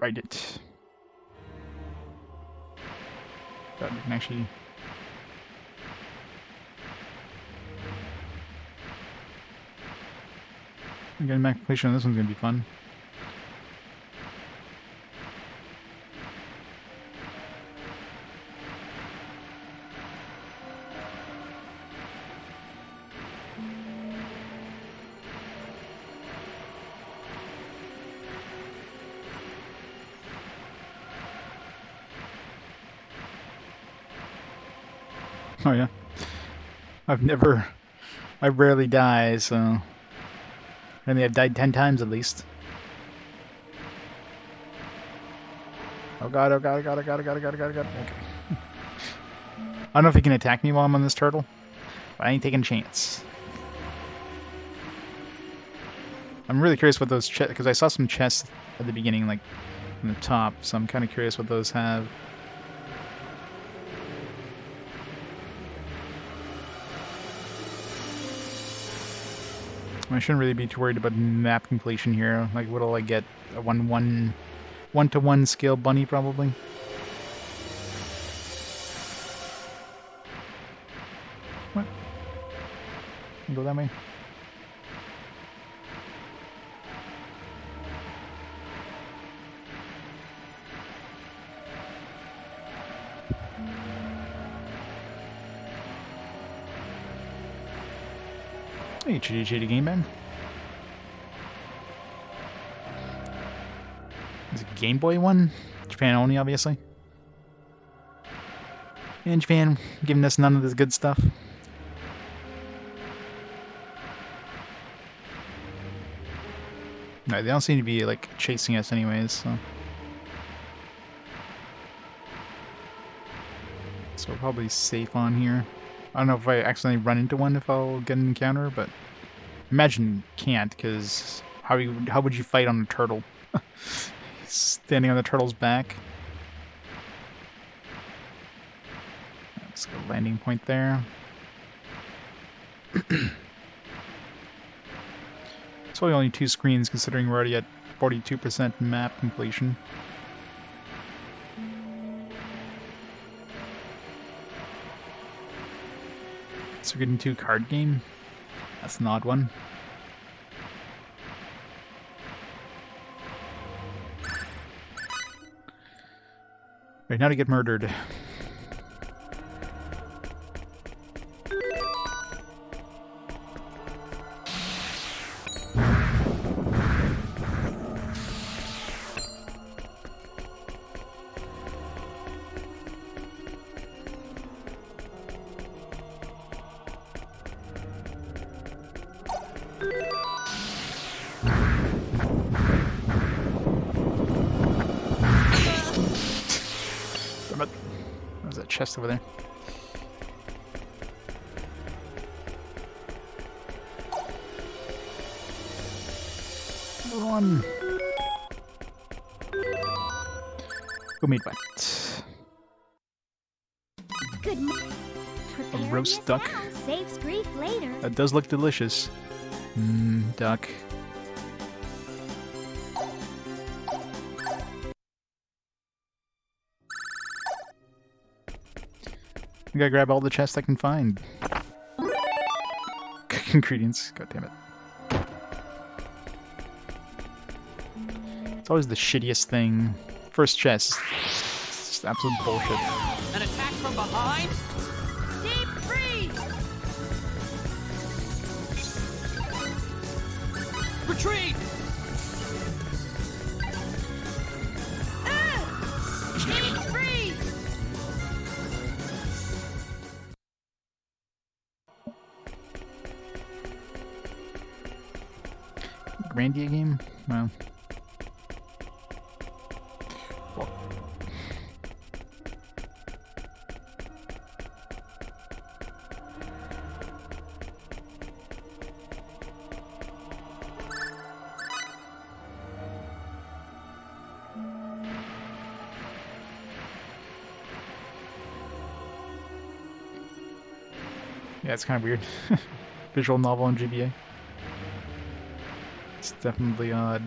Ride it. God, we can actually. Getting back completion on this one's gonna be fun. Oh yeah. I rarely die, so I think I've died 10 times at least. Oh god, oh god, oh god, oh god, oh god, oh god, oh god, oh god. Okay. I don't know if he can attack me while I'm on this turtle, but I ain't taking a chance. I'm really curious what those chests, because I saw some chests at the beginning, like, in the top, so I'm kind of curious what those have. I shouldn't really be too worried about map completion here. Like, what'll I get? A 1-to-1 scale bunny, probably? What? Can go that way? Hey, chitty game man. Is it a Game Boy one? Japan only, obviously. And Japan giving us none of this good stuff. No, they don't seem to be like chasing us anyways, so. So we're probably safe on here. I don't know if I accidentally run into one if I'll get an encounter, but imagine you can't, because how would you fight on a turtle? Standing on the turtle's back. Let's go landing point there. It's probably only 2 screens considering we're already at 42% map completion. So we're getting 2 card game. That's an odd one. Right, now to get murdered. Damn it. There's that chest over there. Run! Go meet what? Good morning. roast duck. Saves grief later. That does look delicious. Duck. I gotta grab all the chests I can find. Ingredients. God damn it. It's always the shittiest thing. First chest. It's just absolute bullshit. An attack from behind? Deep freeze! Retreat! Freeze! Grandia game? Well. Yeah, it's kind of weird. Visual novel on GBA. It's definitely odd.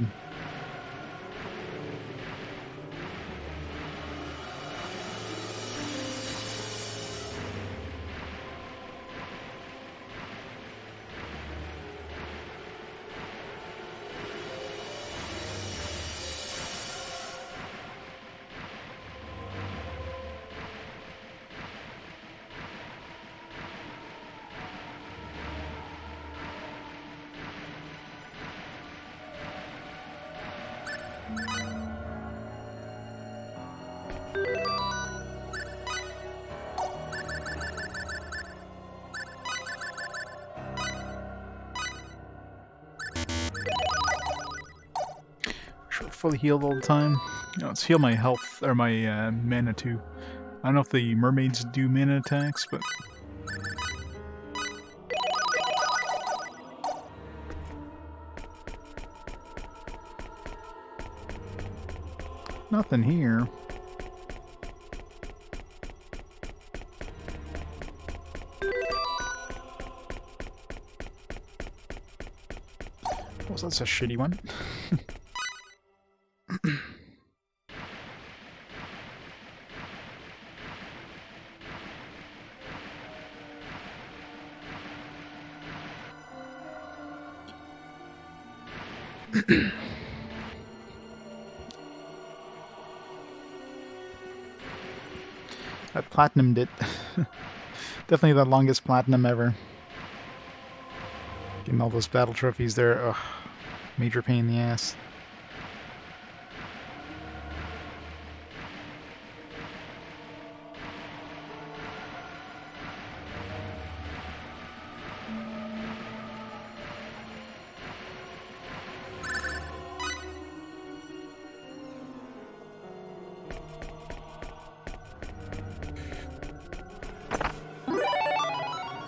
Fully healed all the time. Let's heal my health, or my mana too. I don't know if the mermaids do mana attacks, but... Nothing here. Oh, so that's a shitty one. I platinumed it. Definitely the longest platinum ever. Getting all those battle trophies there, ugh. Major pain in the ass.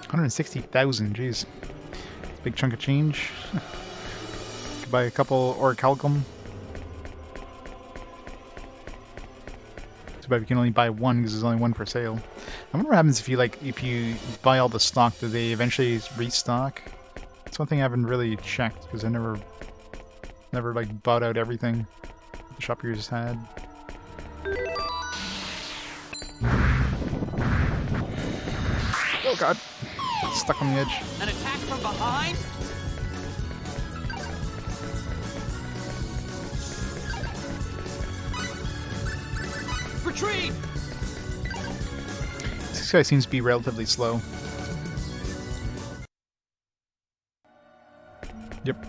$160,000, jeez. That's a big chunk of change. Could buy a couple orichalcum. Too bad we can only buy one because there's only one for sale. I wonder what happens if you buy all the stock, do they eventually restock? That's one thing I haven't really checked because I never like bought out everything the shop users had. Oh god. Stuck on the edge. An attack from behind? Retreat! This guy seems to be relatively slow. Yep.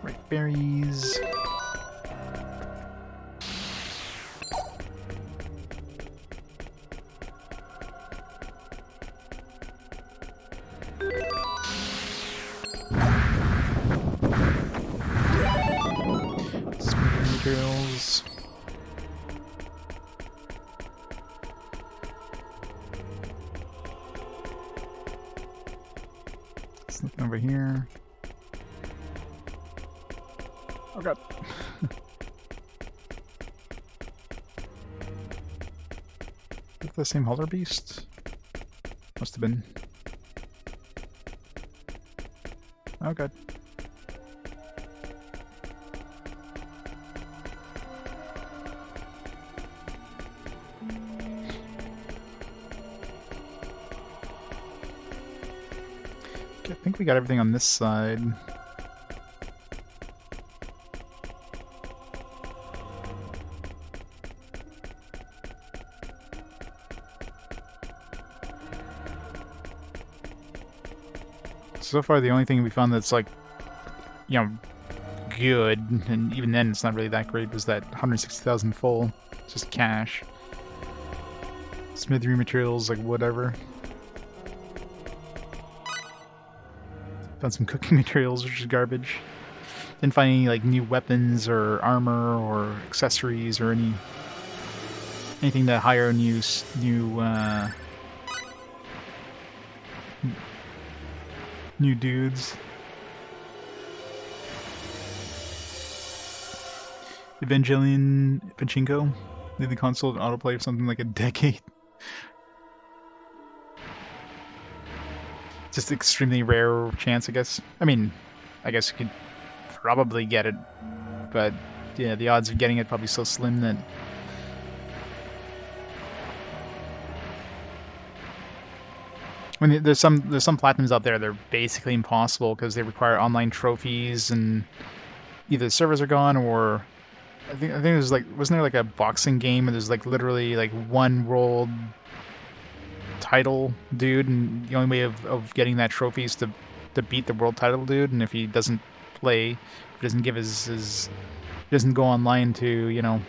Right, berries. Materials. There's nothing over here. Oh god. Is that the same Holler Beast? Must have been. Oh god. I think we got everything on this side. So far, the only thing we found that's like, you know, good, and even then it's not really that great, was that 160,000 full. It's just cash. Smithery materials, like whatever. Found some cooking materials, which is garbage. Didn't find any like new weapons or armor or accessories or anything to hire new dudes. Evangelion Pachinko. Leave the console in autoplay for something like a decade. Just extremely rare chance, I guess. I mean, I guess you could probably get it, but yeah, the odds of getting it probably so slim that. I mean, there's some platinums out there that are basically impossible because they require online trophies, and either the servers are gone or I think there's like, wasn't there like a boxing game and there's like literally like one world title dude, and the only way of getting that trophy is to beat the world title dude, and if he doesn't play, if he doesn't give his doesn't go online to, you know,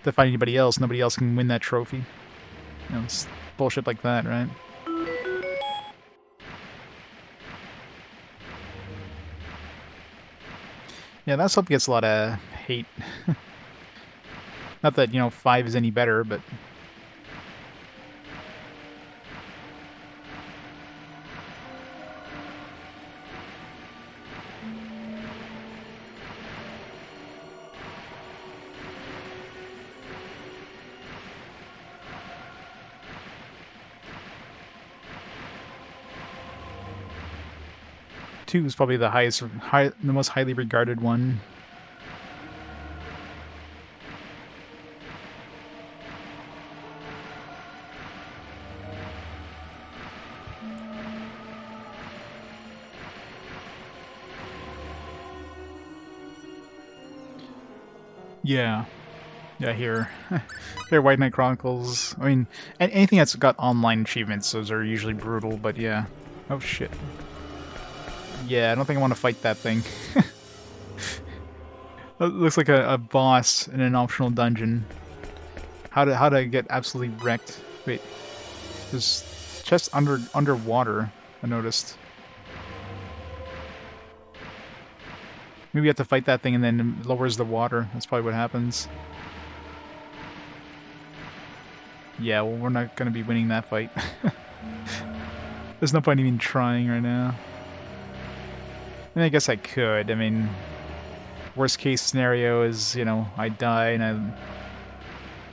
to find anybody else, nobody else can win that trophy. You know, it's bullshit like that, right? Yeah, that stuff gets a lot of hate. Not that, you know, 5 is any better, but... Two is probably the the most highly regarded one. Yeah. Yeah, here. Here, White Knight Chronicles. I mean, anything that's got online achievements, those are usually brutal, but yeah. Oh shit. Yeah, I don't think I want to fight that thing. It looks like a boss in an optional dungeon. How to get absolutely wrecked. Wait. There's chests underwater, I noticed. Maybe you have to fight that thing and then it lowers the water. That's probably what happens. Yeah, well, we're not going to be winning that fight. There's no point even trying right now. I mean, I guess I could. I mean, worst case scenario is, you know, I die and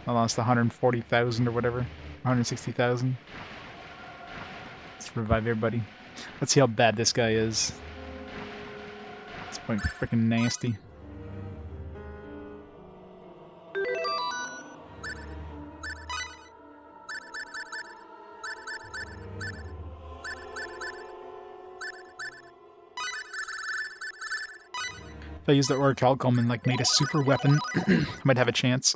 I lost 140,000 or whatever. 160,000. Let's revive everybody. Let's see how bad this guy is. It's freaking nasty. If I used the orichalcum and like made a super weapon, I might have a chance.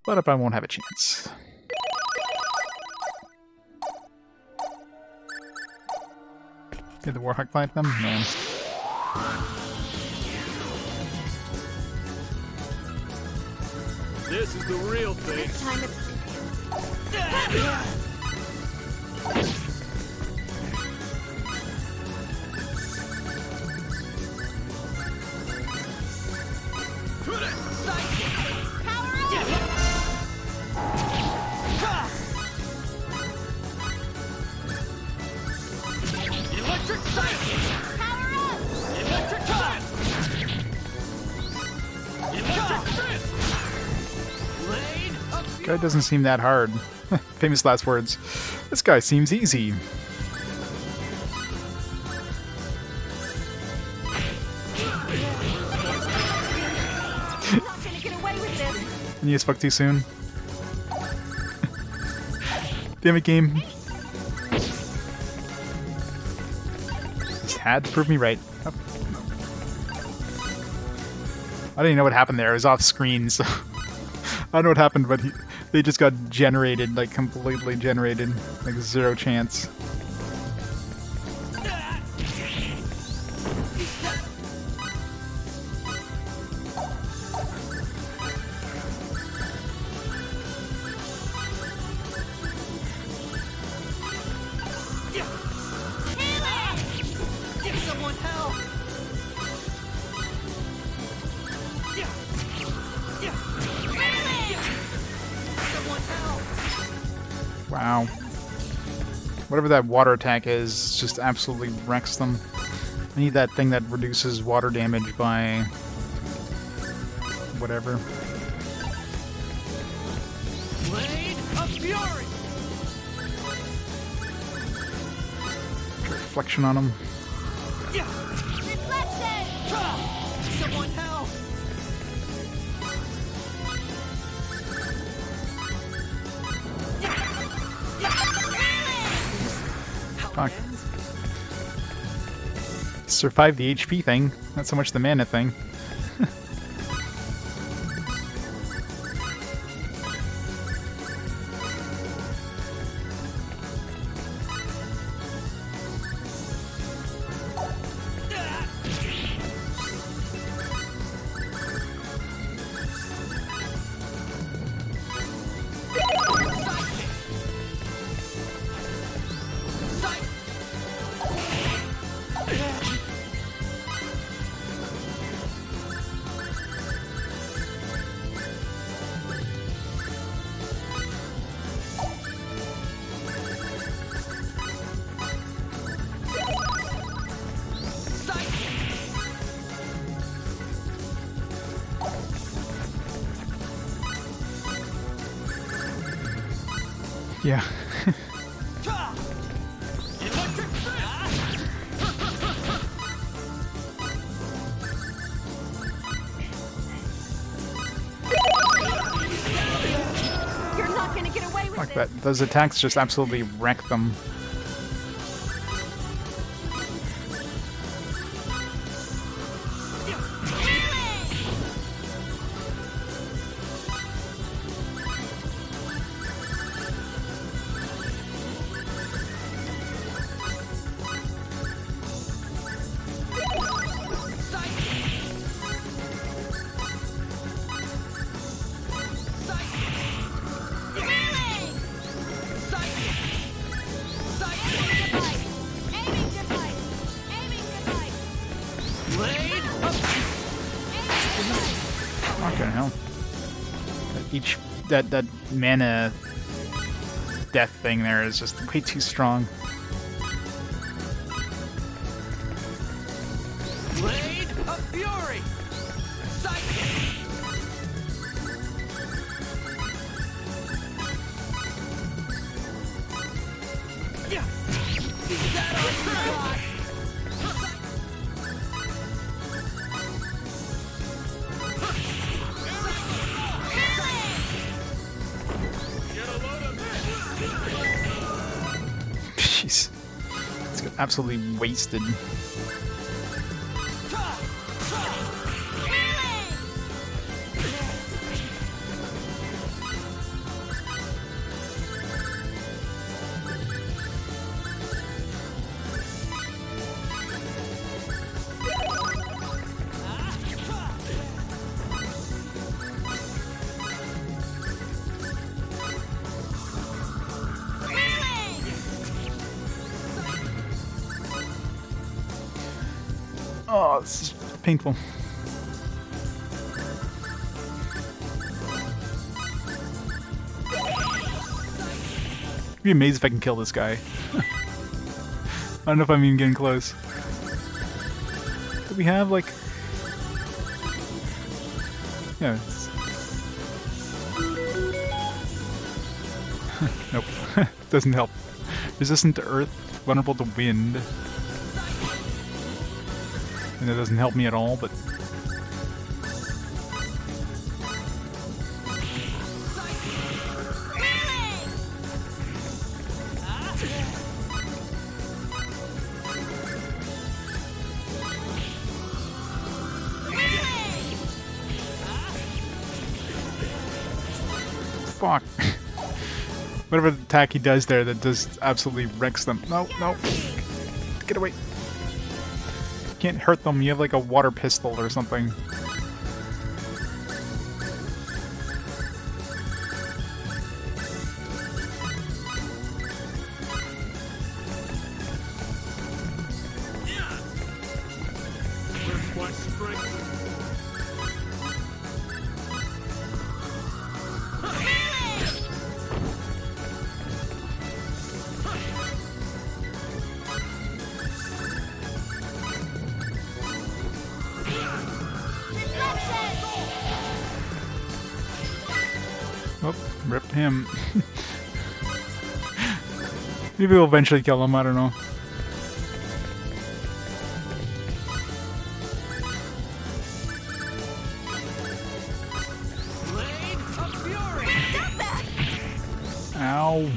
But if I won't have a chance. Did the Warhawk fight them? No. This is the real thing. This time it's... Guy doesn't seem that hard. Famous last words. This guy seems easy. not gonna get away with this. And you just fuck too soon. Damn it, game. Just had to prove me right. Oh. I didn't even know what happened there. It was off screen, so I don't know what happened, but They just got generated, like completely generated, like zero chance. Give someone help! Someone help! Wow. Whatever that water attack is, just absolutely wrecks them. I need that thing that reduces water damage by whatever. Blade of Fury! Reflection on them. Reflection! Someone help! Fuck. Survived the HP thing, not so much the mana thing. Yeah. You're not gonna get away with Fuck this. that. Those attacks just absolutely wreck them. Fucking hell. Each that mana death thing there is just way too strong. Blade of Fury! Is that all you got? Jeez. It's got absolutely wasted. Oh, this is painful. I'd be amazed if I can kill this guy. I don't know if I'm even getting close. Do we have, like... Yeah, it's... Nope. Doesn't help. Resistant to earth, vulnerable to wind. And that doesn't help me at all, but... fuck. Whatever attack he does there that just absolutely wrecks them. No, no. Get away. You can't hurt them. You have like a water pistol or something. Where's my strength? Oh, ripped him. Maybe we'll eventually kill him, I don't know. Blade of Fury! Stop that! Ow.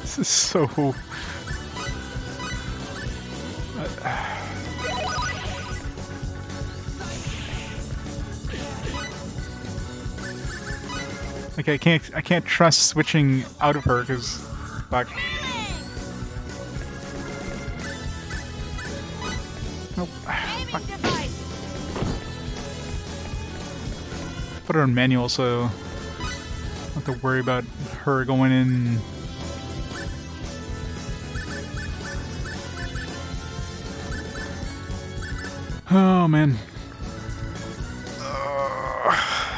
This is so... Like I can't trust switching out of her because fuck. Nope. Fuck. Put her on manual so I don't have to worry about her going in. Oh man.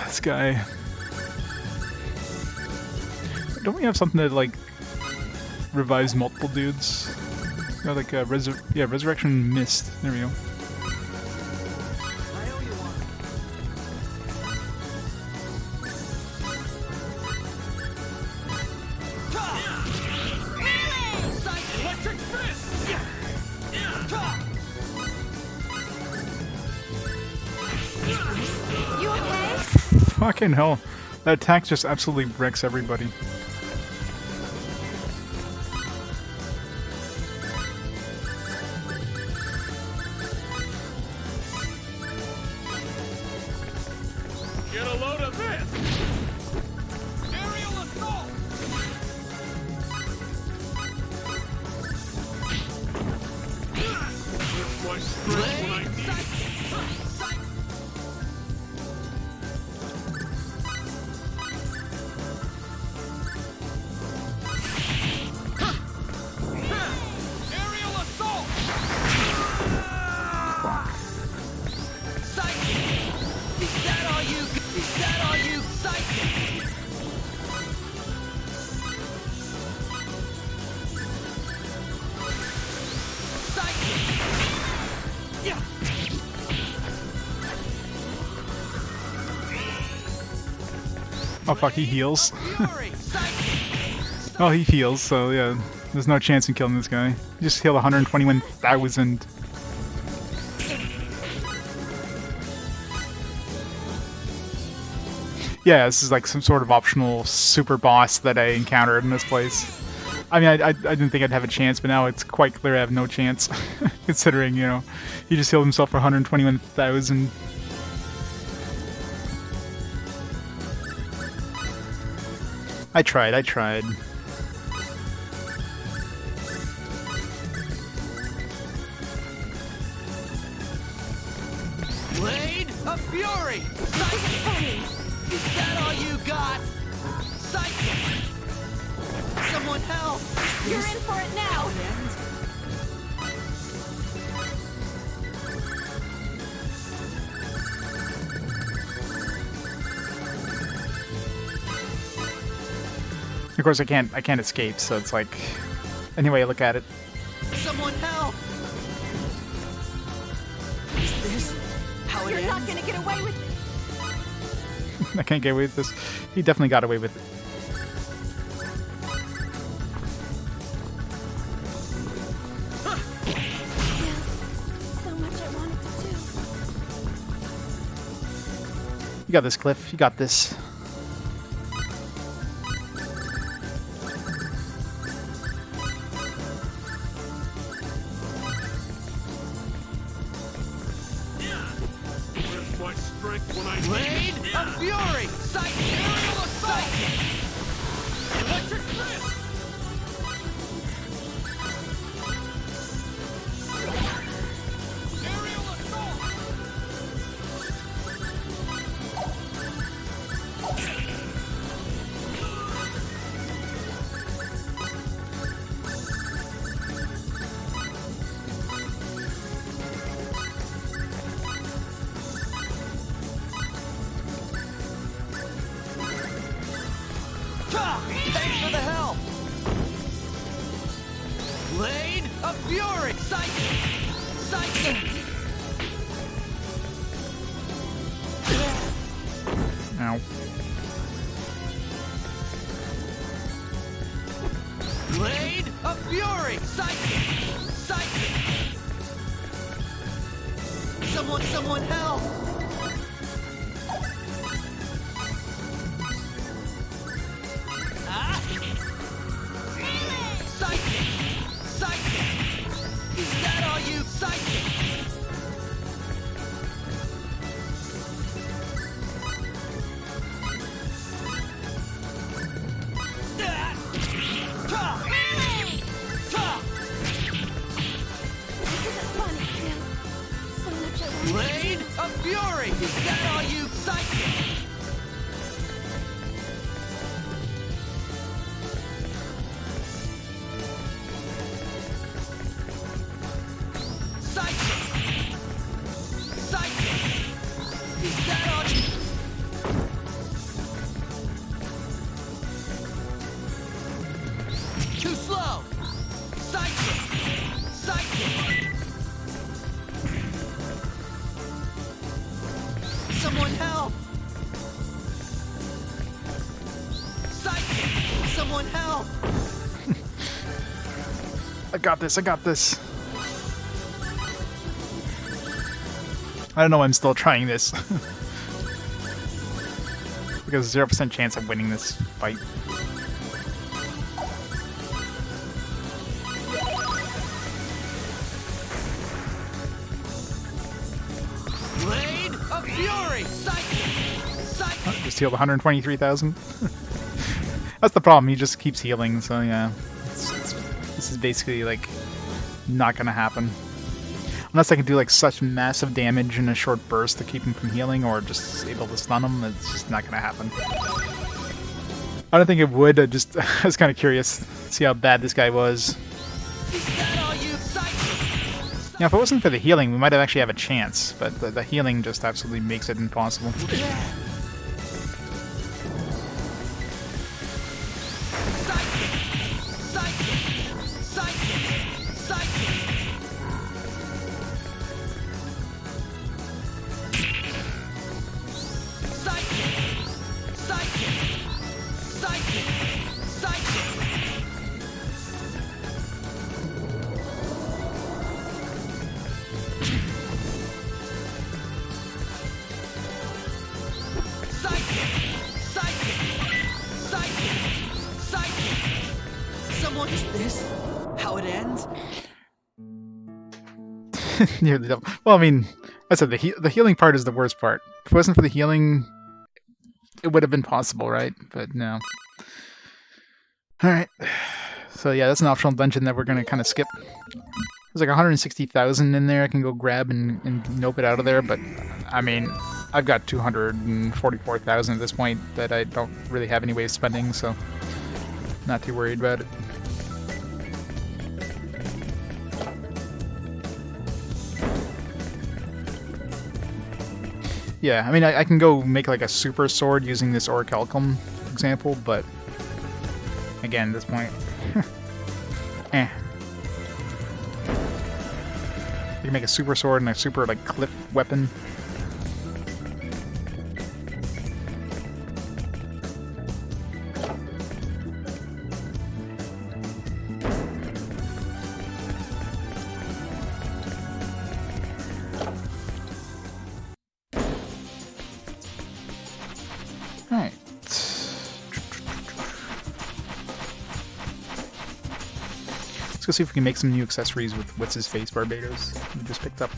This guy. Don't we have something that like revives multiple dudes? Yeah, like Resurrection Mist. There we go. I owe you one. Electric fist! You okay? Fucking hell. That attack just absolutely wrecks everybody. Get a load of this! Aerial assault! Where's my strength when I need it? Aerial assault! Psychic! Is that all you? Is that all you? Psychic! Psychic! Yeah! Oh fuck, he heals. Fury! Psychic! Oh, he heals, so yeah. There's no chance in killing this guy. He just healed 121,000. Yeah, this is like some sort of optional super boss that I encountered in this place. I mean, I didn't think I'd have a chance, but now it's quite clear I have no chance. Considering, you know, he just healed himself for 121,000. I tried. Blade of Fury! Psychic! Is that all you got? Psychic! Someone help! You're in for it now. Of course, I can't escape, so it's like, anyway, look at it. Someone help! Is this how how it You're ends? not gonna get away with it. I can't get away with this. He definitely got away with it. So much I wanted to do. You got this, Cliff. You got this. Where's my strength when I Blade need it? of Fury! Psychic! Aerial Assault! Electric fist! Aerial Assault! Thanks for the help! Blade of Fury! Psychic! Psychic! Ow. Blade of Fury! Psychic! Psychic! Someone help! Ah! Psychic! Psychic! Is that all you? Psychic! Ah! Ta! Ta! This isn't funny, Phil. So much I wanted. Blade of Fury! Is that all you? Psychic! Psychic! Psychic! Is that all you? Too slow! Psychic! Psychic! Someone help! Psychic! Someone help! I got this. I got this. I don't know why I'm still trying this. Because 0% chance of winning this fight. Blade of Fury! Psychic! Psychic! Just healed 123,000. That's the problem. He just keeps healing. So yeah, this is basically like not gonna happen. Unless I can do like such massive damage in a short burst to keep him from healing, or just able to stun him, it's just not gonna happen. I don't think it would. I was kind of curious to see how bad this guy was. Is that all you? Psychic! Yeah, if it wasn't for the healing, we might have actually have a chance. But the healing just absolutely makes it impossible. Psychic! Psychic! Psychic! Psychic! Psychic! Psychic! Psychic! Psychic! Psychic! Psychic! Psychic! Psychic! Someone, is this how it ends? Nearly double. Well, I mean, I said the healing part is the worst part. If it wasn't for the healing, it would have been possible, right? But no. Alright. So yeah, that's an optional dungeon that we're going to kind of skip. There's like 160,000 in there I can go grab and nope it out of there, but I mean, I've got 244,000 at this point that I don't really have any way of spending, so not too worried about it. Yeah, I mean, I can go make like a super sword using this orichalcum example, but again, at this point, eh. You can make a super sword and a super like cliff weapon. go see if we can make some new accessories with what's his face Barbados we just picked up.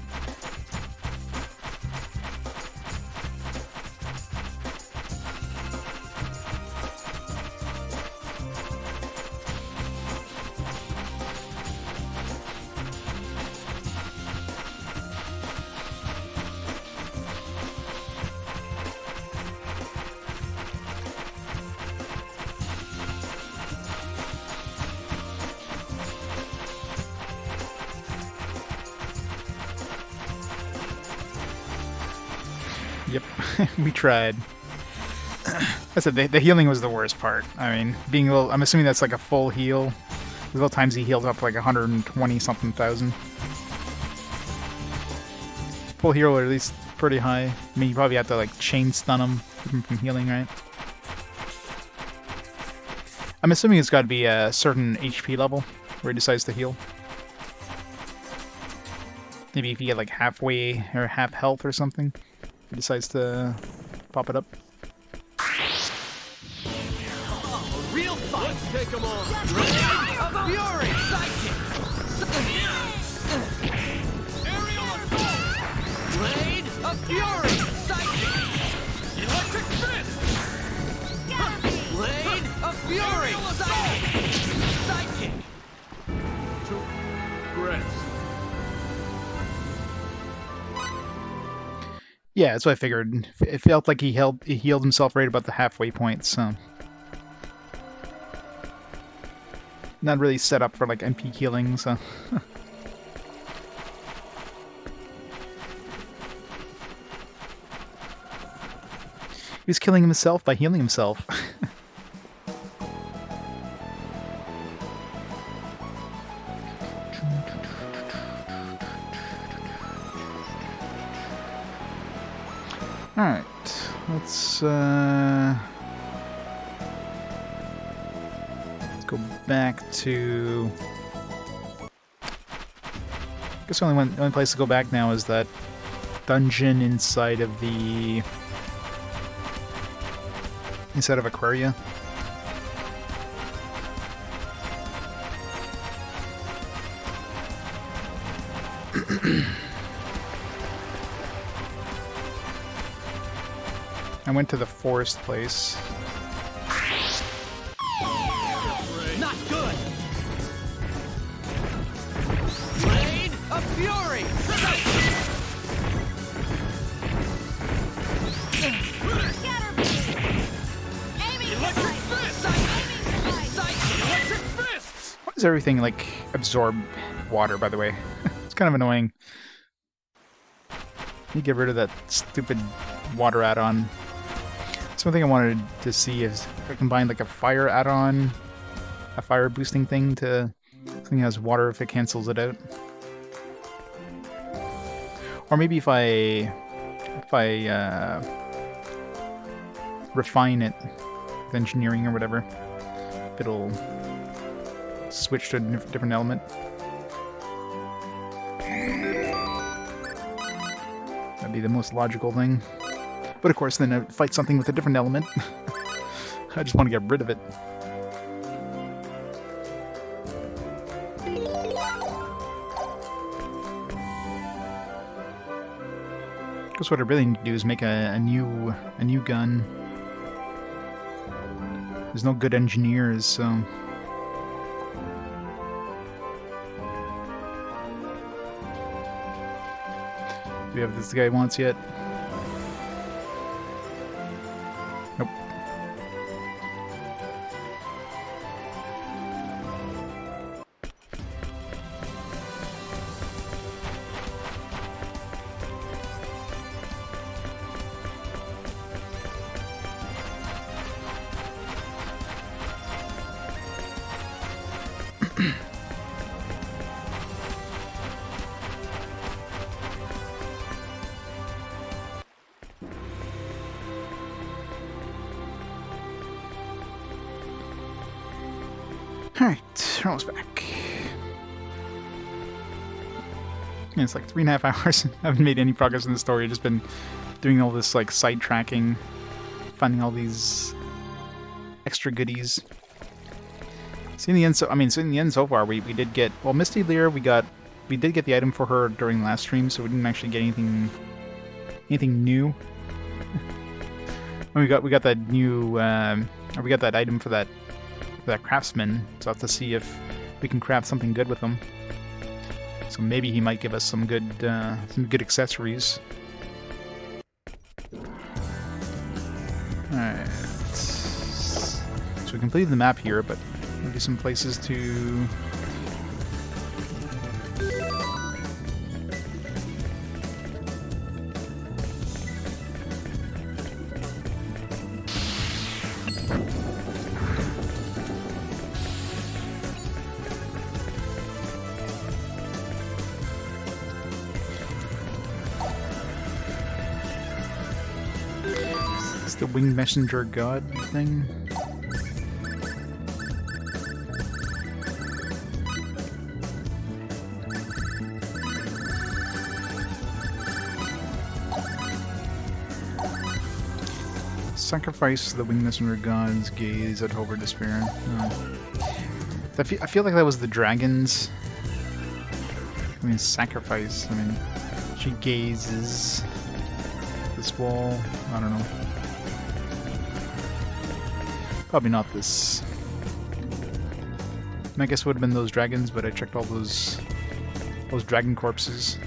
Yep, we tried. I said the healing was the worst part. I mean, being a little, I'm assuming that's like a full heal. There's little times he healed up like 120 something thousand. Full heal, or at least pretty high. I mean, you probably have to like chain stun him, keep him from healing, right? I'm assuming it's got to be a certain HP level where he decides to heal. Maybe if you get like halfway or half health or something, he decides to pop it up. Oh, a real fight! Let's take them on! A fury! Psychic! Aerial assault! Blade of fury! Psychic! Electric fist! Blade of fury! Psychic! Psychic! To rest. Yeah, that's what I figured. It felt like he healed himself right about the halfway point, so not really set up for like MP healing, so he was killing himself by healing himself. Alright, let's go back to... I guess the only place to go back now is that dungeon inside of the... inside of Aquaria. I went to the forest place. Not good! Blade of fury! Electric fist! Electric fists! Why does everything, like, absorb water, by the way? It's kind of annoying. You get rid of that stupid water add-on. That's one thing I wanted to see is if I combine like a fire add-on, a fire boosting thing to something that has water if it cancels it out. Or maybe if I refine it with engineering or whatever, it'll switch to a different element. That'd be the most logical thing. But of course, then I fight something with a different element. I just want to get rid of it. Guess what I really need to do is make a new gun. There's no good engineers, so... Do we have this guy wants yet? Nope. Alright, we're almost back. Yeah, it's like 3.5 hours. I haven't made any progress in the story. I've just been doing all this like sidetracking, finding all these extra goodies. So in the end, so far, we did get, well, Misty Lear, we did get the item for her during last stream, so we didn't actually get anything new. we got that new, we got that item for that craftsman, so I'll have to see if we can craft something good with him. So maybe he might give us some good accessories. Alright. So we completed the map here, but maybe some places to... the winged messenger god thing. Sacrifice the winged messenger god's gaze at hope or despair. Oh. I feel like that was the dragons. I mean, sacrifice. I mean, she gazes this wall. I don't know. Probably not this. I guess it would have been those dragons, but I checked all those dragon corpses.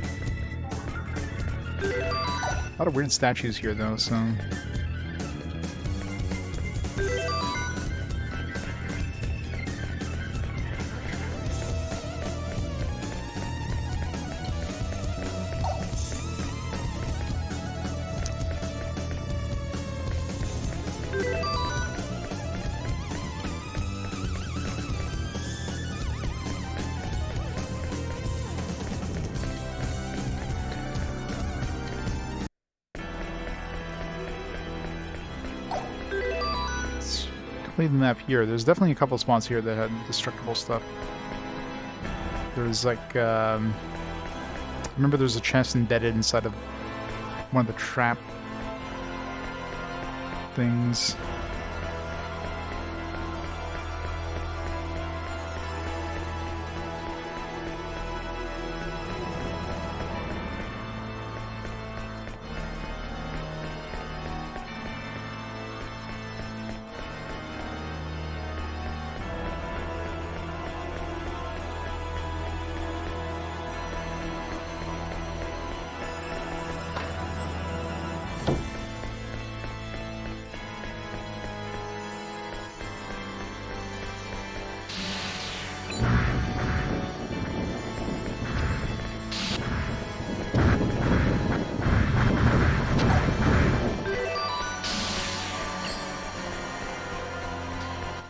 A lot of weird statues here, though, so... Complete the map here. There's definitely a couple spots here that had destructible stuff. There's like, remember there's a chest embedded inside of one of the trap things.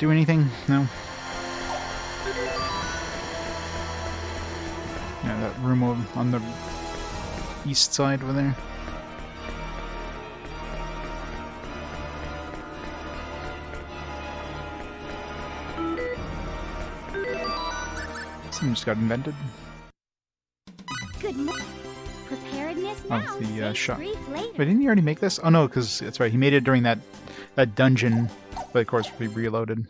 Do anything? No? Yeah, that room on the east side over there. Something just got invented. Good morning. Preparedness now. Oh, the shot. Brief later. Wait, didn't he already make this? Oh no, because that's right. He made it during that dungeon, but of course we reloaded.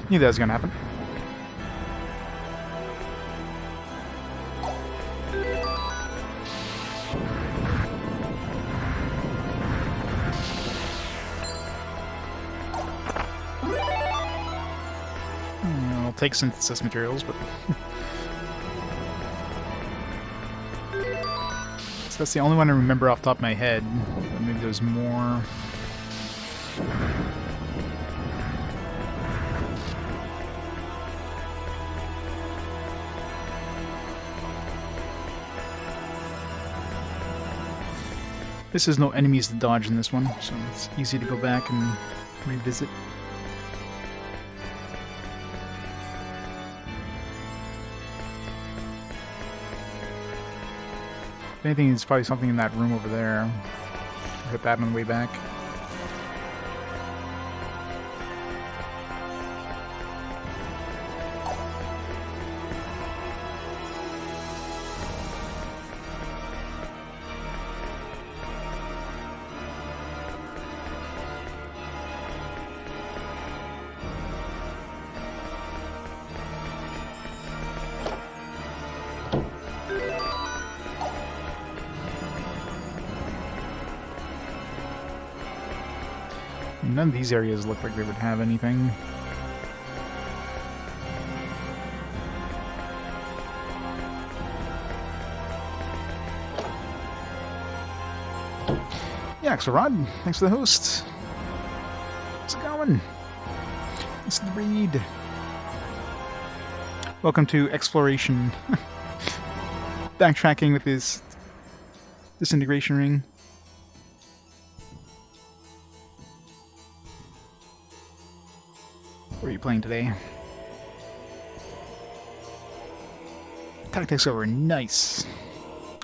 Knew that was gonna happen. I'll take synthesis materials, but so that's the only one I remember off the top of my head. But maybe there's more. This is no enemies to dodge in this one, so it's easy to go back and revisit. If anything, it's probably something in that room over there. I'll hit that on the way back. None of these areas look like they would have anything. Yeah, Axelrod, thanks for the host. How's it going? Thanks for the read. Welcome to exploration. Backtracking with his disintegration ring. What are you playing today? Tactics over, nice.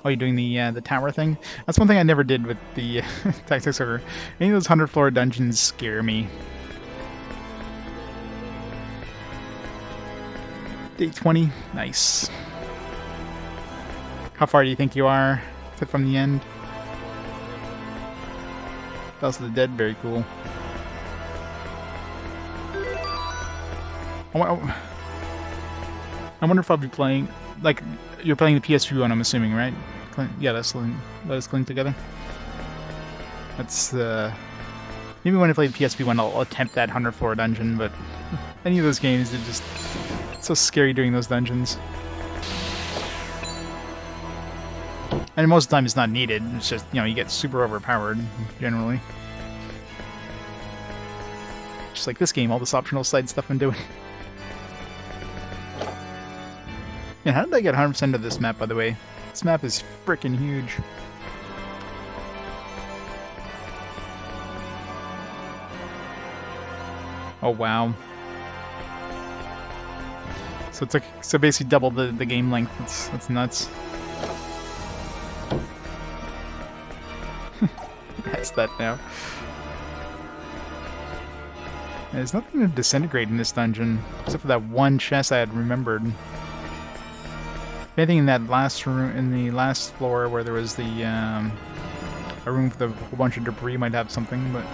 Oh, you're doing the tower thing? That's one thing I never did with the Tactics over. Any of those 100-floor dungeons scare me. Day 20, nice. How far do you think you are from the end? Bells of the Dead, very cool. I wonder if I'll be playing, like, you're playing the PS2 one, I'm assuming, right? Yeah, let us link together. That's, maybe when I play the PSP one, I'll attempt that 100-floor dungeon, but any of those games, they're just so scary doing those dungeons. And most of the time it's not needed, it's just, you know, you get super overpowered, generally. Just like this game, all this optional side stuff I'm doing. Yeah, how did I get 100% of this map, by the way? This map is freaking huge. Oh wow. So it's like, so basically double the game length. That's nuts. That's that now. There's nothing to disintegrate in this dungeon, except for that one chest I had remembered. Anything in that last room, in the last floor where there was the a room with a whole bunch of debris might have something, but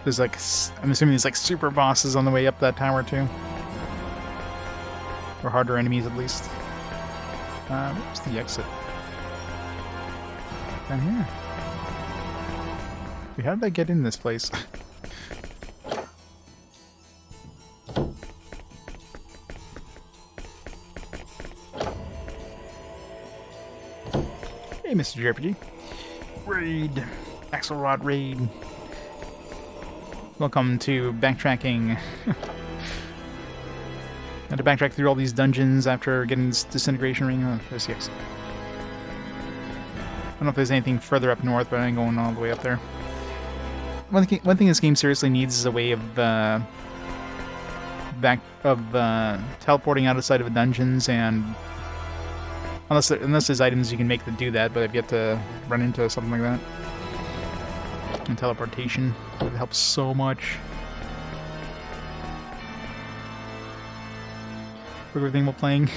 there's like, I'm assuming there's like super bosses on the way up that tower too, or harder enemies at least. Where's the exit? Down here. How did I get in this place? Hey, Mr. JRPG. Raid. Axelrod raid. Welcome to backtracking. Had to backtrack through all these dungeons after getting this disintegration ring. Oh, there's the exit. I don't know if there's anything further up north, but I ain't going all the way up there. One thing this game seriously needs is a way of teleporting outside of dungeons, and unless there's items you can make that do that, but I've yet to run into something like that. And teleportation, it helps so much. For everything we're playing.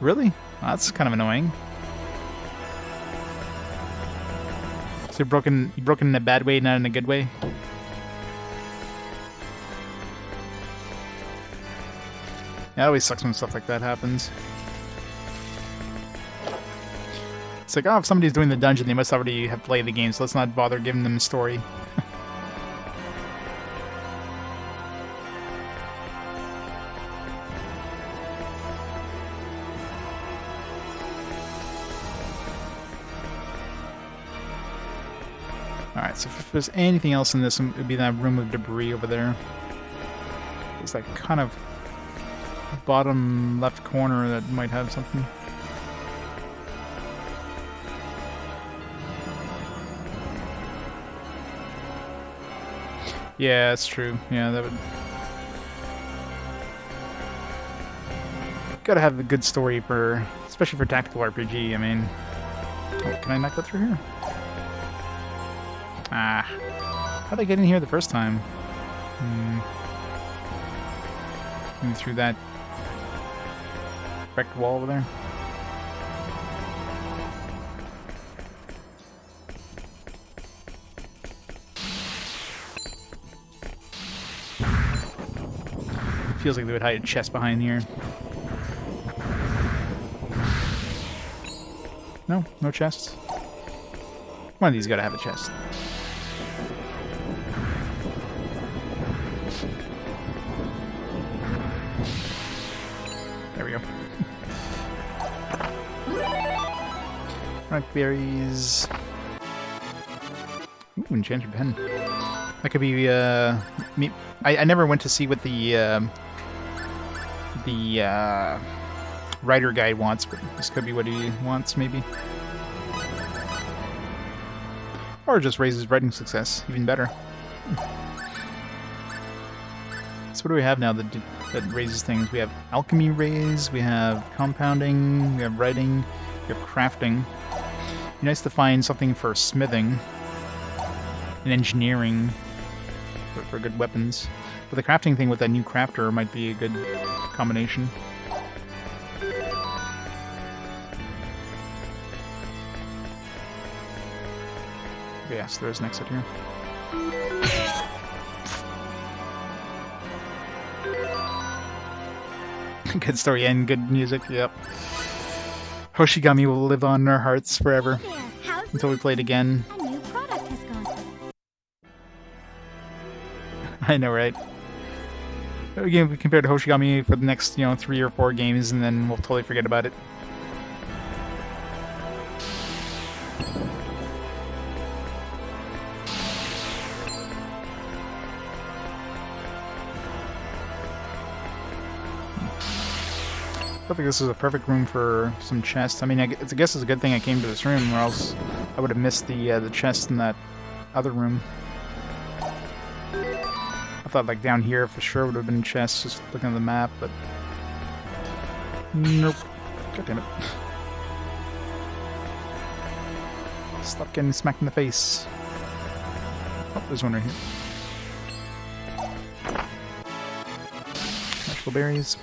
Really? Well, that's kind of annoying. So you're broken in a bad way, not in a good way? Yeah, it always sucks when stuff like that happens. It's like, oh, if somebody's doing the dungeon, they must already have played the game, so let's not bother giving them a story. Alright, so if there's anything else in this, it would be that room of debris over there. It's that kind of bottom left corner that might have something. Yeah, that's true. Yeah, that would... Gotta have a good story for... especially for tactical RPG, I mean... Oh, can I not go through here? Ah. How'd I get in here the first time? Maybe through that... wrecked wall over there? Feels like they would hide a chest behind here. No, no chests. One of these gotta have a chest. There we go. Rock berries. Ooh, enchanted pen. That could be me. I never went to see what the writer guide wants, but this could be what he wants, maybe. Or just raises writing success, even better. So what do we have now that raises things? We have alchemy raise, we have compounding, we have writing, we have crafting. It'd be nice to find something for smithing and engineering for good weapons. But the crafting thing with that new crafter might be a good combination. Yes, there's an exit here. Good story and good music, yep. Hoshigami will live on in our hearts forever. There, how's Until we play it again. a new product has gone? I know, right? Again, we compare to Hoshigami for the next, 3 or 4 games, and then we'll totally forget about it. I think this is a perfect room for some chests. I mean, I guess it's a good thing I came to this room, or else I would have missed the chest in that other room. I thought, like, down here for sure would have been chests, just looking at the map, but... Nope. God damn it. Stop getting smacked in the face. Oh, there's one right here. Vegetable berries.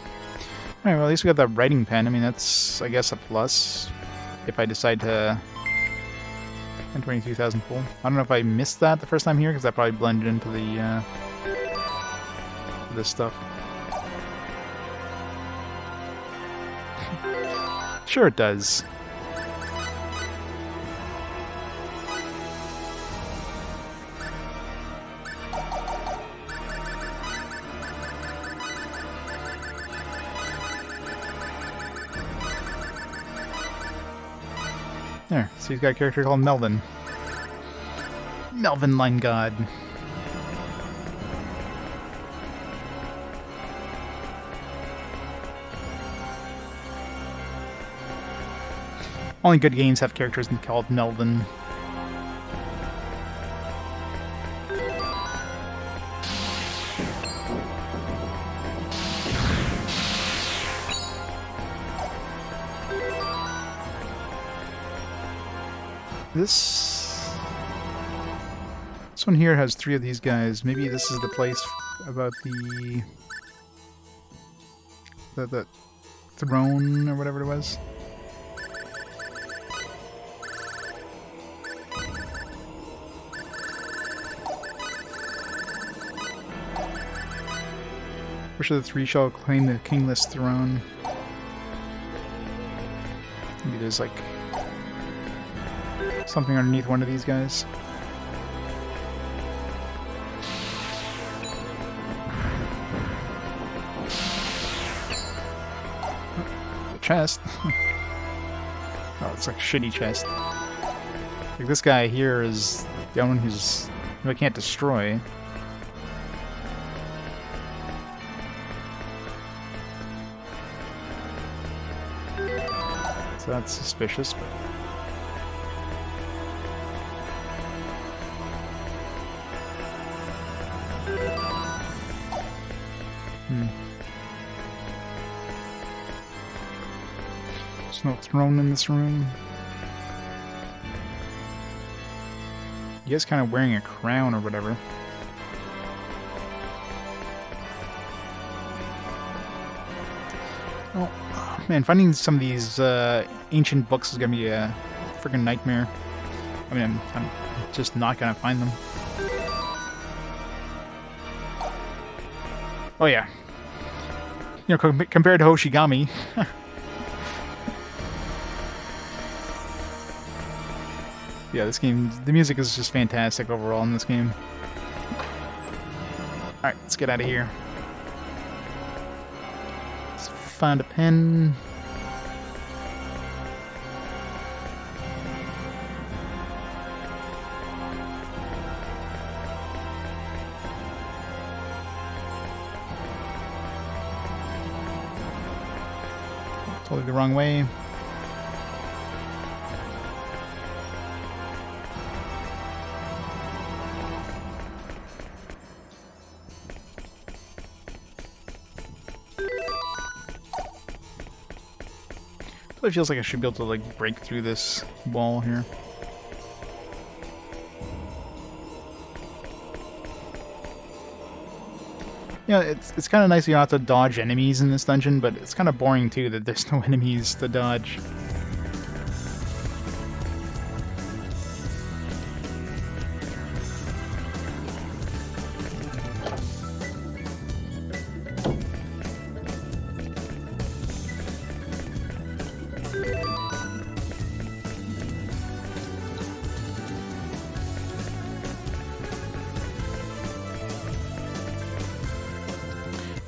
Alright, well, at least we got that writing pen. I mean, that's, I guess, a plus. If I decide to... 122,000 full. I don't know if I missed that the first time here, because that probably blended into the, this stuff. Sure it does. There, so he's got a character called Melvin. Melvin Liengod. Only good games have characters called Melvin. This one here has 3 of these guys. Maybe this is the place about the throne or whatever it was. Which of the 3 shall claim the kingless throne? Maybe there's like something underneath one of these guys. The chest. Oh, it's like a shitty chest. Like this guy here is the one who's I can't destroy. So that's suspicious, but there's no throne in this room. You guys kind of wearing a crown or whatever. Oh, man, finding some of these ancient books is gonna be a freaking nightmare. I mean, I'm just not gonna find them. Oh yeah. You know, compared to Hoshigami. Yeah, this game, the music is just fantastic overall in this game. Alright, let's get out of here. Let's find a pen. Totally the wrong way. It feels like I should be able to like break through this wall here. Yeah, it's kind of nice you don't have to dodge enemies in this dungeon, but it's kind of boring too that there's no enemies to dodge.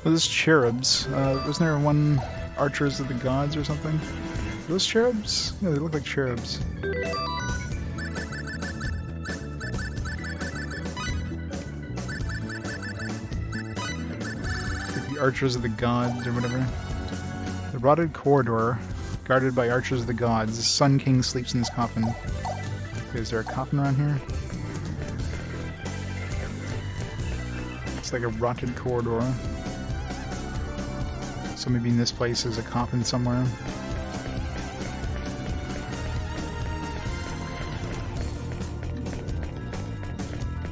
Well, those cherubs. Wasn't there one Archers of the Gods or something? Are those cherubs? Yeah, they look like cherubs. Like the Archers of the Gods or whatever. The rotted corridor, guarded by Archers of the Gods. The Sun King sleeps in his coffin. Okay, is there a coffin around here? It's like a rotted corridor. So maybe in this place is a coffin somewhere.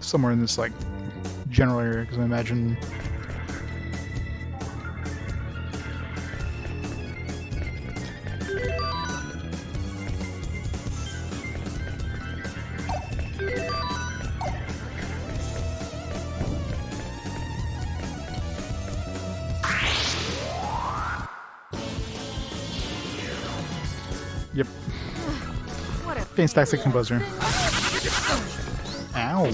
Somewhere in this like general area, because I imagine. Yep. What a Fantastic composer. Ow.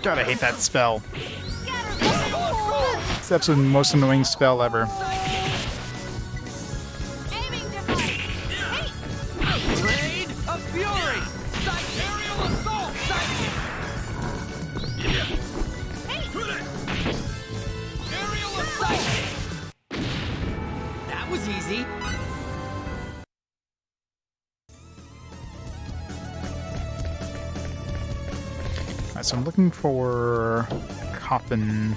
God, I hate that spell. It's the absolute most annoying spell ever. Blade of Fury! Aerial assault! Aerial assault! That was easy. Alright, so I'm looking for coffin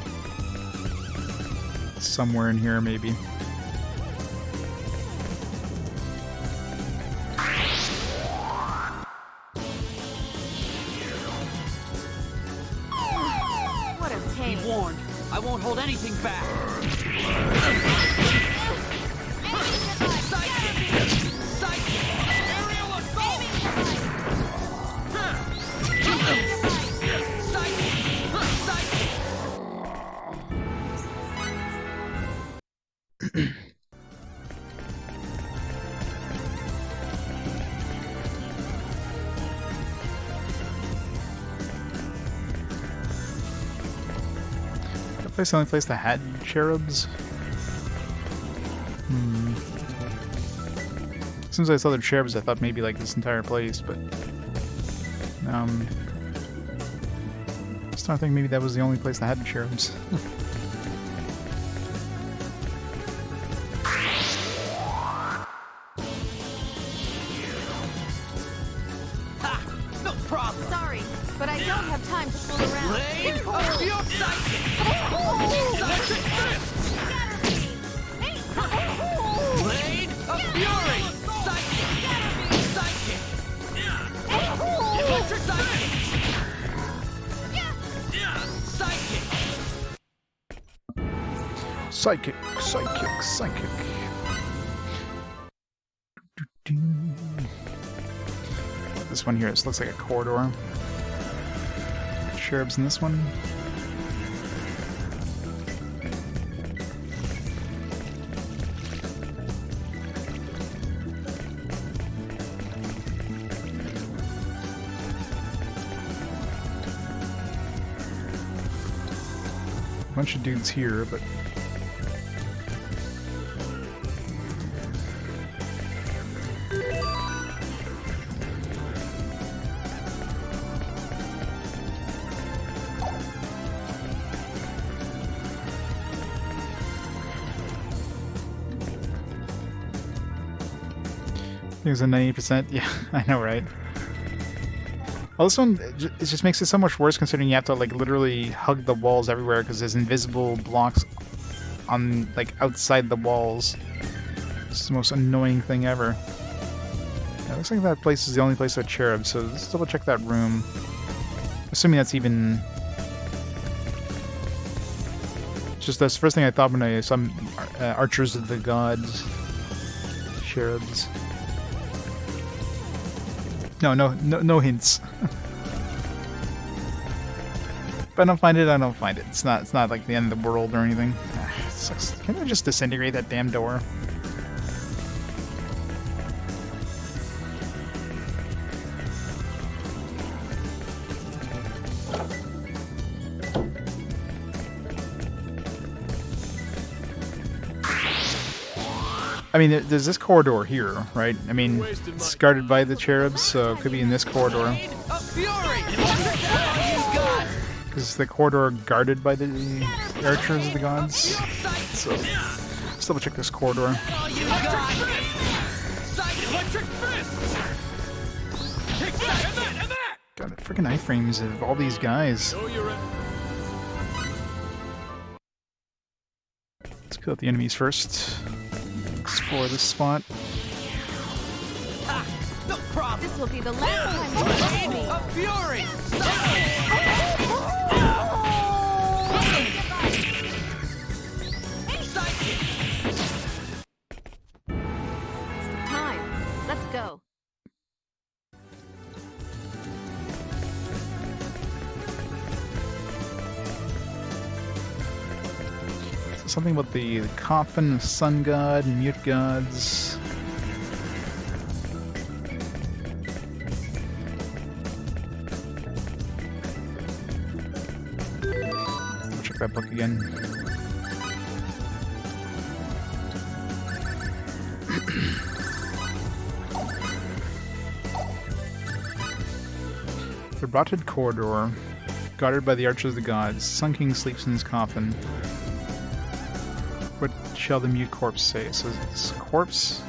somewhere in here, maybe. what a pain. Be warned, I won't hold anything back. Psychic! Aerial assault! Psychic! That place the only place that had cherubs? As soon as I saw the cherubs, I thought maybe like this entire place, but just don't think maybe that was the only place that had cherubs. Ha! No problem. Sorry, but I don't have time to fool around. Blade of Fury! Psychic! Electric fist! Blade of Fury! Psychic! Psychic! Electric psychic! Psychic! Psychic. this one here. This looks like a corridor. Cherubs in this one. Bunch of dudes here, but I think it's a 90%. Yeah, I know, right? Well, this one, it just makes it so much worse considering you have to, like, literally hug the walls everywhere because there's invisible blocks on, like, outside the walls. It's the most annoying thing ever. Yeah, it looks like that place is the only place with cherubs, so let's double check that room. Assuming that's even... Just that's the first thing I thought when I saw Archers of the Gods. Cherubs. No hints. If I don't find it, I don't find it. It's not like the end of the world or anything. It sucks. Can't I just disintegrate that damn door? I mean, there's this corridor here, right? I mean, it's guarded by the cherubs, so it could be in this corridor. Is the corridor guarded by the Archers of the Gods? So, let's double check this corridor. God, the freaking iframes of all these guys. Let's kill out the enemies first. Explore this spot. No problem. This will be the last time you see me. A fury. It's time. Let's go. Something about the coffin of sun god and mute gods. Let's check that book again. The rotted corridor, guarded by the Archers of the Gods. Sun King sleeps in his coffin. What shall the mute corpse say? So it's corpse?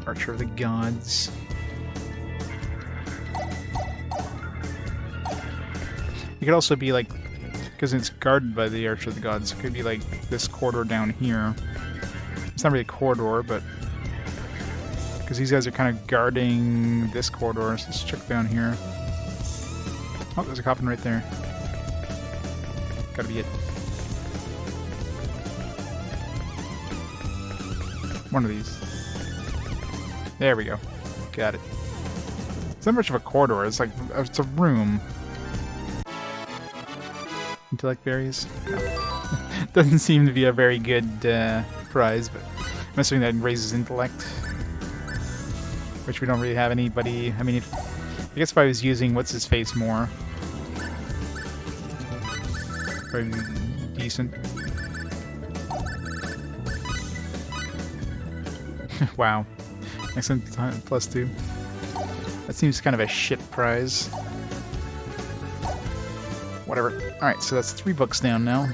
Archer of the Gods. It could also be like, because it's guarded by the Archer of the Gods, it could be like this corridor down here. It's not really a corridor, but because these guys are kind of guarding this corridor, so let's check down here. Oh, there's a coffin right there. Gotta be it. One of these. There we go. Got it. It's not much of a corridor, it's like, it's a room. Intellect berries? No. Doesn't seem to be a very good prize, but I'm assuming that raises intellect. Which we don't really have anybody. I mean, I guess if I was using what's his face more. Probably decent. Wow. Excellent +2. That seems kind of a shit prize. Whatever. Alright, so that's 3 books down now.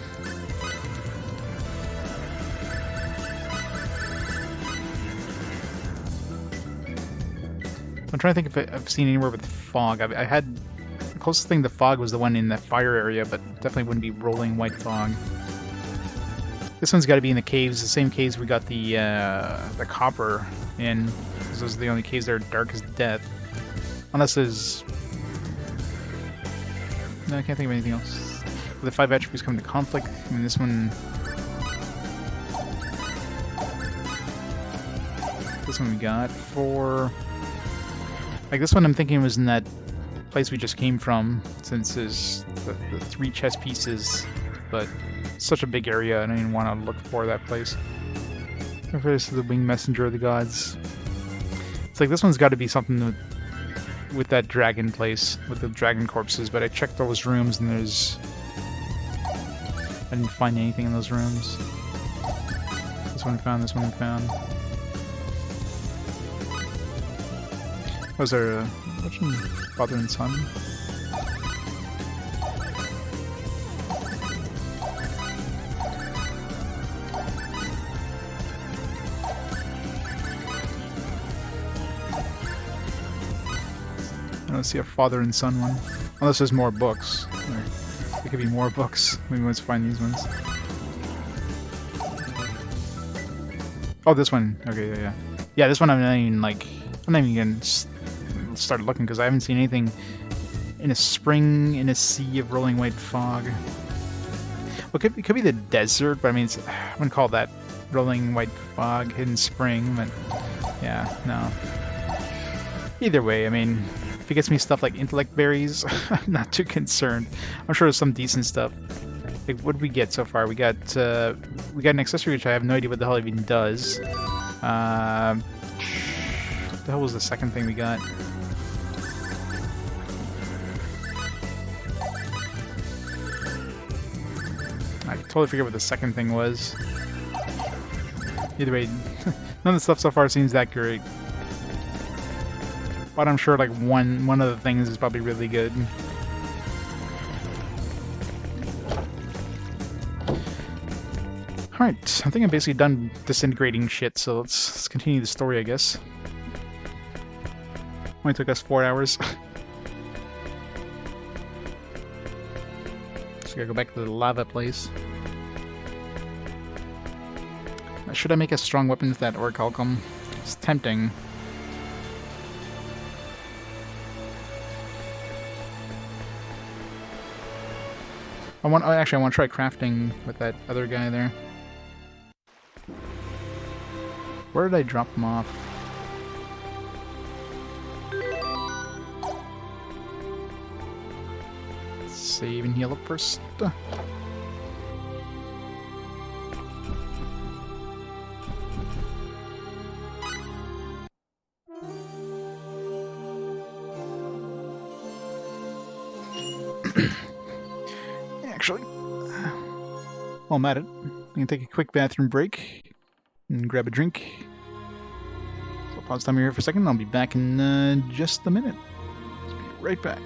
I'm trying to think if I've seen anywhere with fog. I had... The closest thing to fog was the one in the fire area, but definitely wouldn't be rolling white fog. This one's got to be in the caves, the same caves we got the copper in. Because those are the only caves that are dark as death. Unless there's... No, I can't think of anything else. The 5 attributes come into conflict. I mean, this one... this one we got. For... Like, this one I'm thinking was in that place we just came from, since there's the 3 chess pieces, but it's such a big area, I don't even want to look for that place. This is the winged messenger of the gods. It's like, this one's got to be something with that dragon place, with the dragon corpses, but I checked those rooms and there's... I didn't find anything in those rooms. This one we found, this one we found. Was there a... which one? Father and son? I don't see a father and son one. Unless there's more books. There could be more books. Maybe let's find these ones. Oh, this one. Okay, yeah. Yeah, this one I'm not even, like... I'm not even gonna start looking because I haven't seen anything in a spring in a sea of rolling white fog. Well, it could be the desert, but I mean, I wouldn't call that rolling white fog hidden spring, but yeah, no. Either way, I mean, if it gets me stuff like intellect berries, I'm not too concerned. I'm sure there's some decent stuff. Like, what did we get so far? We got an accessory which I have no idea what the hell it even does. What the hell was the second thing we got? I totally forget what the second thing was. Either way, none of the stuff so far seems that great. But I'm sure like one of the things is probably really good. Alright, I think I'm basically done disintegrating shit, so let's continue the story, I guess. Only took us 4 hours. So gotta go back to the lava place. Should I make a strong weapon with that orichalcum? It's tempting. Actually, I want to try crafting with that other guy there. Where did I drop him off? Save and heal up first. Actually, while I'm at it, I'm gonna take a quick bathroom break and grab a drink. So I'll pause time here for a second. I'll be back in just a minute. Be right back.